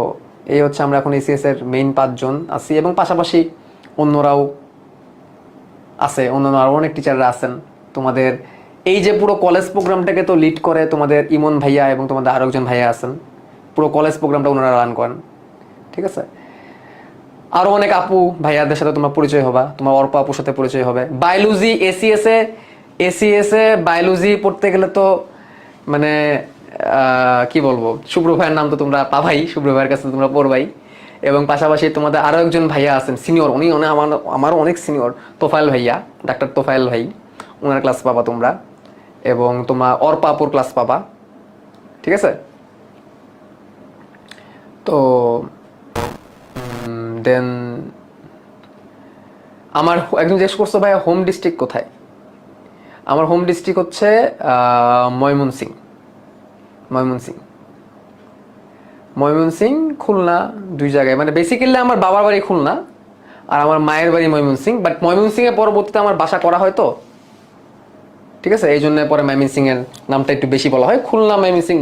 A: এই হচ্ছে আমরা এখন এসিএস এর মেইন 5 জন আছি, এবং পাশাপাশি অন্যরাও আছে, অন্যান্য আরও অনেক টিচাররা আছেন। তোমাদের এই যে পুরো কলেজ প্রোগ্রামটাকে তো লিড করে তোমাদের ইমন ভাইয়া এবং তোমাদের আরও একজন ভাইয়া আছেন। পুরো কলেজ প্রোগ্রামটা ওনারা রান করেন। ঠিক আছে, আরও অনেক আপু ভাইয়াদের সাথে তোমার পরিচয় হবা, তোমার অর্পা আপুর সাথে পরিচয় হবে। বায়োলজি এসিএসে বায়োলজি পড়তে গেলে তো মানে কি বলবো, শুভ্র ভাইয়ের নাম তো তোমরা পাবাই, শুভ্র ভাইয়ের কাছে তোমরা পড়বাই। এবং পাশাপাশি তোমাদের আরও একজন ভাইয়া আছেন সিনিয়র, উনি আমারও অনেক সিনিয়র, তোফায়েল ভাইয়া, ডাক্তার তোফায়েল ভাই, ওনার ক্লাস পাবা তোমরা। এবং তোমার অর্পা আপুর ক্লাস পাবা। ঠিক আছে, তো দেন আমার একজন জিজ্ঞেস করছো ভাইয়া হোম ডিস্ট্রিক্ট কোথায়। আমার হোম ডিস্ট্রিক্ট হচ্ছে ময়মনসিং, খুলনা, 2 জায়গায়। মানে বেসিক্যালি আমার বাবার বাড়ি খুলনা আর আমার মায়ের বাড়ি ময়মনসিং, বাট ময়মনসিংয়ে পরবর্তীতে আমার বাসা করা হয় তো, ঠিক আছে, এই জন্য পরে ময়মনসিং এর নামটা একটু বেশি বলা হয়। খুলনা ময়মনসিং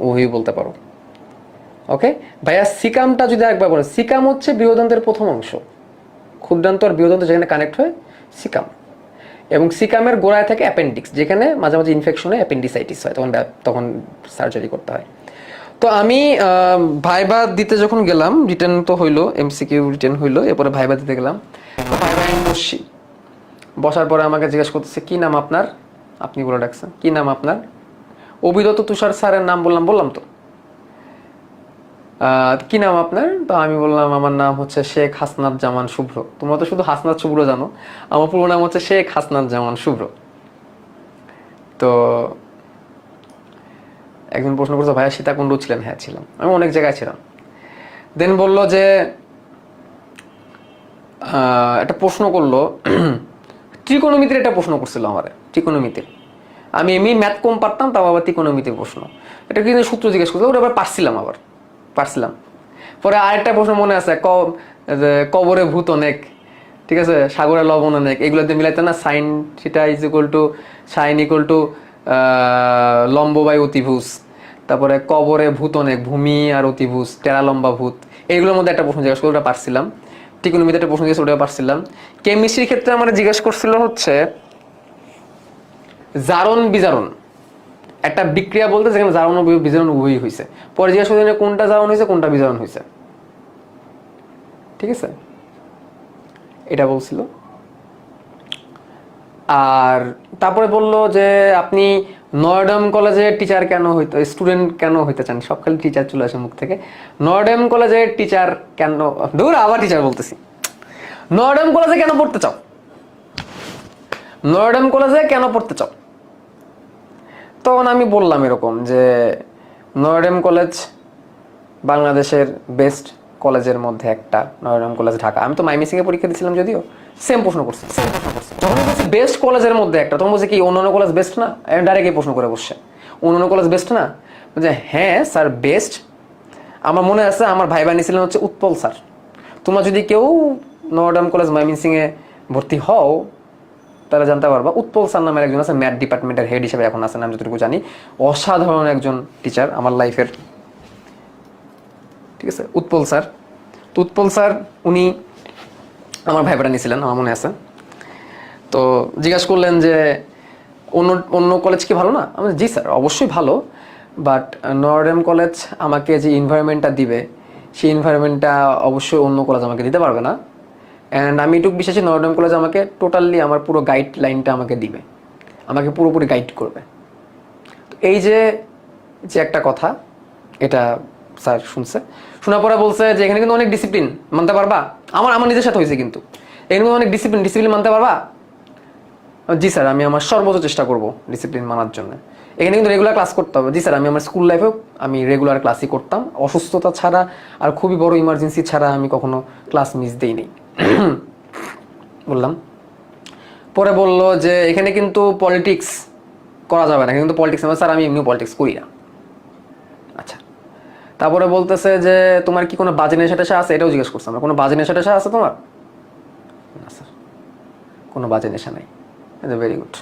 A: উভয়ই বলতে পারো। ওকে ভাইয়া, সিকামটা যদি একবার বলে, সিকাম হচ্ছে বৃহদান্তের প্রথম অংশ, ক্ষুদ্রান্ত আর বৃহদান্ত যেখানে কানেক্ট হয় সিকাম, এবং সিকামের গোড়ায় থাকে অ্যাপেন্ডিক্স, যেখানে মাঝে মাঝে ইনফেকশনে অ্যাপেন্ডিসাইটিস হয়, তখন সার্জারি করতে হয়। তো আমি ভাইবা দিতে যখন গেলাম, রিটার্ন তো হইলো, এমসিকিউ রিটার্ন হইলো, এরপরে ভাইবা দিতে গেলাম। ভাইবা বসছি, বসার পরে আমাকে জিজ্ঞেস করতেছে কি নাম আপনার, আপনি বলে ডাকছেন, কি নাম আপনার? অভিদত্ত তুষার স্যারের নাম বললাম তো। কি নাম আপনার? তো আমি বললাম আমার নাম হচ্ছে শেখ হাসনাত জামান শুভ্র। তোমরা তো শুধু হাসনাত শুভ্র জানো, আমার পুরো নাম হচ্ছে শেখ হাসনাত জামান শুভ্র। তো একজন প্রশ্ন করছে ভাইয়া সীতাকুণ্ড ছিলেন? হ্যাঁ ছিলাম, আমি অনেক জায়গায় ছিলাম। দেন বললো যে একটা প্রশ্ন করলো ত্রিকোণমিতির, একটা প্রশ্ন করছিল আমারে, ত্রিকোণমিতির। আমি এমনি ম্যাথ কম পারতাম, তাও আবার ত্রিকোণমিতির প্রশ্ন, এটা কিন্তু সূত্র জিজ্ঞেস করলো, ওটা আবার পারছিলাম। পরে আরেকটা প্রশ্ন মনে আছে, কবরে ভূত অনেক, ঠিক আছে, সাগরে লবণ অনেক, এগুলো দিয়ে মিলাইতে না, sine theta is equal to sine equal to লম্ব বাই অতিভুজ, তারপরে কবরে ভূত অনেক, ভূমি আর অতিভুজ, টেরা লম্বা ভূত, এইগুলোর মধ্যে একটা প্রশ্ন জিজ্ঞেস করলো, ওটা পারছিলাম। ত্রিকোণমিতিতে একটা প্রশ্ন জিজ্ঞেস, ওটা পারছিলাম। কেমিস্ট্রির ক্ষেত্রে আমার জিজ্ঞেস করছিল হচ্ছে জারণ বিজারণ, একটা বিক্রিয়া বলতে যেখানে জারণ ও বিজারণ উভয়ই হয়েছে, পরে জিজ্ঞাসা করলেন কোনটা জারণ হয়েছে কোনটা বিজারণ হয়েছে। ঠিক আছে, এটা বলছিল। আর তারপরে বললো যে আপনি নয়ডাম কলেজের টিচার কেন হইতে, স্টুডেন্ট কেন হইতে চান, সব খালি টিচার চলে আসে মুখ থেকে। নয়ডাম কলেজের টিচার কেন, দূর আবার টিচার বলতেছি, নয়ডাম কলেজে কেন পড়তে চাও, নয়ডাম কলেজে কেন পড়তে চাও? তখন আমি বললাম এরকম যে নয়ডাম কলেজ বাংলাদেশের বেস্ট কলেজের মধ্যে একটা নয়ডাম কলেজ ঢাকা। আমি তো মাইমিসিংয়ে পরীক্ষা দিয়েছিলাম, যদিও সেম প্রশ্ন করছে। যখন বলছি বেস্ট কলেজের মধ্যে একটা, তখন বলছে কি অন্যান্য কলেজ বেস্ট না? ডাইরেক্ট এই প্রশ্ন করে বসছে, অন্যান্য কলেজ বেস্ট না? বলছে হ্যাঁ স্যার বেস্ট। আমার মনে আছে আমার ভাই বানিয়েছিলেন হচ্ছে উৎপল স্যার। তোমরা যদি কেউ নয়ডাম কলেজ ময়মনসিংহে ভর্তি হও তারা জানতে পারবা, উৎপল স্যার নামের একজন আছে, ম্যাথ ডিপার্টমেন্টের হেড হিসেবে এখন আছেন, আমি যতটুকু জানি। অসাধারণ একজন টিচার আমার লাইফের, ঠিক আছে, উৎপল স্যার। তো উৎপল স্যার উনি আমার ভাইবাটা নিয়েছিলেন, আমার মনে আছে। তো জিজ্ঞাসা করলেন যে অন্য অন্য কলেজ কি ভালো না? আমি জি স্যার অবশ্যই ভালো, বাট নয়ডাম কলেজ আমাকে যে এনভায়রনমেন্টটা দিবে সেই এনভায়রনমেন্টটা অবশ্যই অন্য কলেজ আমাকে দিতে পারবে না। অ্যান্ড আমি এটুকু বিশ্বাসী নয়ডাম কলেজ আমাকে টোটালি আমার পুরো গাইড লাইনটা আমাকে দিবে, আমাকে পুরোপুরি গাইড করবে। তো এই যে যে একটা কথা, এটা স্যার শুনছে, শোনার পরে বলছে যে এখানে কিন্তু অনেক ডিসিপ্লিন, মানতে পারবা? আমার আমার নিজের সাথে হয়েছে কিন্তু, এখানে কিন্তু অনেক ডিসিপ্লিন মানতে পারবা? জি স্যার আমি আমার সর্বোচ্চ চেষ্টা করব ডিসিপ্লিন মানার জন্য। এখানে কিন্তু রেগুলার ক্লাস করতে হবে। জি স্যার আমি আমার স্কুল লাইফেও আমি রেগুলার ক্লাসই করতাম, অসুস্থতা ছাড়া আর খুবই বড় ইমার্জেন্সি ছাড়া আমি কখনো ক্লাস মিস দিইনি বললাম। পরে বলল যে এখানে কিন্তু পলিটিক্স করা যাবে না, কিন্তু পলিটিক্স স্যার আমি এমনিও পলিটিক্স করি না। আচ্ছা, তারপরে বলতেছে যে তোমার কি কোনো বাজে নেশা টেশা আছে? এটাও জিজ্ঞেস করছে আমরা, কোনো বাজে নেশা টেশা আছে তোমার? না স্যার কোনো বাজে নেশা নাই। ভেরি গুড,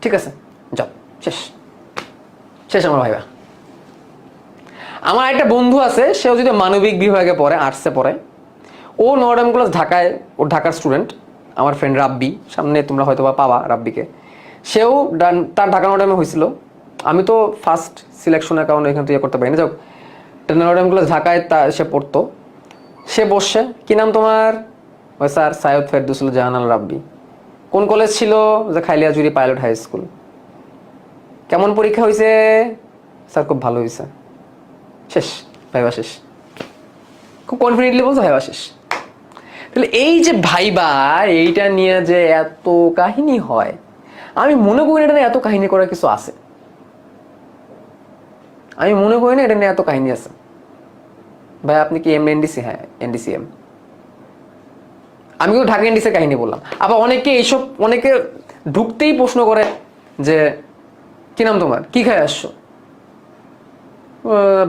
A: ঠিক আছে যাও, শেষ শেষ আমার ভাইবা। আমার একটা বন্ধু আছে, সেও যদি মানবিক বিভাগে পড়ে, আর্টসে পড়ে, ও নয়ডাম কলেজ ঢাকায়, ও ঢাকার স্টুডেন্ট। আমার ফ্রেন্ড রাব্বি, সামনে তোমরা হয়তো বা পাবা রাব্বিকে, সেও তার ঢাকা নয়ডামে হয়েছিল। আমি তো ফার্স্ট সিলেকশনের কারণে এখান থেকে করতে পারি না। যাও, নয়ডাম কলেজ ঢাকায় সে পড়তো। সে বসছে, কি নাম তোমার? ওই স্যার সাইয়দ ফেরদৌসুল জাহান আল রাব্বি। কোন কলেজ ছিল? যে খাইলিয়াজুরি পাইলট হাই স্কুল। কেমন পরীক্ষা হয়েছে? স্যার খুব ভালো হয়েছে। শেষ, ভাইবা শেষ। খুব কনফিডেন্টলি বলতো ভাইবা শেষ। তাহলে এই যে ভাইবা, এইটা নিয়ে যে এত কাহিনী হয়, আমি মনে করি না এটা নিয়ে এত কাহিনী করার কিছু আছে। আমি মনে করি না এটা নিয়ে এত কাহিনী আছে। ভাই আপনি কি এনডিসি? হ্যাঁ এনডিসিএম। আমি কিন্তু ঢাকা এনডিসির কাহিনী বললাম। আবার অনেকে এইসব, অনেকে ঢুকতেই প্রশ্ন করে যে কি নাম তোমার, কি খেয়ে আসছো?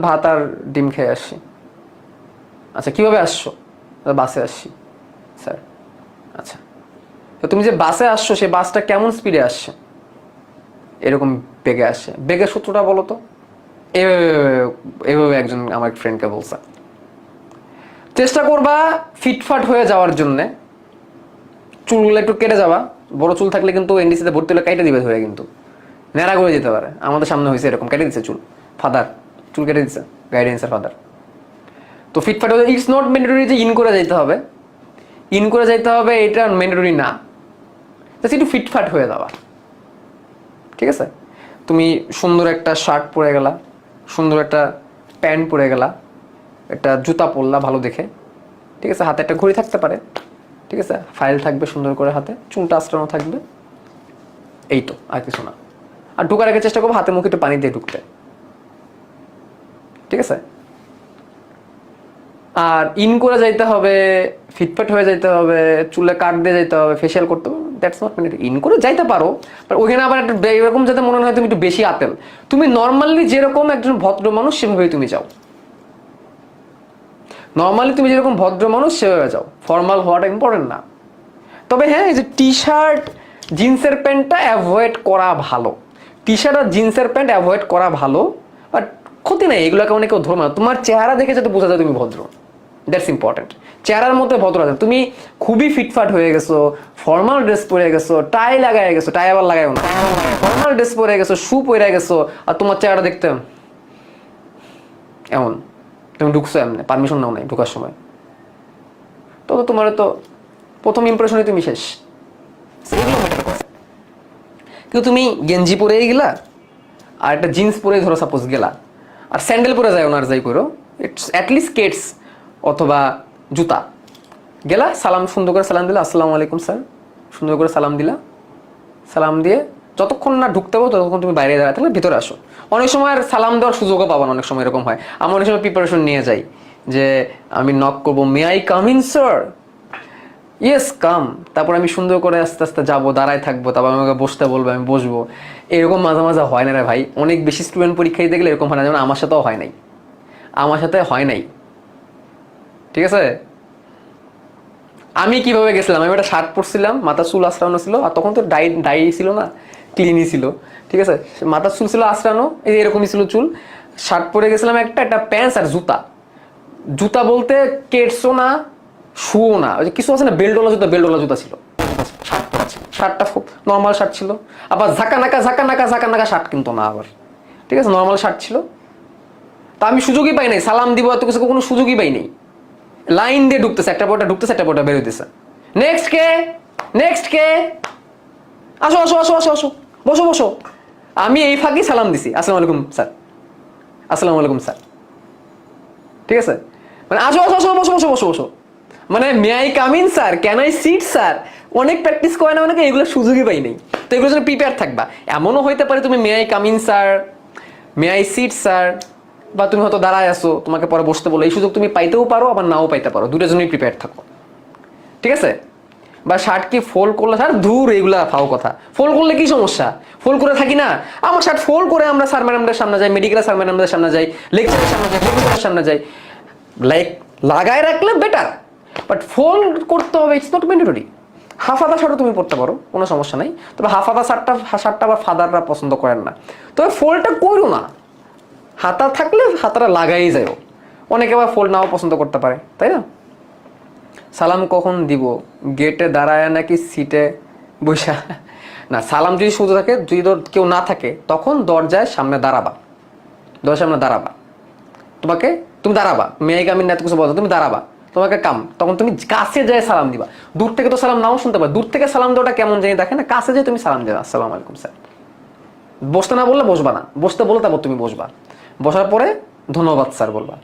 A: ভাত আর ডিম খেয়ে আসছি। আচ্ছা কিভাবে আসছো? বাসে আসছি স্যার। আচ্ছা, তো তুমি যে বাসে আসছো সেই বাসটা কেমন স্পিডে আসছে? এরকম বেগে আসছে। বেগের সূত্রটা বলো তো। এভাবে একজন আমার ফ্রেন্ডকে বলছে। চেষ্টা করবা ফিটফাট হয়ে যাওয়ার জন্যে, চুলগুলো একটু কেটে যাওয়া। বড় চুল থাকলে কিন্তু এনডিসিতে ভর্তি হলে কেটে দিবে ধরে, কিন্তু ন্যাড়া করে যেতে পারে। আমাদের সামনে হয়েছে এরকম, কেটে দিচ্ছে চুল, ফাদার চুল কেটে দিচ্ছে, গাইডেন্সের ফাদার। তো ফিটফাট হয়ে, ইটস নট ম্যান্ডেটরি যে ইন করে যাইতে হবে, ইন করে যাইতে হবে এটা ম্যান্ডেটরি না, জাস্ট একটু ফিটফাট হয়ে যাওয়া। ঠিক আছে, তুমি সুন্দর একটা শার্ট পরে গেলা, সুন্দর একটা প্যান্ট পরে গেলা, একটা জুতা পরলা ভালো দেখে, ঠিক আছে, হাতে একটা ঘড়ি থাকতে পারে, ঠিক আছে, ফাইল থাকবে সুন্দর করে হাতে, চুলটা আঁচড়ানো থাকবে, এই তো, আর কিছু না। আর ঢোকার আগে চেষ্টা করবো হাতে মুখে একটু পানি দিয়ে ঢুকতে, ঠিক আছে। আর ইন করে যাইতে হবে, ফিটফাট হয়ে যাইতে হবে, চুলে কাট দিয়ে যাইতে হবে, ফেশিয়াল করতে হবে, দ্যাটস নট মিনিট। ইন করে যাইতে পারো, বাট ওইখানে আবার একটা এরকম যাতে মনে হয় তুমি একটু বেশি আতেল। তুমি নর্মালি যেরকম একজন ভদ্র মানুষ সেভাবেই তুমি যাও, নর্মালি তুমি যেরকম ভদ্র মানুষ সেভাবে যাও, ফর্মাল হওয়াটা ইম্পর্টেন্ট না। তবে হ্যাঁ, এই যে টি শার্ট জিন্সের প্যান্টটা অ্যাভয়েড করা ভালো, টি শার্ট আর জিন্সের প্যান্ট অ্যাভয়েড করা ভালো, বাট ক্ষতি নেই, এগুলোকে অনেকে ধর্ম না। তোমার চেহারা দেখে যাতে বোঝা যায় তুমি ভদ্র, দ্যাটস ইম্পর্টেন্ট। চেহারার মধ্যে ভদ্র আছে, তুমি খুবই ফিটফাট হয়ে গেছো, ফর্মাল ড্রেস পরে গেছো, টাই লাগাই গেছো, টাই আবার লাগাইও না, ফর্মাল ড্রেস পরে গেছো, শু পরে গেছো, আর তোমার চেহারা দেখতে এমন, তুমি ঢুকছো এমনি, পারমিশন নাও নাই ঢুকার সময়, তো তোমার তো প্রথম ইমপ্রেশনে তুমি শেষ। কিন্তু তুমি গেঞ্জি পরেই গেলা আর একটা জিন্স পরেই ধরো সাপোজ গেলা, আর স্যান্ডেল পরে যায় ওনার যাই করো, ইটস অ্যাটলিস্ট স্কেটস অথবা জুতা, গেলা সালাম, সুন্দর করে সালাম দিলা, আসসালামু আলাইকুম স্যার, সুন্দর করে সালাম দিলা, সালাম দিয়ে যতক্ষণ না ঢুকতে পারো ততক্ষণ তুমি বাইরে দাঁড়াতে থাকলে, ভিতরে আসো। অনেক সময় আর সালাম দেওয়ার সুযোগও পাবো না, অনেক সময় এরকম হয়। আমি অনেক সময় প্রিপারেশন নিয়ে যাই, যে আমি নক করবো, may I come in sir, yes come, তারপর আমি সুন্দর করে আস্তে আস্তে যাবো, দাঁড়ায় থাকবো, তারপর আমাকে বসতে বলবে, আমি বসবো। এরকম মাঝে মাঝে হয় না রে ভাই, অনেক বেশি স্টুডেন্ট পরীক্ষা দিতে গেলে এরকম হয় না, যেমন আমার সাথেও হয় নাই, আমার সাথে হয় নাই, ঠিক আছে। আমি কিভাবে গেছিলাম, আমি একটা শার্ট পরছিলাম, মাথার চুল আশ্রানো ছিল, আর তখন তো ডাই ছিল না, ক্লিনই ছিল, ঠিক আছে। মাথার চুল ছিল আশ্রানো, এই এরকমই ছিল চুল, শার্ট পরে গেছিলাম, একটা প্যান্টস আর জুতা। জুতা বলতে কেটসও না, শুও না, ওই যে কিছু আছে না বেল্টওয়ালা জুতা, বেল্টওয়ালা জুতা ছিল। শার্টটা খুব নর্মাল শার্ট ছিল, আবার ঝাঁকা নাকা শার্ট কিন্তু না আবার, ঠিক আছে, নর্মাল শার্ট ছিল। তা আমি সুযোগই পাই নাই সালাম দিব, এত কিছু কোনো সুযোগই পাই নাই। লাইন দিয়ে ঢুকতেছে, একটা পরটা ঢুকতেছে, একটা পরটা বেরোতেছে। নেক্সট কে, নেক্সট কে, আসো আসো আসো আসো আসো, বসো বসো। আমি এই ফাঁকি সালাম দিছি, আসসালামু আলাইকুম স্যার, আসসালামু আলাইকুম স্যার, ঠিক আছে। মানে আসো আসো আসো, বসো বসো বসো বসো, মানে may I come in sir, can I sit sir, অনেক প্র্যাকটিস করে না, অনেকে এগুলো সুযোগই পাই নাই। তো এগুলো জন্য প্রিপেয়ার থাকবা। এমনও হইতে পারে তুমি may I come in sir, may I sit sir, বা তুমি হয়তো দাঁড়ায় আসো, তোমাকে পরে বসতে বলো, এই সুযোগ তুমি পাইতেও পারো, আবার নাও পাইতে পারো, দুটোর জন্যই প্রিপেয়ার থাকো, ঠিক আছে। বা শার্ট কি ফোল্ড করলে, স্যার ধুর এইগুলা ফাও কথা, ফোল্ড করলে কি সমস্যা, ফোল্ড করে থাকি না, আমার শার্ট ফোল্ড করে আমরা স্যার ম্যাডামদের সামনে যাই, মেডিকেল স্যার ম্যাডামদের সামনে যাই, লেকচারের সামনে যাই, প্রফেসরের সামনে যাই, লাইক লাগায় রাখলে বেটার, বাট ফোল্ড করতে হবে, ইটস নট ম্যান্ডেটরি। হাফ আদা শার্টও তুমি পড়তে পারো, কোনো সমস্যা নাই, তবে হাফ আদা শার্টটা আবার ফাদাররা পছন্দ করেন না, তবে ফোল্ডটা করো না, হাতা থাকলে হাতাটা লাগাই যায়, অনেকে আবার ফোল্ড নাও পছন্দ করতে পারে, তাই না। সালাম কখন দিব, গেটে দাঁড়ায় নাকি সিটে বসা? না, সালাম যদি শুধু থাকে, যদি কেউ না থাকে, তখন দরজায় সামনে দাঁড়াবা, দরজার সামনে দাঁড়াবা, তুমি দাঁড়াবা, মেয়ে কামিন না কিছু বলছো, তুমি দাঁড়াবা, তোমাকে কাম, তখন তুমি কাছে যায় সালাম দিবা। দূর থেকে তো সালাম নাও শুনতে পারো, দূর থেকে সালাম দেওয়াটা কেমন জানি দেখে না, কাছে যায় তুমি সালাম দেবা, আসসালামু আলাইকুম স্যার। বসতে না বললে বসবা না, বসতে বলে তারপর তুমি বসবা, বসার পরে ধন্যবাদ স্যার বলবা।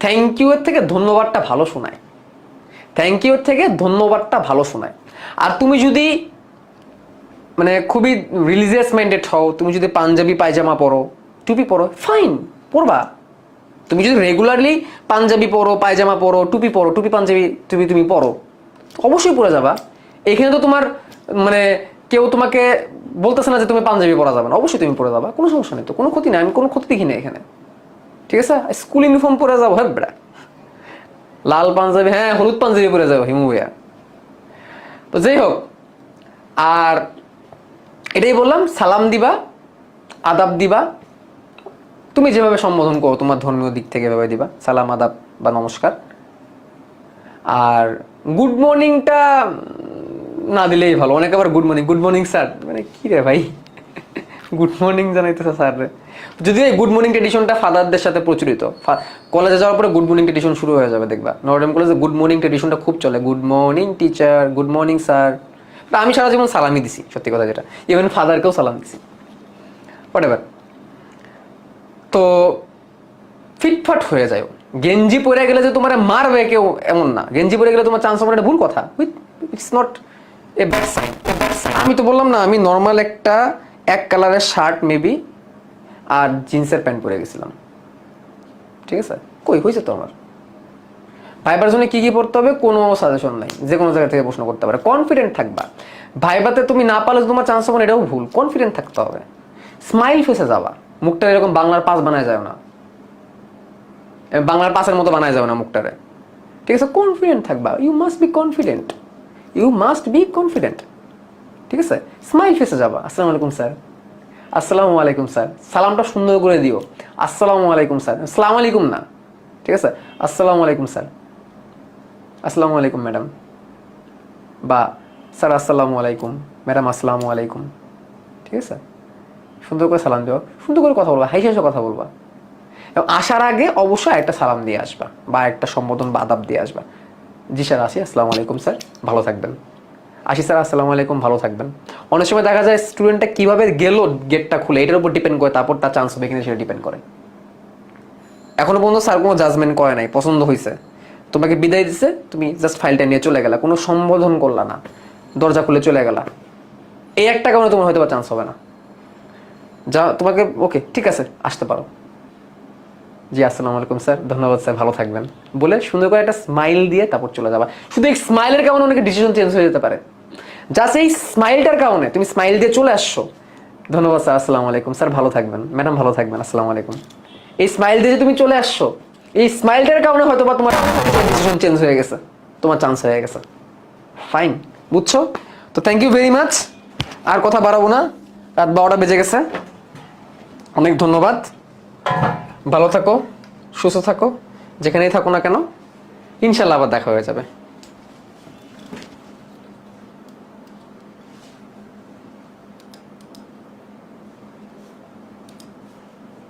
A: থ্যাংক ইউ এর থেকে ধন্যবাদটা ভালো শোনায়, থ্যাংক ইউ এর থেকে ধন্যবাদটা ভালো শোনায়। আর তুমি যদি মানে খুবই রিলিজিয়াস মাইন্ডেড হও, তুমি যদি পাঞ্জাবি পায়জামা পরো, টুপি পরো, ফাইন, পরবা। তুমি যদি রেগুলারলি পাঞ্জাবি পরো, পায়জামা পরো, টুপি পরো, টুপি পাঞ্জাবি তুমি পরো, অবশ্যই পরে যাবা। এখানে তো তোমার মানে কেউ তোমাকে বলতেছে না যে তুমি পাঞ্জাবি পরা যাবে না, অবশ্যই তুমি পরে যাবা, কোনো সমস্যা নেই, তো কোনো ক্ষতি নাই, আমি কোনো ক্ষতি দেখি না এখানে, ঠিক আছে। স্কুল ইউনিফর্ম পরে যাবো, হ্যাঁ বেড়া, লাল পাঞ্জাবি, হ্যাঁ হলুদ পাঞ্জাবি পরে যাবো, হিমু ভাইয়া। তো যাই হোক, আর এটাই বললাম, সালাম দিবা, আদাব দিবা, তুমি যেভাবে সম্বোধন করো তোমার ধর্মীয় দিক থেকে এভাবে দিবা, সালাম আদাব বা নমস্কার। আর গুড মর্নিংটা না দিলেই ভালো, অনেকে আবার গুড মর্নিং স্যার, মানে কি রে ভাই, গুড মর্নিং জানাইতেছে স্যার রে। যদিও এই গুড মর্নিং ট্রেডিশনটা ফাদারদের সাথে প্রচলিত, কলেজে যাওয়ার পরে গুড মর্নিং ট্রেডিশন শুরু হয়ে যাবে, দেখবা নর্ডেম কলেজে গুড মর্নিং ট্রেডিশনটা খুব চলে, good morning teacher, good morning sir. আমি সারা জীবন সালামই দিছি, সত্যি কথা যেটা, ইভেন ফাদারকেও সালাম দিছি, হোয়াটএভার। তো ফিটফাট হয়ে যায়, গেঞ্জি পরে গেলে যে তোমার মারবে কেউ এমন না, গেঞ্জি পরে গেলে তোমার চান্স হবে, এটা ভুল কথা, it's not a bad sign. আমি তো বললাম না, আমি নর্মাল একটা এক কালারের শার্ট মেবি আর জিন্সের প্যান্ট পরে গেছিলাম, ঠিক আছে, কই হয়েছে তো আমার। ভাইবার জন্য কি কি পড়তে হবে কোনো সাজেশন নাই, যে কোনো জায়গা থেকে প্রশ্ন করতে পারে, কনফিডেন্ট থাকবা। ভাইবাতে তুমি না পারলে তোমার চান্স হবে, এটাও ভুল, কনফিডেন্ট থাকতে হবে, স্মাইল ফেসে যাবা, মুখটা এরকম বাংলার পাস বানায় যায় না, বাংলার পাসের মতো বানায় যাবে না মুখটারে, ঠিক আছে, কনফিডেন্ট থাকবা, you must be confident, you must be confident, ঠিক আছে। স্মাইল ফেসে যাবা, আসসালামু আলাইকুম স্যার, আসসালামু আলাইকুম স্যার, সালামটা সুন্দর করে দিও, আসসালামু আলাইকুম স্যার, আসসালামু আলাইকুম না, ঠিক আছে, আসসালামু আলাইকুম স্যার, আসসালামু আলাইকুম ম্যাডাম, বা স্যার আসসালামু আলাইকুম, ম্যাডাম আসসালামু আলাইকুম, ঠিক আছে, সুন্দর করে সালাম দিও, সুন্দর করে কথা বলবা, হাসি হাসি কথা বলবা, এবং আসার আগে অবশ্যই একটা সালাম দিয়ে আসবা, বা একটা সম্বোধন বা আদাব দিয়ে আসবা, জি স্যার আসি, আসসালামু আলাইকুম স্যার, ভালো থাকবেন, আসি স্যার, আসসালামু আলাইকুম, ভালো থাকবেন। অনেক সময় দেখা যায় স্টুডেন্টটা কিভাবে গেল গেটটা খুলে, এটার উপর ডিপেন্ড করে তারপর তার চান্স হবে কিনা সেটা ডিপেন্ড করে। এখনো পর্যন্ত স্যার কোনো জাজমেন্ট করে নাই, পছন্দ হয়েছে, তোমাকে বিদায় দিছে, তুমি জাস্ট ফাইলটা নিয়ে চলে গেলা, কোনো সম্বোধন করলা না, দরজা খুলে চলে গেলা, এই একটা কারণে তোমার হয়তো চান্স হবে না, যা তোমাকে ওকে ঠিক আছে আসতে পারো, জি আসসালামু আলাইকুম স্যার, ধন্যবাদ স্যার, ভালো থাকবেন বলে সুন্দর করে একটা স্মাইল দিয়ে তারপর চলে যাবা। শুধু এই স্মাইলের কারণে অনেকে ডিসিশন চেঞ্জ হয়ে যেতে পারে। জাস্ট এই স্মাইলটার কারণে তুমি স্মাইল দিয়ে চলে আসছো, ধন্যবাদ স্যার, আসসালামু আলাইকুম স্যার, ভালো থাকবেন, ম্যাডাম ভালো থাকবেন, আসসালামু আলাইকুম, এই স্মাইল দিয়ে যে তুমি চলে আসছো, এই স্মাইলটার কারণে হয়তো বা তোমার ডিসিশন চেঞ্জ হয়ে গেছে, তোমার চান্স হয়ে গেছে। ফাইন, বুঝছো? তো থ্যাংক ইউ ভেরি মাচ। আর কথা বাড়াবো না, রাত 12টা বেজে গেছে। অনেক ধন্যবাদ, ভালো থাকো, সুস্থ থাকো, যেখানেই থাকো না কেন, ইনশাল্লাহ আবার দেখা হয়ে যাবে।